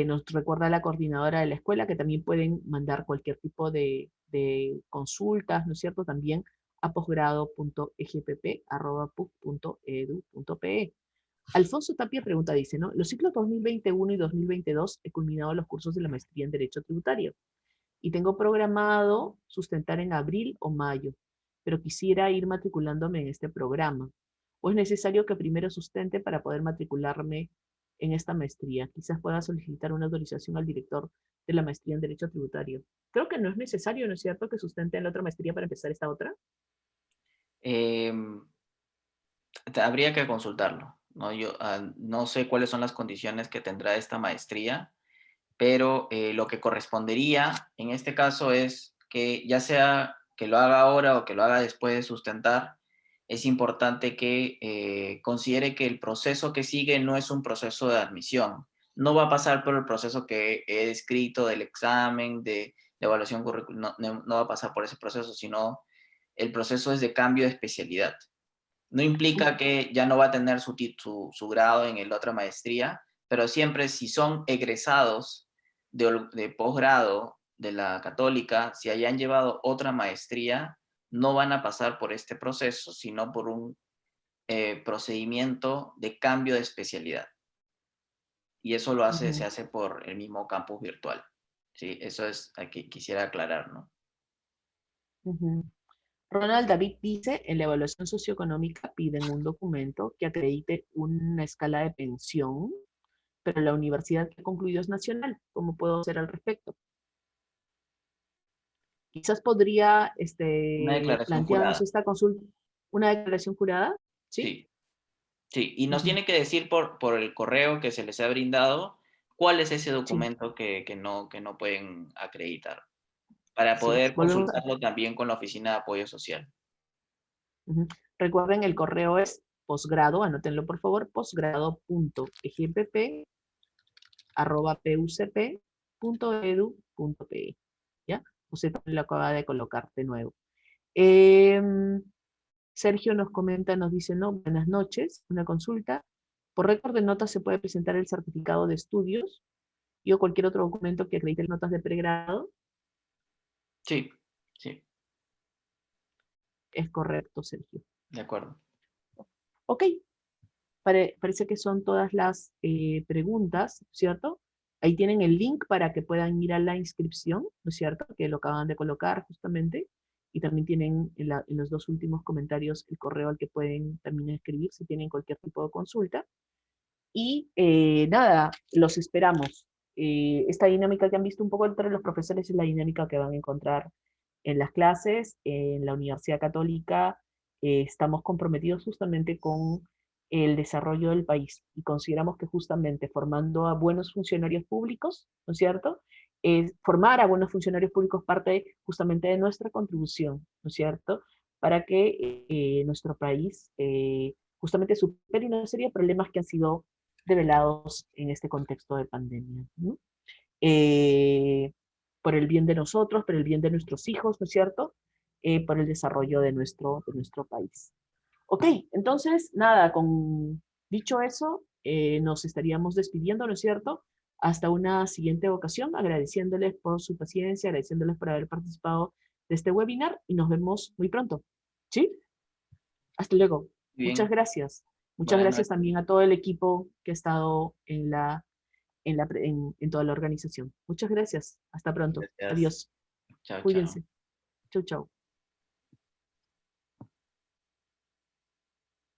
nos recuerda la coordinadora de la escuela que también pueden mandar cualquier tipo de consultas, ¿no es cierto? También a posgrado.egpp@puc.edu.pe. Alfonso Tapia pregunta, dice, ¿no? Los ciclos 2021 y 2022 he culminado los cursos de la maestría en Derecho Tributario y tengo programado sustentar en abril o mayo, pero quisiera ir matriculándome en este programa. ¿O es necesario que primero sustente para poder matricularme en esta maestría? Quizás pueda solicitar una autorización al director de la maestría en Derecho Tributario. Creo que no es necesario, ¿no es cierto?, que sustente en la otra maestría para empezar esta otra. Habría que consultarlo, ¿no? Yo no sé cuáles son las condiciones que tendrá esta maestría, pero lo que correspondería en este caso es que ya sea que lo haga ahora o que lo haga después de sustentar, es importante que considere que el proceso que sigue no es un proceso de admisión. No va a pasar por el proceso que he descrito del examen, de evaluación curricular, no va a pasar por ese proceso, sino el proceso es de cambio de especialidad. No implica que ya no va a tener su grado en la otra maestría, pero siempre si son egresados de posgrado de la Católica, si hayan llevado otra maestría, no van a pasar por este proceso, sino por un procedimiento de cambio de especialidad. Y eso se hace por el mismo campus virtual. ¿Sí? Eso es que quisiera aclarar, ¿no? Ronald David dice, en la evaluación socioeconómica piden un documento que acredite una escala de pensión, pero la universidad que ha concluido es nacional. ¿Cómo puedo hacer al respecto? Quizás podría Una declaración plantearnos jurada. esta consulta, una declaración jurada, ¿sí? Sí. Sí, y nos tiene que decir por el correo que se les ha brindado cuál es ese documento que no pueden acreditar, para poder consultarlo también con la Oficina de Apoyo Social. Recuerden, el correo es posgrado, anótenlo por favor, posgrado.egpp@pucp.edu.pe. ¿Ya? Usted también lo acaba de colocar de nuevo. Sergio nos comenta, nos dice, no, buenas noches, una consulta. Por récord de notas se puede presentar el certificado de estudios y o cualquier otro documento que acredite notas de pregrado. Sí, sí. Es correcto, Sergio. De acuerdo. Ok. Parece que son todas las preguntas, ¿cierto? Ahí tienen el link para que puedan ir a la inscripción, ¿no es cierto? Que lo acaban de colocar justamente. Y también tienen en los dos últimos comentarios el correo al que pueden también escribir si tienen cualquier tipo de consulta. Y nada, los esperamos. Esta dinámica que han visto un poco entre los profesores es la dinámica que van a encontrar en las clases. En la Universidad Católica estamos comprometidos justamente con el desarrollo del país y consideramos que justamente formando a buenos funcionarios públicos, ¿no es cierto? Formar a buenos funcionarios públicos parte justamente de nuestra contribución, ¿no es cierto? Para que nuestro país justamente supere una serie de problemas que han sido develados en este contexto de pandemia, ¿no? Por el bien de nosotros, por el bien de nuestros hijos, ¿no es cierto? Por el desarrollo de nuestro país. Ok, entonces, nada, dicho eso, nos estaríamos despidiendo, ¿no es cierto? Hasta una siguiente ocasión, agradeciéndoles por su paciencia, agradeciéndoles por haber participado de este webinar y nos vemos muy pronto. ¿Sí? Hasta luego. Bien. Muchas gracias. Muchas gracias también a todo el equipo que ha estado en toda la organización. Muchas gracias. Hasta pronto. Gracias. Adiós. Chao, Cuídense. chao. Chau, chau.